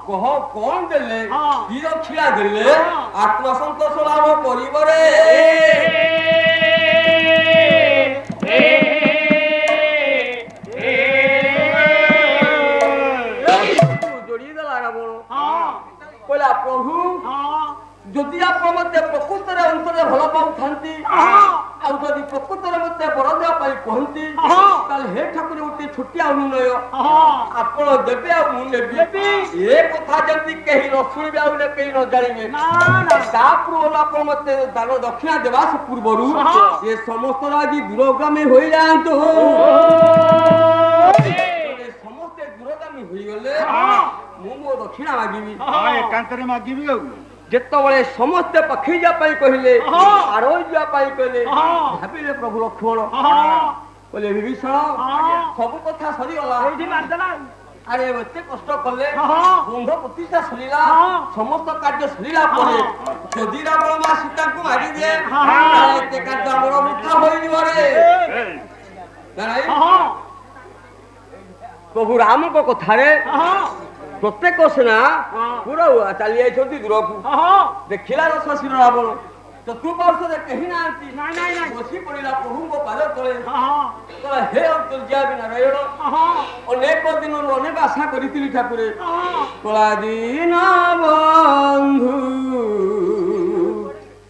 কহ কোন দেলে কি রক্ষিলা দেলে আত্মসন্তোষ লাভ করিবরে জড়িয়ে দেলা রাবণ কইলা প্রভু যদি আপন মতে প্রকৃতরে অন্তরে ভাল পাউথান্তি ଆଉ ଯଦି ପ୍ରକୃତରେ ମତେ ବର ଦେବା ପାଇଁ କହନ୍ତି ତାହେଲେ ହେ ଠାକୁର ଗୋଟେ ଛୋଟିଆ ଅନୁନୟ ଆପଣ ଦେବେ ଆଉ ମୁଁ ନେବି ଏ କଥା ଯେମିତି କେହି ନ ଶୁଣିବେ ଆଉ କେହି ନ ଜାଣିବେ ତା ପୂର୍ବରୁ ଆପଣ ମତେ ଦାନ ଦକ୍ଷିଣା ଦେବା ସେ ପୂର୍ବରୁ ଏ ସମସ୍ତର ଆଜି ଦୂରଗାମୀ ହୋଇଯାଆନ୍ତୁ ସମସ୍ତେ ଦୂରଗାମୀ ହୋଇଗଲେ ମୁଁ ମୋ ଦକ୍ଷିଣା ମାଗିବି ଏକାନ୍ତରେ ମାଗିବି ଆଉ ଯେତେବେଳେ ସମସ୍ତେ ପକ୍ଷୀ ଯିବା ପାଇଁ କହିଲେ ଆରୋହୀ ଯିବା ପାଇଁ କହିଲେ ଭାବିଲେ ପ୍ରଭୁ ଲକ୍ଷ୍ମଣ କହିଲେ ବିଭୀଷଣ ସବୁ କଥା ସରିଗଲା ଆରେ ଏତେ କଷ୍ଟ କଲେ ବନ୍ଧ ପ୍ରତିଷ୍ଠା ସରିଲା ସମସ୍ତ କାର୍ଯ୍ୟ ସରିଲା ପରେ ଯଦି ରାବଣ ମା ସୀତାଙ୍କୁ ମାରିଦିଏ ଏତେ କାର୍ଯ୍ୟ ଆମର ମିଥ୍ୟା ହୋଇଯିବ ରେ ପ୍ରଭୁ ରାମଙ୍କ କଥାରେ প্রত্যেক সেনা পুরো চালি যাইছন্তি দূরকু দেখিলা রসশির রাবণ চতুর্পার্শ্বরে কেহি নাহান্তি বসি পড়িলা প্রভুঙ্ক পাদ তলে হে অন্তর্যামী নারায়ণ অনেক দিন অনেক আশা করিছিলি ঠাকুরে কলা দিন বন্ধু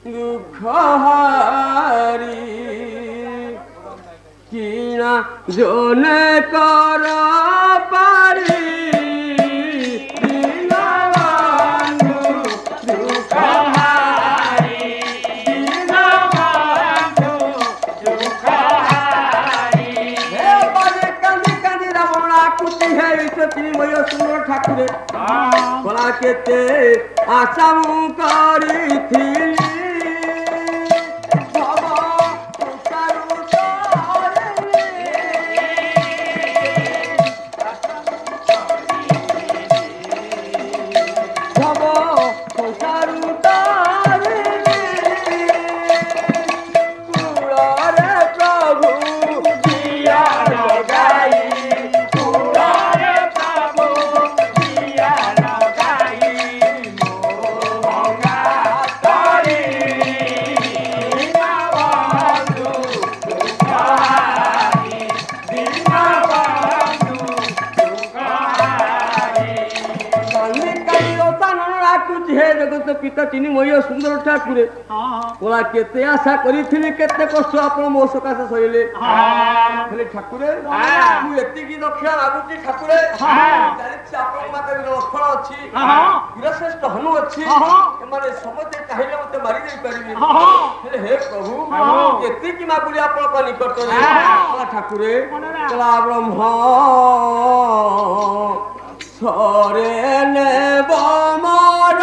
দুঃখ হারি কিনা জনে কর পারি ঠাকুরে বলা কেতে আশা মু করিছিলি পিতা তিনি মই সুন্দর ঠাকুরে ওলা কেতে আশা করিছিলি কেতে কষ্ট আপন মো সকাশে সইলে খালি ঠাকুরে মু এতিকি দক্ষিণা মাগুছি ঠাকুরে জানিছি আপন মাতার লক্ষণ ଅଛି বীরশ্রেষ্ঠ হনু ଅଛି এমানে সমতে চাহিলে মতে মারি দেই পারিবে হেলে হে প্রভু এতিকি মাগুলি আপনক নিকটরে ওলা ঠাকুরে ওলা ব্রহ্ম সরে নেব মর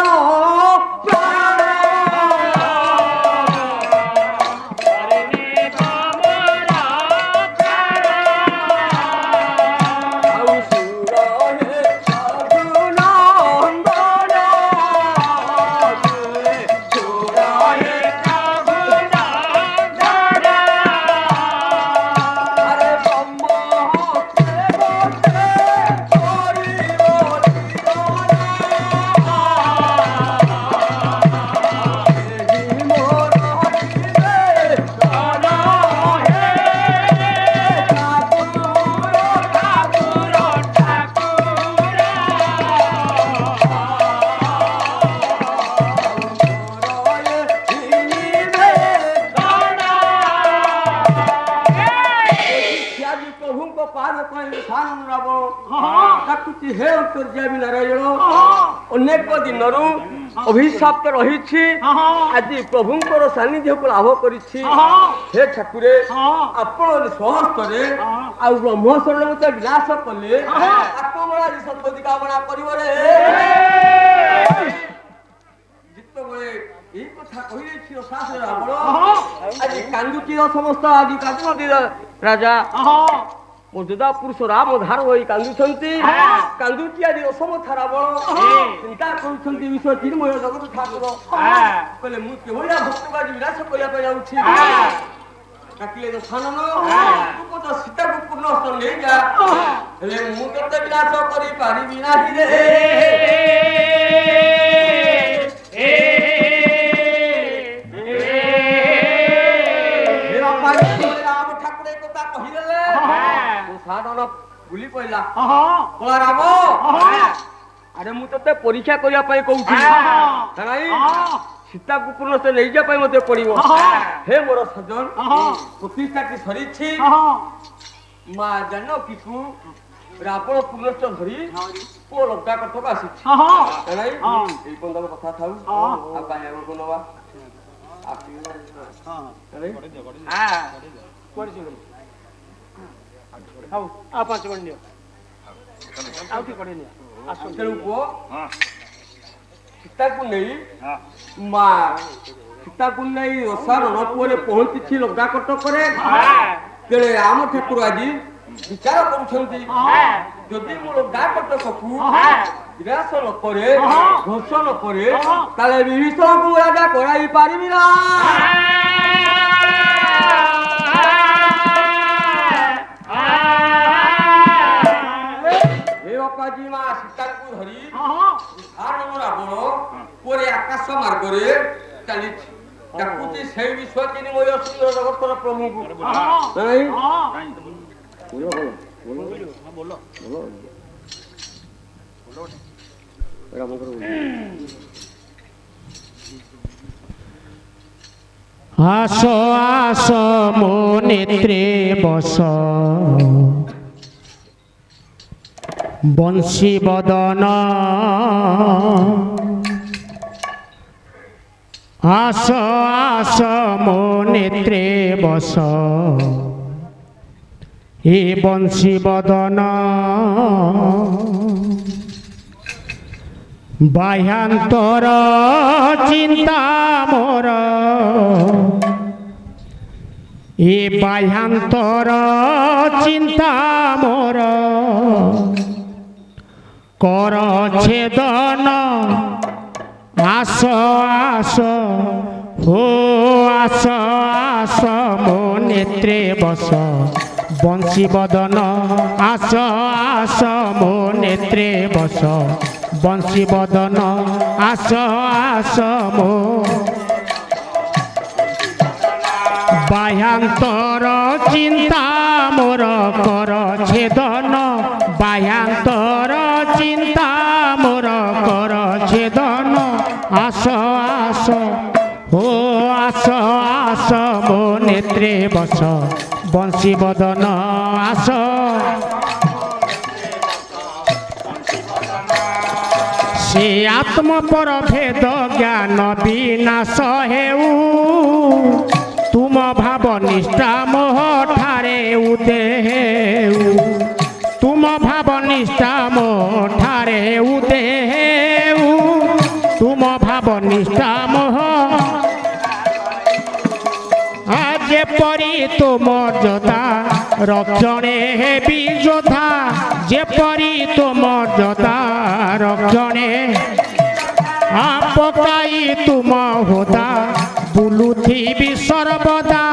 କହିଲେ ସାନ ରାବଣ ଡାକୁଛି ହେ ଅନ୍ତର୍ଯ୍ୟାମୀ ନାରାୟଣ ଅନେକ ଦିନରୁ ଅଭିଶାପ୍ତ ରହିଛି ଆଜି ପ୍ରଭୁଙ୍କର ସାନ୍ନିଧ୍ୟକୁ ଲାଭ କରିଛି ହେ ଠାକୁରେ ଆପଣ ସହସ୍ତରେ ଆଉ ବ୍ରହ୍ମଶରଣ ମତେ ବିନାଶ କଲେ ଆତ୍ମବଳ ଆଜି ସତ୍ପତି କାମନା କରିବ ରେ ଯେତେବେଳେ এই কথা কহিলেছিল শাস্ত্র রাবণ আজ কান্দুচির সমস্ত আদি কান্দুতি রাজা মর্যাদা পুরুষ রাম ধার হয়ে কান্দুଛନ୍ତି কান্দুচি আদি অসমর্থ রাবণ চিন্তা କରୁଛନ୍ତି ବିଶ୍ୱ ଚିନ୍ମୟ ଜଗତ ଠାକୁର କହିଲେ ମୁଁ କେଭଳିଆ ଭକ୍ତକୁ ଆଜି ବିନାଶ କରିବା ପାଇଁ ଯାଉଛି ଡାକିଲେ ତ ସାନନ ତୁ କତ ସୀତାକୁ ପୂର୍ଣ୍ଣ ହସ୍ତ ନେଇଯା ହେଲେ ମୁଁ ତତେ ବିନାଶ କରିପାରିବି ନାହିଁ ରେ ବୁଲି ପଇଲା କଳା ରାମ ଆରେ ମୁଁ ତତେ ପରୀକ୍ଷା କରିବା ପାଇଁ କହୁଥିଲି ନାଇଁ ସୀତାକୁ ପୂର୍ଣ୍ଣ ନେଇଯିବା ପାଇଁ ମତେ ପଡିବ ହେ ମୋର ସଜନ ପ୍ରତିଷ୍ଠାଟି ସରିଛି ମା ଜାନକୀକୁ ରାବଣ ପୂର୍ଣ୍ଣ ଧରି ପୁଅ ଲଙ୍କା କଟକ ଆସିଛି ନାଇଁ ଏଇ ପନ୍ଦର କଥା ଥାଉ ଆଉ କାହିଁ ଆଗକୁ ନବା ହଉ ଆଉ 5 ମିନିଟ୍ ନିଅ ଆଉ ଟିକେ ପଡେ ନିଅ ତେଣୁ ପୁଅ ସୀତାକୁ ନେଇ ମା ସୀତାକୁ ନେଇ ଓଷା ରଣପୁରରେ ପହଞ୍ଚିଛି ଲଙ୍କା କଟକରେ ତେଣେ ରାମ ଠାକୁର ଆଜି ବିଚାର କରୁଛନ୍ତି ଯଦି ମୁଁ ଲଙ୍କା କଟକକୁ ବିନାଶ ନ କରେ ଧ୍ୱଂସ ନ କରେ ତାହେଲେ ବିଭୀଷଣକୁ ରାଜା କରାଇ ପାରିବି ନା ବାପାଜୀ ମା ସୀତାଙ୍କୁ ଧରି ରାବଣ ପରେ ଆକାଶ ମାର୍ଗରେ ଚାଲିଛି ଡାକୁଛି ସେଇ ବିଶ୍ୱ ଚିନ୍ମୟ ସୁନ୍ଦର ଜଗତର ପ୍ରଭୁଙ୍କୁ আস আস মো নেত্রে বস বংশী বদন আস আস মো নেত্রে বস এ বংশী বদন বাহ্যান্তর চিন্তা মোর এ বাহ্যান্তর চিন্তা মোর কর ছেদন আস আস ও আস আস মো নেত্রে বস বংশী বদন আস আস মো নেত্রে বস বংশী বদন আস আস মো বাহ্যান্তর চিন্তা মোর কর ছেদন বাহ্যান্তর চিন্তা মোর কর ছেদন আস আস ও আস আস মো নেত্রে বস বংশী বদন আস সে আত্মপর ভেদ জ্ঞান বিনাশ হেউ তুম ভাব নিষ্ঠা মোহ ঠারে উদেউ তুম ভাব নিষ্ঠা মোহ ঠারে উদেউ তুম ভাব নিষ্ঠা মোহ যেপরি তো মর্যাদা রক্ষণে হেবি যোদ্ধা যেপরি তো মর্যাদা রক্ষণে পকাই তুম হোদা বুলুথিবি সর্বদা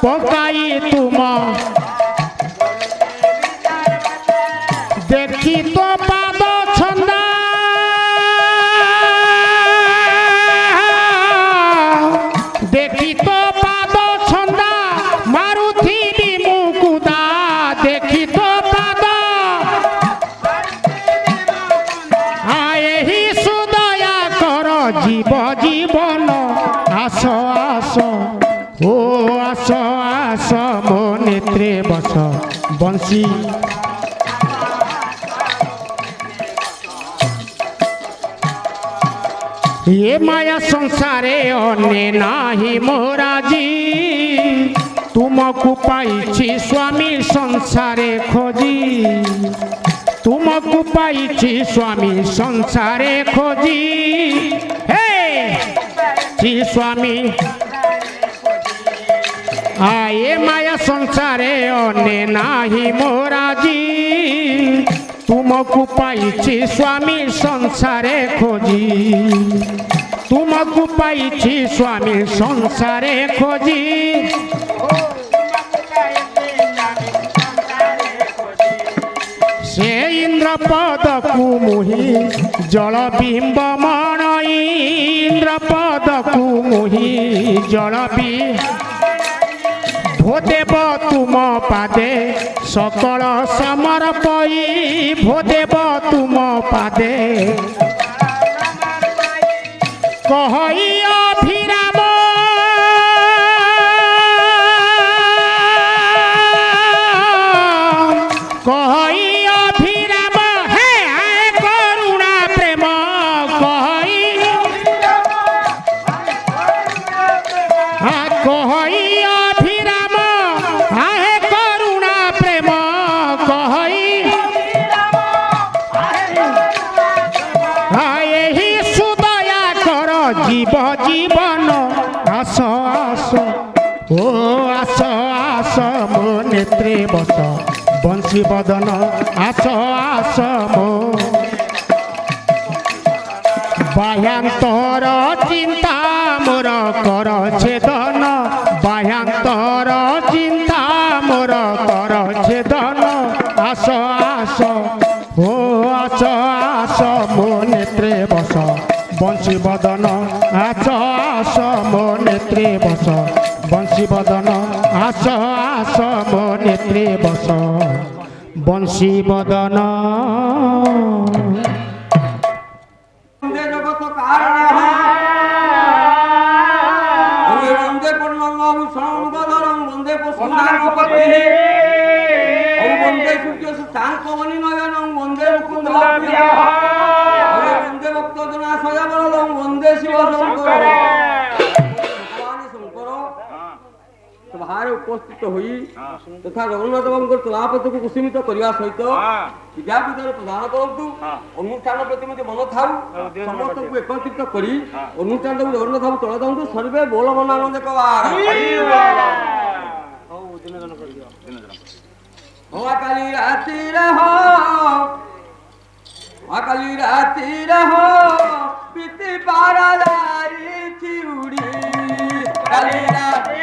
পকাই তুম দেখি তো পাদ ছন্দা দেখি তো পাদ ছন্দা মারুথিবি মুকুদা দেখি তো পাদ এহি সুদয়া কর জীব জীবন আস আস ও আস আস মো নেত্রে বস বংশী ये माया संसारे अन्य नाही मोराजी तुमको पाइछि स्वामी संसारे खोजी तुमको पाइछि स्वामी संसारे खोजी हे छि स्वामी आए माया संसारे अन्य नाही मोराजी तुमको पाइछि स्वामी संसारे खोजी तुमको पाइछि स्वामी संसारे खोजी से इंद्र पद को मुहि जल बिंब मन इंद्र पद को मुहि जल बि भोदेव तुम पादे सकल समर्पई भोदेव तुम पादे कहई अभिराम कहई अभिराम हे आए करुणा प्रेम कहई कहई अभिराम आहे करुणा प्रेम कहई एही सुदया कर जीव जीवन आस आस ओ आस आस मो नेत्रे बस बंशी बदन आस आस मो बाह्यांतर चिंता मोर कर छेदन बाह्यांतर चिंता मोर कर छेदन आस आस ओ आस आस मो नेत्रे बस बंशी बदन आस आस मो नेत्रे बस बंशी बदन आस आस मो नेत्रे बस बंशी बदन वंदे जगत कारण वंदे पूर्णभूषण गधरं वंदे पुष्पाणपति वंदे सूर्य शांतमणि नयनं वंदे मुकुंद वंदे भक्तजना सजाबरदं वंदे शिव शंकर भगवान शंकर सभारे उपस्थित होई तथा जगन्नाथ बाबूर तुलापत को कुसुमित करने सहित विद्यापीठर प्रदान करूँ अनुष्ठान प्रति मन था समस्त को एकत्रित कर अनुष्ठान जगन्नाथ बाबू तला दिखाँ सर्वे बोल मनानंद काली राति रहो पीति पारादारी चिउड़ी काली राति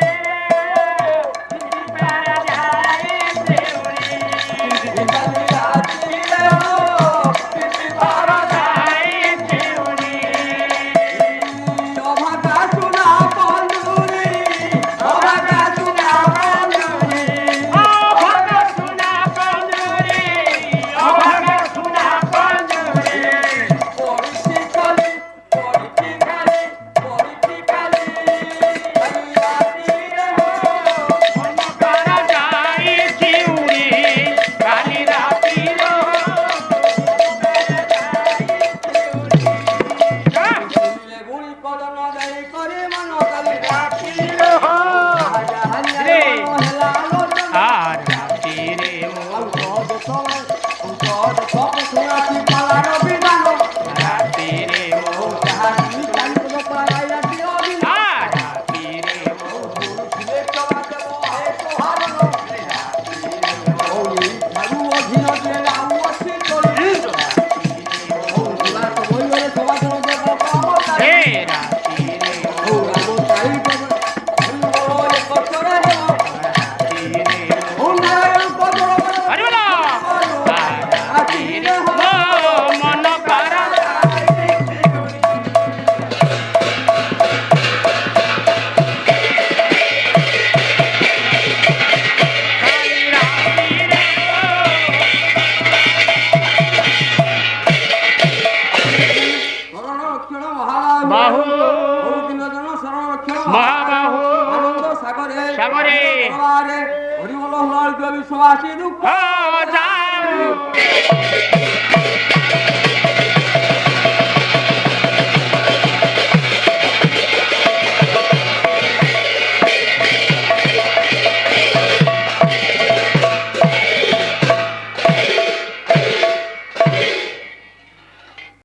विश्वासी दुख